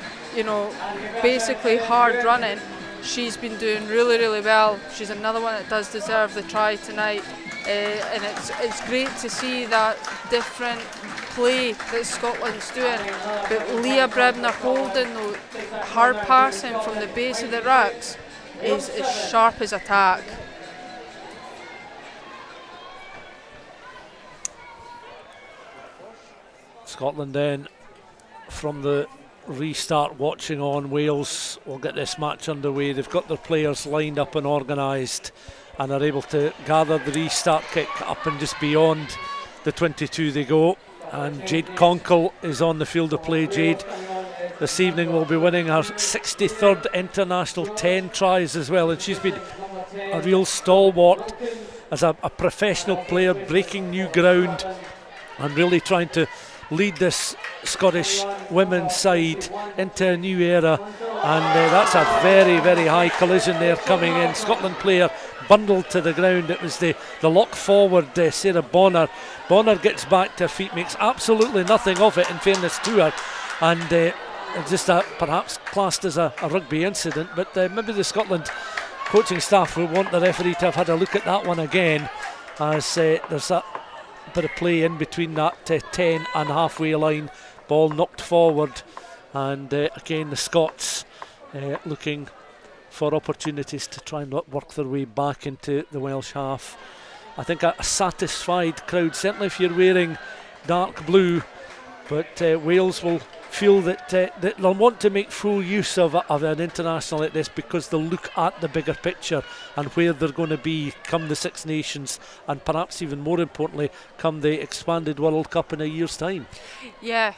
S7: basically hard running, she's been doing really, really well. She's another one that does deserve the try tonight, and it's great to see that different play that Scotland's doing. But Leah Brebner holding, though, her passing from the base of the racks is as sharp as a tack.
S6: Scotland then, from the restart, watching on. Wales will get this match underway. They've got their players lined up and organised and are able to gather the restart kick up and just beyond the 22 they go. And Jade Conkle is on the field of play. Jade this evening will be winning her 63rd international, 10 tries as well, and she's been a real stalwart as a professional player, breaking new ground and really trying to lead this Scottish women's side into a new era. And that's a very, very high collision there coming in. Scotland player bundled to the ground. It was the lock forward, Sarah Bonner. Bonner gets back to her feet, makes absolutely nothing of it, in fairness to her, and just perhaps classed as a rugby incident. But maybe the Scotland coaching staff will want the referee to have had a look at that one again, as there's that bit of play in between that 10 and halfway line. Ball knocked forward, and again the Scots looking for opportunities to try and work their way back into the Welsh half. I think a satisfied crowd, certainly if you're wearing dark blue, but Wales will feel that they'll want to make full use of an international like this, because they'll look at the bigger picture and where they're going to be come the Six Nations, and perhaps even more importantly come the expanded World Cup in a year's time. Yeah,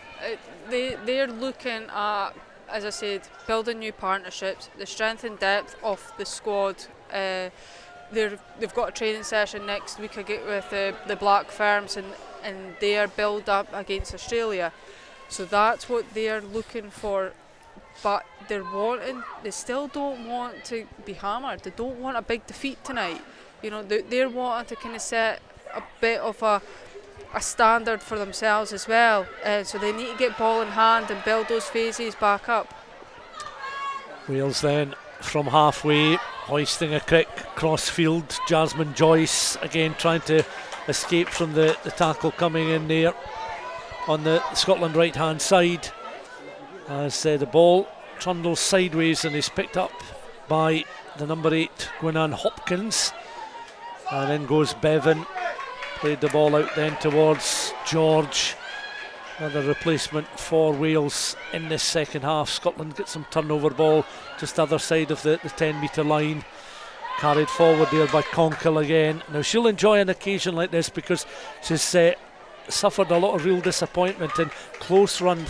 S7: they're looking at, as I said, building new partnerships, the strength and depth of the squad. They've got a training session next week with the Black Ferns and their build up against Australia. So that's what they're looking for, but they still don't want to be hammered. They don't want a big defeat tonight. They're wanting to kind of set a bit of a standard for themselves as well. So they need to get ball in hand and build those phases back up.
S6: Wales then from halfway, hoisting a kick cross field. Jasmine Joyce again trying to escape from the tackle coming in there on the Scotland right hand side, as the ball trundles sideways and is picked up by the number 8 Gwynan Hopkins, and in goes Bevan. Played the ball out then towards George. Another replacement for Wales in this second half. Scotland get some turnover ball just the other side of the 10 metre line. Carried forward there by Conkle again. Now she'll enjoy an occasion like this because she's suffered a lot of real disappointment in close run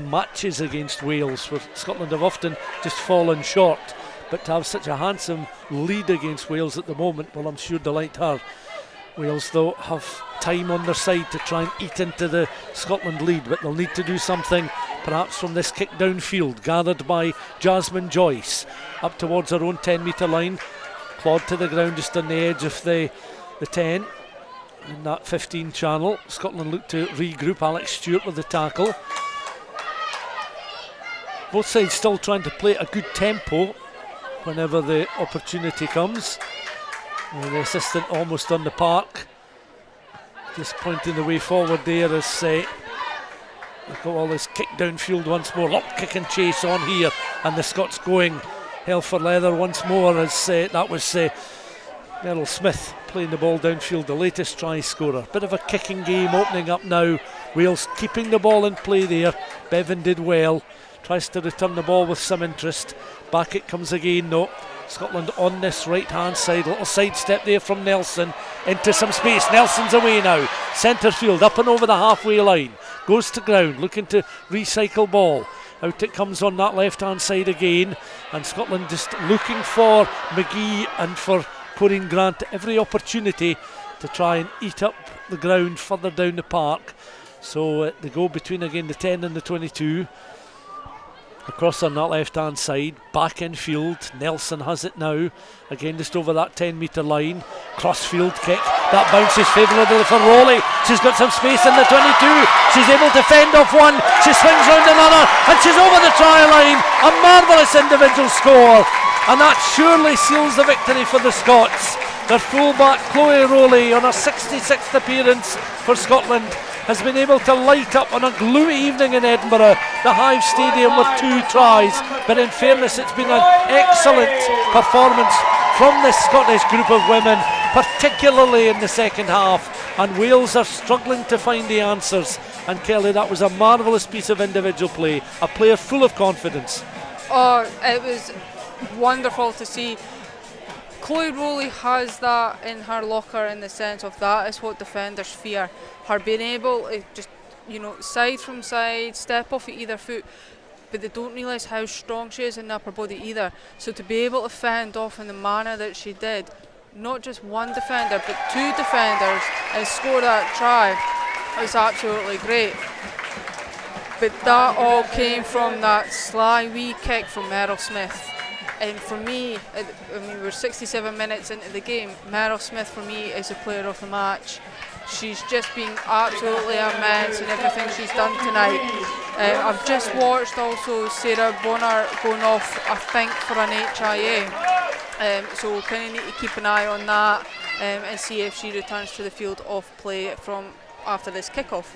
S6: matches against Wales, where Scotland have often just fallen short. But to have such a handsome lead against Wales at the moment, well, I'm sure delight her. Wales, though, have time on their side to try and eat into the Scotland lead, but they'll need to do something perhaps from this kick downfield, gathered by Jasmine Joyce up towards her own 10 metre line, clawed to the ground just on the edge of the 10 in that 15 channel. Scotland look to regroup. Alex Stewart with the tackle. Both sides still trying to play a good tempo whenever the opportunity comes. And the assistant almost on the park, just pointing the way forward there as they've got all this kick downfield once more. Lock, kick and chase on here, and the Scots going hell for leather once more as that was Meryl Smith playing the ball downfield, the latest try scorer. Bit of a kicking game opening up now. Wales keeping the ball in play there. Bevan did well, tries to return the ball with some interest. Back it comes again though. Scotland on this right hand side, little sidestep there from Nelson into some space. Nelson's away now, centre field up and over the halfway line, goes to ground looking to recycle ball. Out it comes on that left hand side again, and Scotland just looking for McGee and for Corinne Grant every opportunity to try and eat up the ground further down the park. So they go between again the 10 and the 22. Across on that left hand side, back in field. Nelson has it now, again just over that 10 metre line. Crossfield kick, that bounces favourably for Rollie. She's got some space in the 22, she's able to fend off one, she swings round another, and she's over the try line. A marvellous individual score, and that surely seals the victory for the Scots. Their fullback Chloe Rollie, on her 66th appearance for Scotland, has been able to light up on a gloomy evening in Edinburgh, the Hive Stadium, with 2 tries. But in fairness, it's been an excellent performance from this Scottish group of women, particularly in the second half. And Wales are struggling to find the answers. And Kelly, that was a marvellous piece of individual play, a player full of confidence.
S7: Oh, it was wonderful to see. Chloe Rollie has that in her locker, in the sense of that is what defenders fear. Her being able to just, side from side, step off at either foot, but they don't realise how strong she is in the upper body either. So to be able to fend off in the manner that she did, not just one defender, but 2 defenders, and score that try, was absolutely great. But that all came from that sly wee kick from Meryl Smith. And for me, we're 67 minutes into the game. Meryl Smith for me is the player of the match. She's just been absolutely immense in everything she's done tonight. I've just watched also Sarah Bonner going off, I think, for an HIA. So kind of need to keep an eye on that and see if she returns to the field of play from after this kickoff.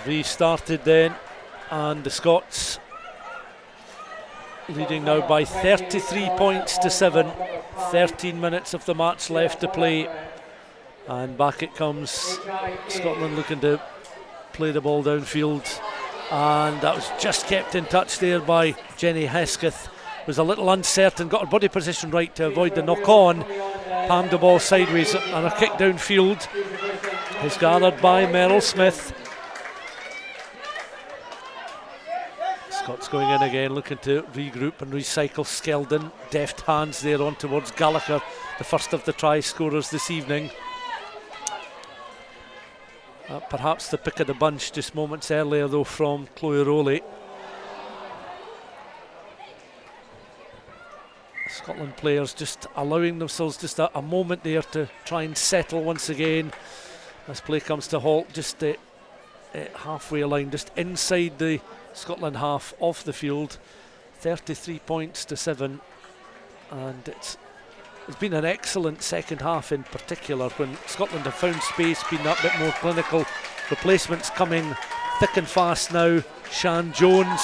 S6: Restarted then, and the Scots leading now by 33 points to 7. 13 minutes of the match left to play, and back it comes. Scotland looking to play the ball downfield, and that was just kept in touch there by Jenny Hesketh. Was a little uncertain, got her body position right to avoid the knock on, palmed the ball sideways, and a kick downfield is gathered by Meryl Smith. Scots going in again, looking to regroup and recycle. Skeldon, deft hands there on towards Gallagher, the first of the try scorers this evening. Perhaps the pick of the bunch just moments earlier though from Chloe Rollie. Scotland players just allowing themselves just a moment there to try and settle once again as play comes to halt just at halfway line, just inside the Scotland half of the field. 33 points to 7, and it's been an excellent second half in particular when Scotland have found space, been that bit more clinical, replacements coming thick and fast now. Sian Jones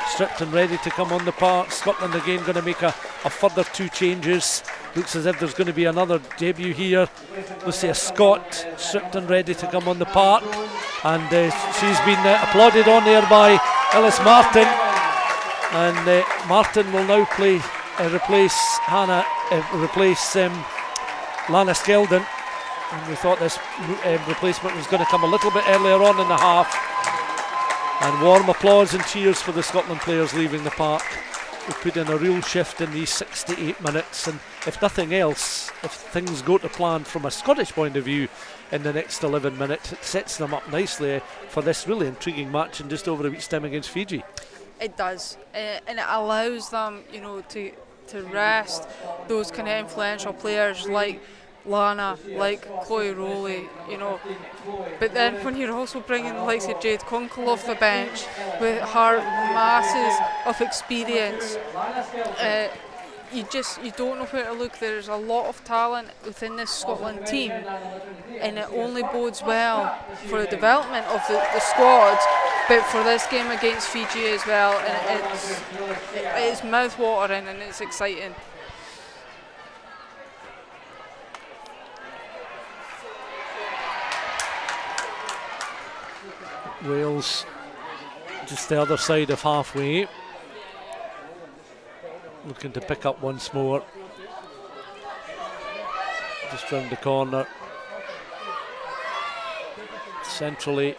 S6: stripped and ready to come on the park. Scotland again going to make a further 2 changes. Looks as if there's going to be another debut here. Lucia Scott stripped and ready to come on the park, and she's been applauded on there by Ellis Martin, and Martin will now replace Lana Skeldon, and we thought this replacement was going to come a little bit earlier on in the half. And warm applause and cheers for the Scotland players leaving the park. We put in a real shift in these 6 to 8 minutes, and if nothing else, if things go to plan from a Scottish point of view in the next 11 minutes, it sets them up nicely for this really intriguing match in just over a week's time against Fiji.
S7: It does, and it allows them, to rest those kind of influential players like Lana, like Chloe Rollie, but then when you're also bringing the likes of Jade Conkle off the bench with her masses of experience, you don't know where to look. There's a lot of talent within this Scotland team, and it only bodes well for the development of the squad, but for this game against Fiji as well, and it's mouth-watering and it's exciting.
S6: Wales just the other side of halfway, looking to pick up once more. Just round the corner. Centrally,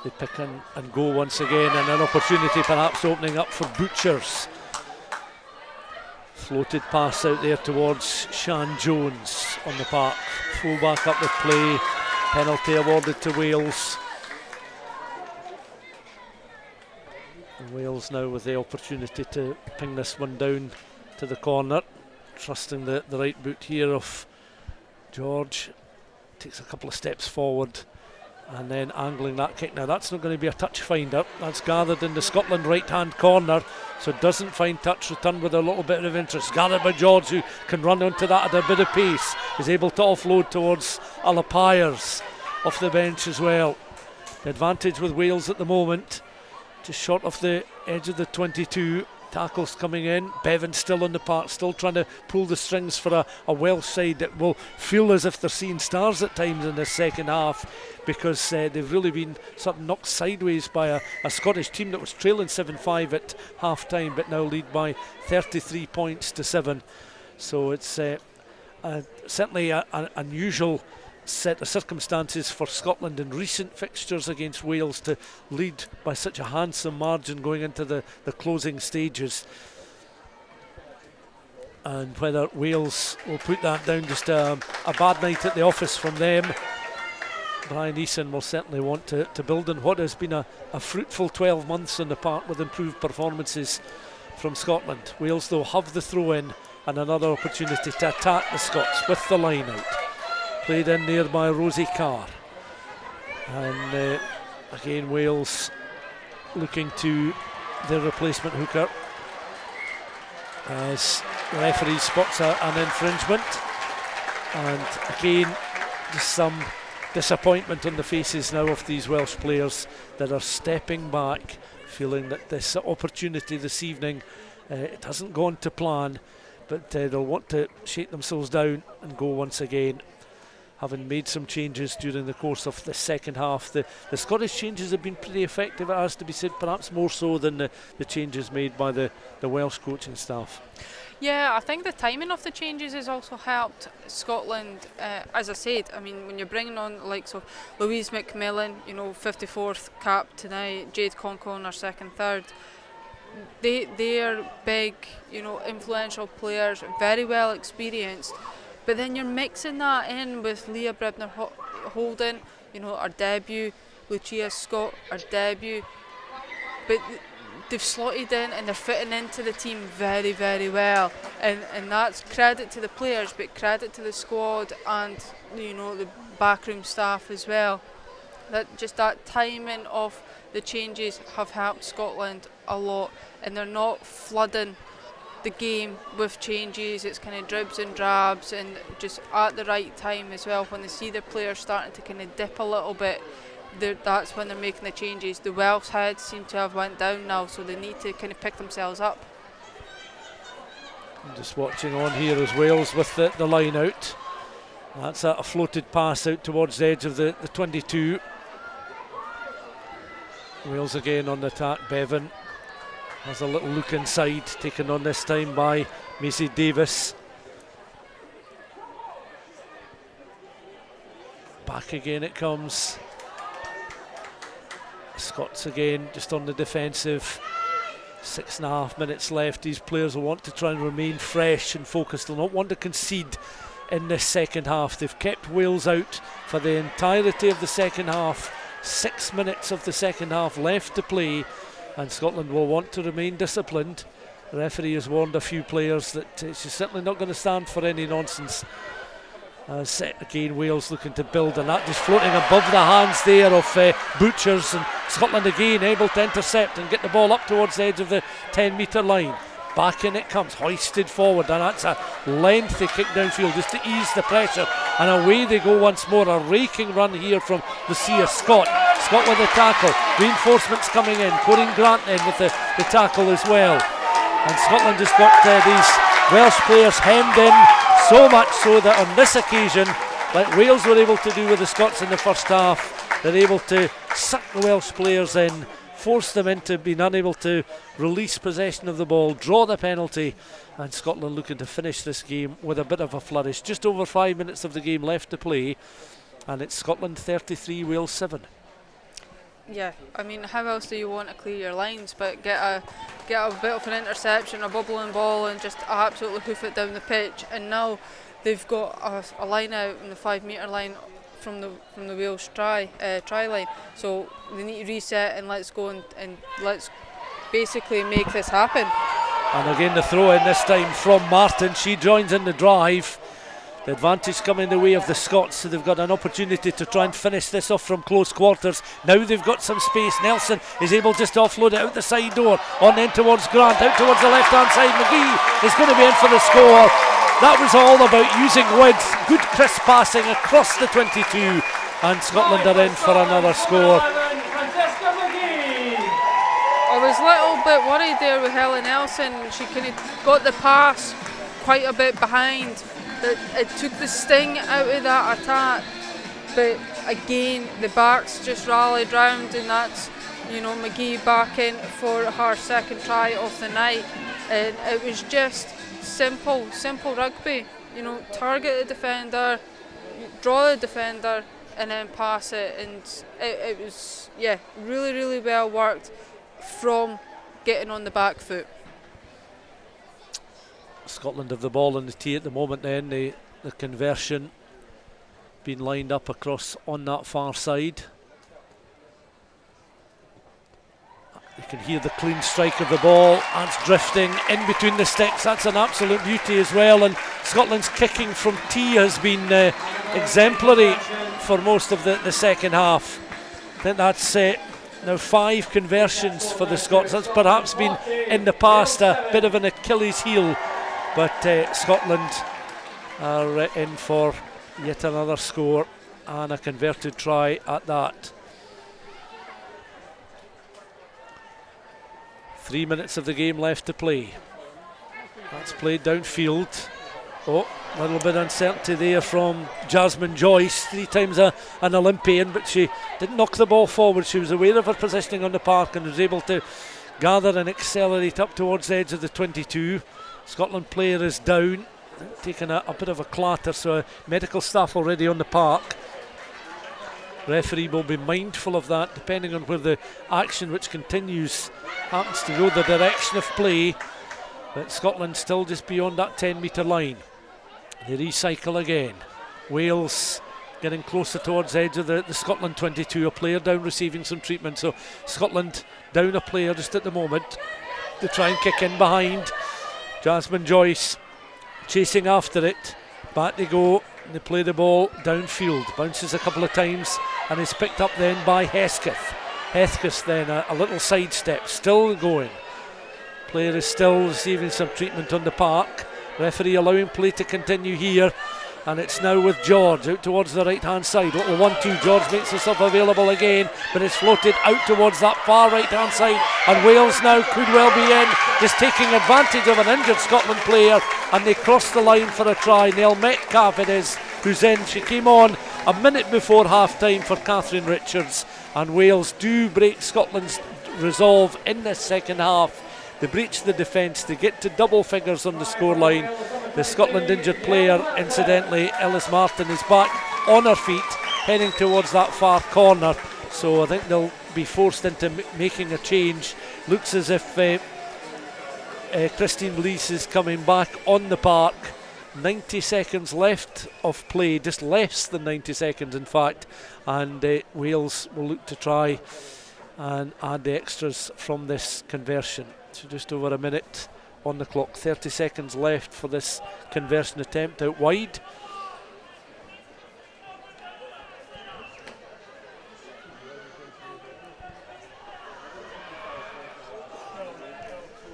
S6: they pick and go once again, and an opportunity perhaps opening up for Butchers. Floated pass out there towards Sian Jones on the park. Full back up with play. Penalty awarded to Wales. Wales now with the opportunity to ping this one down to the corner, trusting the right boot here of George. Takes a couple of steps forward and then angling that kick. Now that's not going to be a touch finder, that's gathered in the Scotland right hand corner, so it doesn't find touch. Return with a little bit of interest, gathered by George, who can run onto that at a bit of pace, is able to offload towards Alapires off the bench as well. The advantage with Wales at the moment, just short of the edge of the 22. Tackles coming in. Bevan still on the park, still trying to pull the strings for a Welsh side that will feel as if they're seeing stars at times in the second half, because they've really been sort of knocked sideways by a Scottish team that was trailing 7-5 at half time, but now lead by 33 points to 7. So it's certainly an unusual set of circumstances for Scotland in recent fixtures against Wales to lead by such a handsome margin going into the closing stages. And whether Wales will put that down, just a bad night at the office from them. Brian Eason will certainly want to build on what has been a fruitful 12 months in the park with improved performances from Scotland. Wales though have the throw in and another opportunity to attack the Scots with the line out. Played in there by Rosie Carr, and again Wales looking to their replacement hooker as the referee spots an infringement, and again just some disappointment on the faces now of these Welsh players that are stepping back, feeling that this opportunity this evening, it hasn't gone to plan, but they'll want to shake themselves down and go once again. Having made some changes during the course of the second half, the Scottish changes have been pretty effective, it has to be said, perhaps more so than the changes made by the Welsh coaching staff.
S7: Yeah, I think the timing of the changes has also helped Scotland. As I said, I mean, when you're bringing on the likes of Louise McMillan, 54th cap tonight, Jade Conkle on her second, third, they're big, influential players, very well experienced. But then you're mixing that in with Leah Bribner Holden, our debut, Lucia Scott, our debut. But they've slotted in and they're fitting into the team very, very well. And that's credit to the players, but credit to the squad and, the backroom staff as well. That timing of the changes have helped Scotland a lot, and they're not flooding the game with changes. It's kind of dribs and drabs, and just at the right time as well, when they see their players starting to kind of dip a little bit, that's when they're making the changes. The Welsh heads seem to have went down now, so they need to kind of pick themselves up.
S6: I'm just watching on here as Wales with the line out. That's a floated pass out towards the edge of the 22. Wales again on the attack. Bevan has a little look inside, taken on this time by Macy Davis. Back again it comes. Scots again just on the defensive. 6.5 minutes left. These players will want to try and remain fresh and focused. They'll not want to concede in this second half. They've kept Wales out for the entirety of the second half. 6 minutes of the second half left to play, and Scotland will want to remain disciplined. The referee has warned a few players that she's certainly not going to stand for any nonsense. Again, Wales looking to build, and that just floating above the hands there of Butchers, and Scotland again able to intercept and get the ball up towards the edge of the 10-metre line. Back in it comes, hoisted forward, and that's a lengthy kick downfield just to ease the pressure, and away they go once more. A raking run here from Lucia Scott. Scott with the tackle, reinforcements coming in, Corinne Grant in with the tackle as well, and Scotland just got these Welsh players hemmed in, so much so that on this occasion, like Wales were able to do with the Scots in the first half, they're able to suck the Welsh players in, force them into being unable to release possession of the ball, draw the penalty, and Scotland looking to finish this game with a bit of a flourish. Just over 5 minutes of the game left to play, and it's Scotland 33, Wales 7.
S7: Yeah, I mean, how else do you want to clear your lines but get a bit of an interception, a bubbling ball, and just absolutely hoof it down the pitch? And now they've got a line out in the 5-metre line from the Wales try line, so they need to reset and let's go and let's basically make this happen.
S6: And again the throw in this time from Martin. She joins in the drive. The advantage coming the way of the Scots, so they've got an opportunity to try and finish this off from close quarters. Now they've got some space. Nelson is able just to offload it out the side door, on in towards Grant, out towards the left hand side. McGee is going to be in for the score. That was all about using width, good crisp passing across the 22, and Scotland are in for another score.
S7: I was a little bit worried there with Helen Nelson. She kind of got the pass quite a bit behind. It took the sting out of that attack, but again the backs just rallied round, and that's, you know, McGee back in for her second try of the night, and it was just simple rugby. You know, target the defender, draw the defender, and then pass it, and it was, yeah, really well worked from getting on the back foot.
S6: Scotland have the ball on the tee at the moment then, the conversion being lined up across on that far side. You can hear the clean strike of the ball, and it's drifting in between the sticks. That's an absolute beauty as well, and Scotland's kicking from tee has been exemplary for most of the second half. I think that's now 5 conversions for the Scots. That's perhaps been in the past a bit of an Achilles heel, but Scotland are in for yet another score, and a converted try at that. 3 minutes of the game left to play. That's played downfield. Oh, a little bit of uncertainty there from Jasmine Joyce, 3 times an Olympian, but she didn't knock the ball forward. She was aware of her positioning on the park and was able to gather and accelerate up towards the edge of the 22. Scotland player is down, taking a bit of a clatter, so medical staff already on the park. Referee will be mindful of that, depending on where the action, which continues, happens to go the direction of play. But Scotland still just beyond that 10-metre line. They recycle again. Wales getting closer towards the edge of the Scotland 22. A player down receiving some treatment, so Scotland down a player just at the moment. They try and kick in behind. Jasmine Joyce chasing after it. Back they go. They play the ball downfield. Bounces a couple of times and is picked up then by Hesketh. Hesketh then a little sidestep, still going. Player is still receiving some treatment on the park. Referee allowing play to continue here. And it's now with George out towards the right hand side. Little 1-2. George makes himself available again, but it's floated out towards that far right hand side. And Wales now could well be in, just taking advantage of an injured Scotland player. And they cross the line for a try. Nell Metcalf it is who's in. She came on a minute before half time for Catherine Richards. And Wales do break Scotland's resolve in this second half. They breach the defence, they get to double figures on the scoreline. The Scotland injured player, incidentally, Ellis Martin, is back on her feet, heading towards that far corner. So I think they'll be forced into making a change. Looks as if Christine Lees is coming back on the park. 90 seconds left of play, just less than 90 seconds in fact. And Wales will look to try and add the extras from this conversion. So just over a minute on the clock, 30 seconds left for this conversion attempt out wide.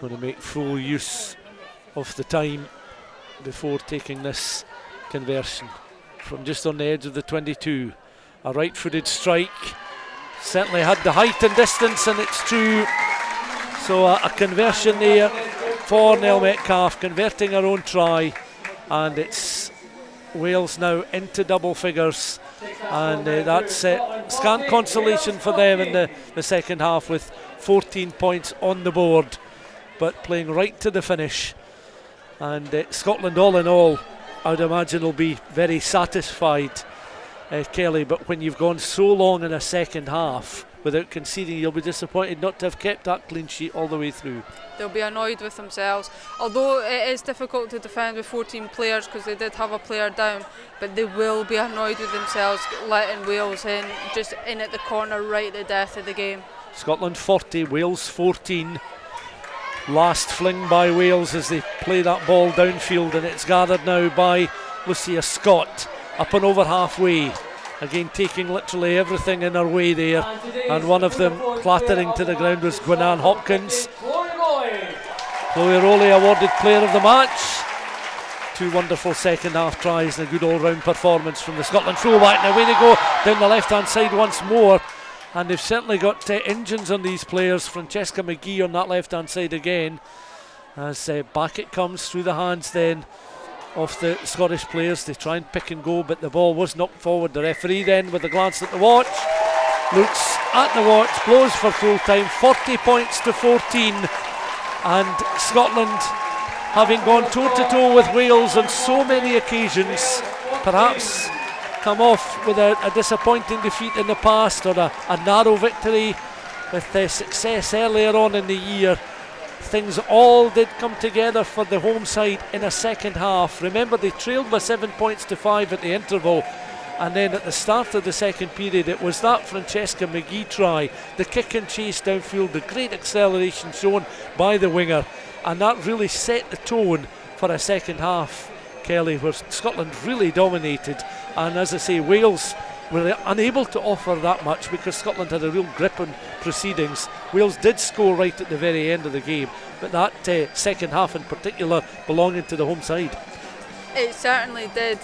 S6: Going to make full use of the time before taking this conversion from just on the edge of the 22. A right-footed strike, certainly had the height and distance, and it's true. So a conversion there for Nell Metcalf, converting her own try, and it's Wales now into double figures, and that's scant consolation for them in the second half with 14 points on the board, but playing right to the finish. And Scotland, all in all, I would imagine will be very satisfied, Kelly, but when you've gone so long in a second half without conceding, you'll be disappointed not to have kept that clean sheet all the way through.
S7: They'll be annoyed with themselves, although it is difficult to defend with 14 players because they did have a player down, but they will be annoyed with themselves letting Wales in, just in at the corner right at the death of the game.
S6: Scotland 40, Wales 14. Last fling by Wales as they play that ball downfield, and it's gathered now by Lucia Scott up and over halfway. Again, taking literally everything in her way there, and one of them clattering to the ground was Gwynan Hopkins. Chloe Rollie awarded player of the match. Two wonderful second half tries and a good all round performance from the Scotland fullback. Now away they go down the left hand side once more, and they've certainly got engines on these players. Francesca McGee on that left hand side again, as back it comes through the hands then of the Scottish players. They try and pick and go, but the ball was knocked forward. The referee then, with a glance at the watch, looks at the watch, blows for full time. 40 points to 14, and Scotland, having gone toe to toe with Wales on so many occasions, perhaps come off with a disappointing defeat in the past, or a narrow victory with success earlier on in the year. Things all did come together for the home side in a second half. Remember, they trailed by 7 points to 5 at the interval, and then at the start of the second period it was that Francesca McGee try, the kick and chase downfield, the great acceleration shown by the winger, and that really set the tone for a second half, Kelly, where Scotland really dominated. And as I say, Wales were unable to offer that much because Scotland had a real grip on proceedings. Wales did score right at the very end of the game, but that second half in particular belonging to the home side.
S7: It certainly did.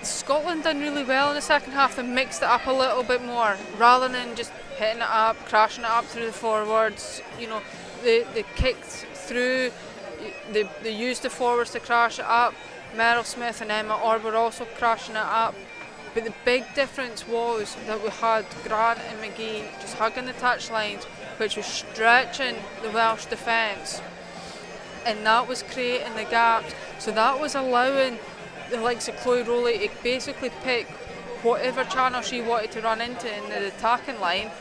S7: Scotland done really well in the second half and mixed it up a little bit more, rather than just hitting it up, crashing it up through the forwards. You know, they kicked through, they used the forwards to crash it up. Meryl Smith and Emma Orr were also crashing it up. But the big difference was that we had Grant and McGee just hugging the touchlines, which was stretching the Welsh defence, and that was creating the gaps. So that was allowing the likes of Chloe Rollie to basically pick whatever channel she wanted to run into in the attacking line,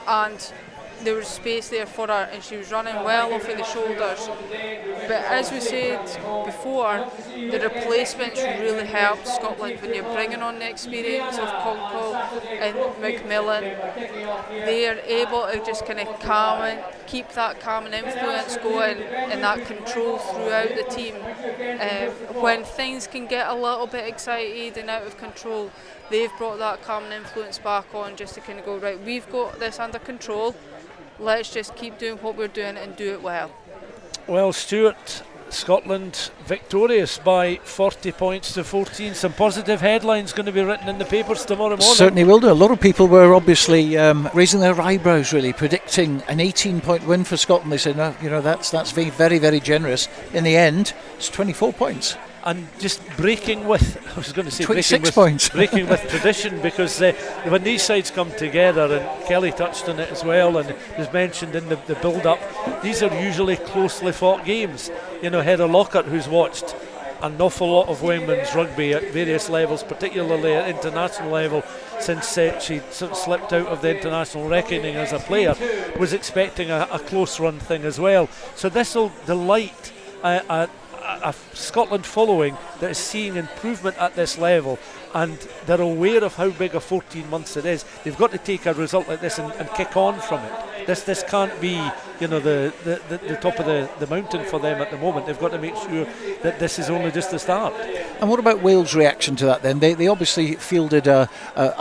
S7: and there was space there for her, and she was running well off of the shoulders. But as we said before, the replacements really helped Scotland. When you're bringing on the experience of Conkle and McMillan, they are able to just kind of keep that calm and influence going, and that control throughout the team. When things can get a little bit excited and out of control, they've brought that calm and influence back on, just to kind of go, right, we've got this under control, let's just keep doing what we're doing and do it well.
S6: Well, Stuart, Scotland victorious by 40 points to 14. Some positive headlines going to be written in the papers tomorrow morning.
S2: Certainly will do. A lot of people were obviously raising their eyebrows, really, predicting an 18-point win for Scotland. They said, no, that's very, very generous. In the end, it's 24 points.
S6: And just breaking with, I was going to say
S2: 26 points.
S6: breaking with tradition, because when these sides come together, and Kelly touched on it as well, and it was mentioned in the build-up, these are usually closely fought games. Heather Lockhart, who's watched an awful lot of women's rugby at various levels, particularly at international level, since she sort of slipped out of the international reckoning as a player, was expecting a close run thing as well. So this will delight a Scotland following that is seeing improvement at this level, and they're aware of how big a 14 months it is. They've got to take a result like this and kick on from it. This can't be the top of the mountain for them at the moment. They've got to make sure that this is only just the start.
S2: And what about Wales' reaction to that then? They obviously fielded a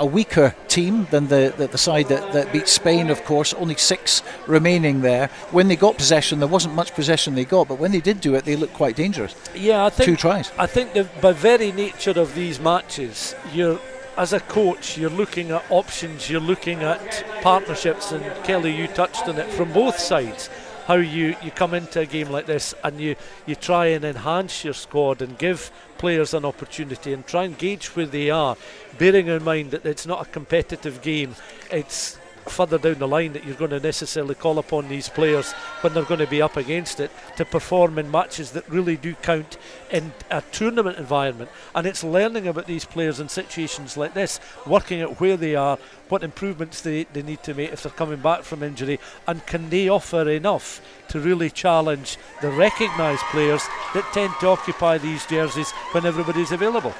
S2: weaker team than the side that beat Spain, of course. Only 6 remaining there. When they got possession, there wasn't much possession they got, but when they did do it, they looked quite dangerous.
S6: Yeah, I think
S2: 2 tries.
S6: I think by very nature of these matches, as a coach, you're looking at options, you're looking at partnerships, and Kelly, you touched on it from both sides, how you come into a game like this and you try and enhance your squad and give players an opportunity and try and gauge where they are, bearing in mind that it's not a competitive game. It's further down the line that you're going to necessarily call upon these players when they're going to be up against it to perform in matches that really do count in a tournament environment. And it's learning about these players in situations like this, working out where they are, what improvements they need to make if they're coming back from injury, and can they offer enough to really challenge the recognised players that tend to occupy these jerseys when everybody's available.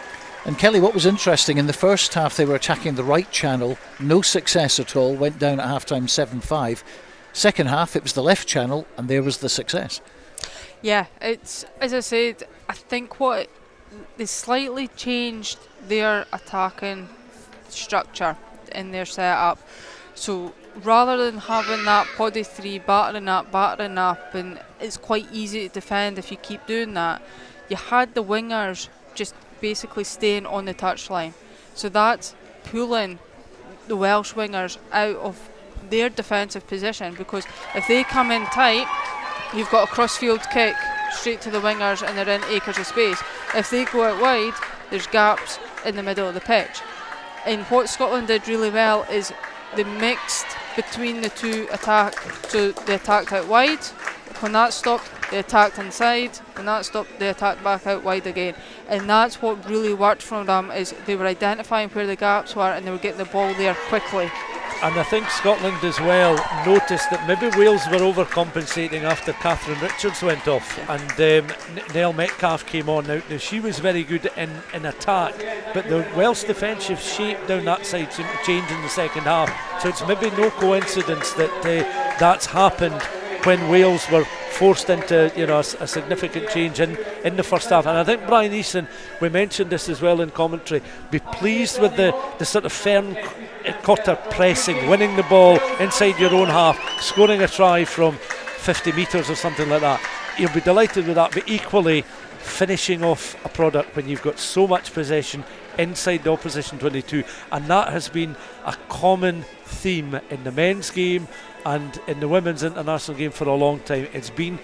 S2: And Kelly, what was interesting, in the first half they were attacking the right channel, no success at all, went down at half-time 7-5. Second half it was the left channel, and there was the success.
S7: Yeah, it's, as I said, I think they slightly changed their attacking structure in their setup. So rather than having that body 3 battering up, and it's quite easy to defend if you keep doing that, you had the wingers just basically staying on the touchline. So that's pulling the Welsh wingers out of their defensive position, because if they come in tight, you've got a crossfield kick straight to the wingers and they're in acres of space. If they go out wide, there's gaps in the middle of the pitch. And what Scotland did really well is they mixed between the two attack. So they attacked out wide. When that stopped, they attacked inside. When that stopped, they attacked back out wide again. And that's what really worked for them, is they were identifying where the gaps were and they were getting the ball there quickly.
S6: And I think Scotland as well noticed that maybe Wales were overcompensating after Catherine Richards went off, and Nell Metcalfe came on. Now she was very good in attack, but the Welsh defensive shape down that side seemed to change in the second half. So it's maybe no coincidence that that's happened when Wales were forced into a significant change in the first half. And I think Brian Easton, we mentioned this as well in commentary, be pleased with the sort of firm Cotter pressing, winning the ball inside your own half, scoring a try from 50 metres or something like that. You'll be delighted with that, but equally finishing off a product when you've got so much possession inside the opposition 22. And that has been a common theme in the men's game and in the women's international game for a long time. It's been,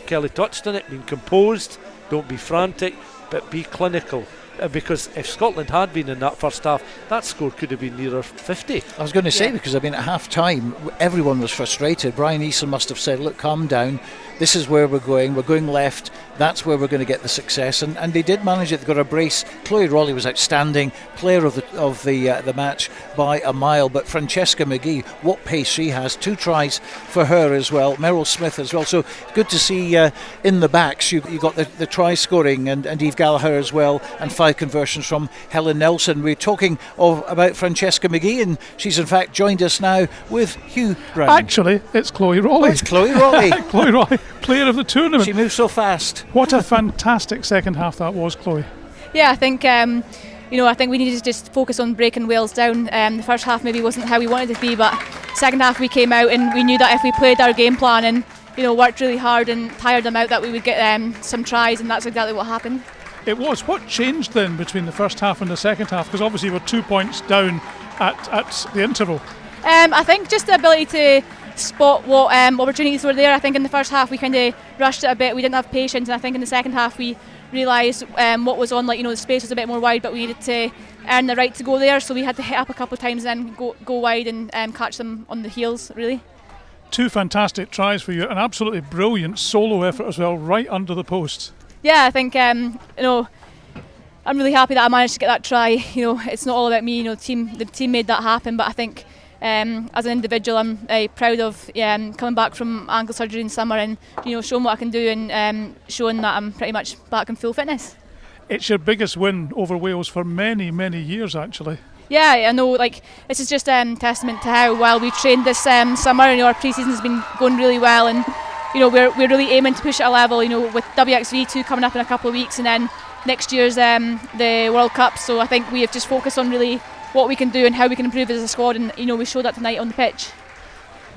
S6: Kelly touched on it, being composed, don't be frantic, but be clinical. Because if Scotland had been in that first half, that score could have been nearer 50.
S2: I was going to say, because I mean, at half time everyone was frustrated. Brian Easton must have said, look, calm down, this is where we're going left, that's where we're going to get the success, and they did manage it. They got a brace. Chloe Rollie was outstanding, player of the match by a mile, but Francesca McGee, what pace she has, 2 tries for her as well, Meryl Smith as well. So good to see in the backs you got the try scoring, and Eve Gallagher as well, and 5 conversions from Helen Nelson. We're talking about Francesca McGee, and she's in fact joined us now with Hugh Brown.
S3: Actually, it's Chloe Rollie.
S2: Oh, it's Chloe Rollie.
S3: Chloe Rollie, player of the tournament.
S2: She moves so fast.
S3: What a fantastic second half that was, Chloe.
S10: Yeah, I think I think we needed to just focus on breaking Wales down. The first half maybe wasn't how we wanted it to be, but second half we came out and we knew that if we played our game plan and worked really hard and tired them out that we would get some tries, and that's exactly what happened.
S3: It was. What changed then between the first half and the second half? Because obviously we're 2 points down at the interval.
S10: I think just the ability to spot what opportunities were there. I think in the first half we kind of rushed it a bit. We didn't have patience, and I think in the second half we realised what was on. The space was a bit more wide, but we needed to earn the right to go there. So we had to hit up a couple of times and then go wide and catch them on the heels. Really. 2
S3: fantastic tries for you, an absolutely brilliant solo effort as well, right under the post.
S10: Yeah, I think I'm really happy that I managed to get that try. It's not all about me. The team made that happen, but I think. As an individual, I'm proud of coming back from ankle surgery in summer and showing what I can do and showing that I'm pretty much back in full fitness.
S3: It's your biggest win over Wales for many, many years, actually.
S10: Yeah, I know. This is just testament to how well we trained this summer. Our pre-season has been going really well, and we're really aiming to push it a level. With WXV2 coming up in a couple of weeks, and then next year's the World Cup. So I think we have just focused on really what we can do and how we can improve as a squad, and we showed that tonight on the pitch.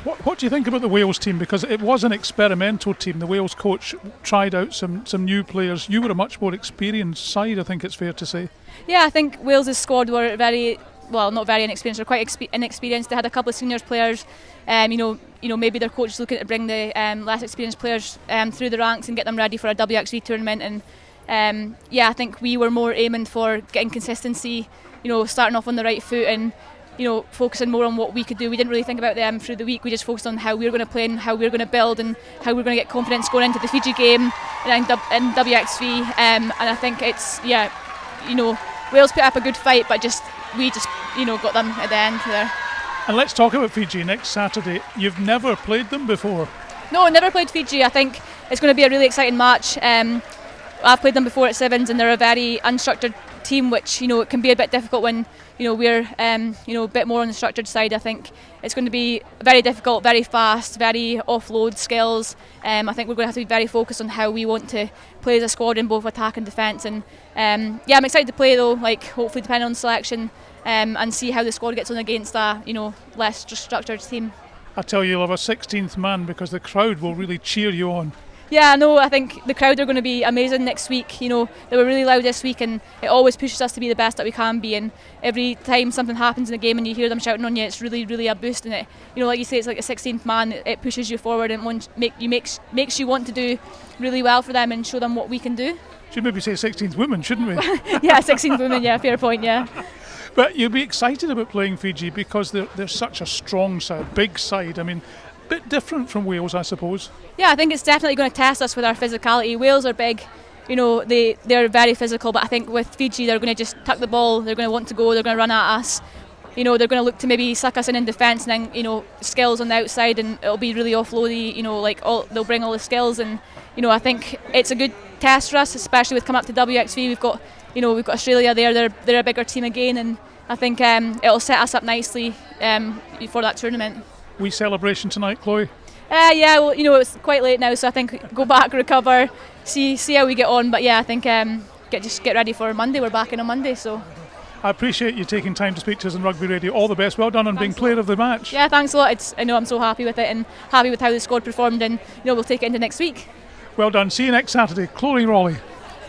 S3: What do you think about the Wales team? Because it was an experimental team. The Wales coach tried out some new players. You were a much more experienced side, I think it's fair to say.
S10: Yeah, I think Wales' squad were not very inexperienced. They're quite inexperienced. They had a couple of seniors players. Maybe their coach is looking to bring the less experienced players through the ranks and get them ready for a WXV tournament. And I think we were more aiming for getting consistency. Starting off on the right foot and focusing more on what we could do. We didn't really think about them through the week. We just focused on how we were going to play and how we were going to build and how we were going to get confidence going into the Fiji game and in WXV. And I think it's Wales put up a good fight, but we got them at the end there.
S3: And let's talk about Fiji next Saturday. You've never played them before?
S10: No, never played Fiji. I think it's going to be a really exciting match. I've played them before at Sevens, and they're a very unstructured team, which it can be a bit difficult when we're a bit more on the structured side. I think it's going to be very difficult, very fast, very offload skills. I think we're going to have to be very focused on how we want to play as a squad in both attack and defence. And I'm excited to play though. Hopefully, depending on selection, and see how the squad gets on against a less structured team.
S3: I tell you, you'll have a 16th man because the crowd will really cheer you on.
S10: Yeah, no, I think the crowd are going to be amazing next week. They were really loud this week, and it always pushes us to be the best that we can be. And every time something happens in the game and you hear them shouting on you, it's really, really a boost in it. Like you say, it's like a 16th man. It pushes you forward and makes you want to do really well for them and show them what we can do.
S3: Should maybe say 16th women, shouldn't we?
S10: Yeah, 16th women. Yeah, fair point. Yeah.
S3: But you'll be excited about playing Fiji because they're such a strong side, big side. I mean, bit different from Wales, I suppose.
S10: Yeah, I think it's definitely going to test us with our physicality. Wales are big, they're very physical, but I think with Fiji they're going to just tuck the ball, they're going to want to go, they're going to run at us. They're going to look to maybe suck us in defence, and then skills on the outside, and it'll be really offloady. They'll bring all the skills, and I think it's a good test for us, especially with coming up to WXV. We've got Australia there. They're a bigger team again, and I think it'll set us up nicely for that tournament.
S3: Wee celebration tonight, Chloe?
S10: Well, it's quite late now, so I think go back, recover, see how we get on. But yeah, I think get ready for Monday. We're back in on Monday, so.
S3: I appreciate you taking time to speak to us on Rugby Radio. All the best. Well done on being player of the match.
S10: Yeah, thanks a lot. I'm so happy with it and happy with how the squad performed, and we'll take it into next week.
S3: Well done. See you next Saturday. Chloe Rollie.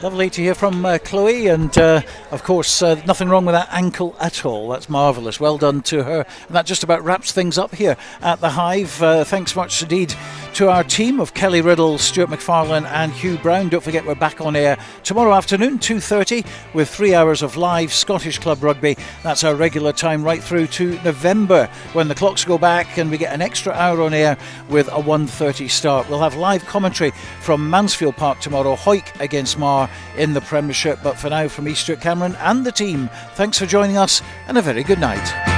S2: Lovely to hear from Chloe, and of course nothing wrong with that ankle at all. That's marvellous. Well done to her. And that just about wraps things up here at the Hive. Thanks much indeed to our team of Kelly Riddell, Stuart McFarlane and Hugh Brown. Don't forget we're back on air tomorrow afternoon 2:30 with 3 hours of live Scottish Club Rugby. That's our regular time right through to November when the clocks go back and we get an extra hour on air with a 1:30 start. We'll have live commentary from Mansfield Park tomorrow, Hawick against Mar in the Premiership. But for now, from me, Stuart Cameron and the team, thanks for joining us and a very good night.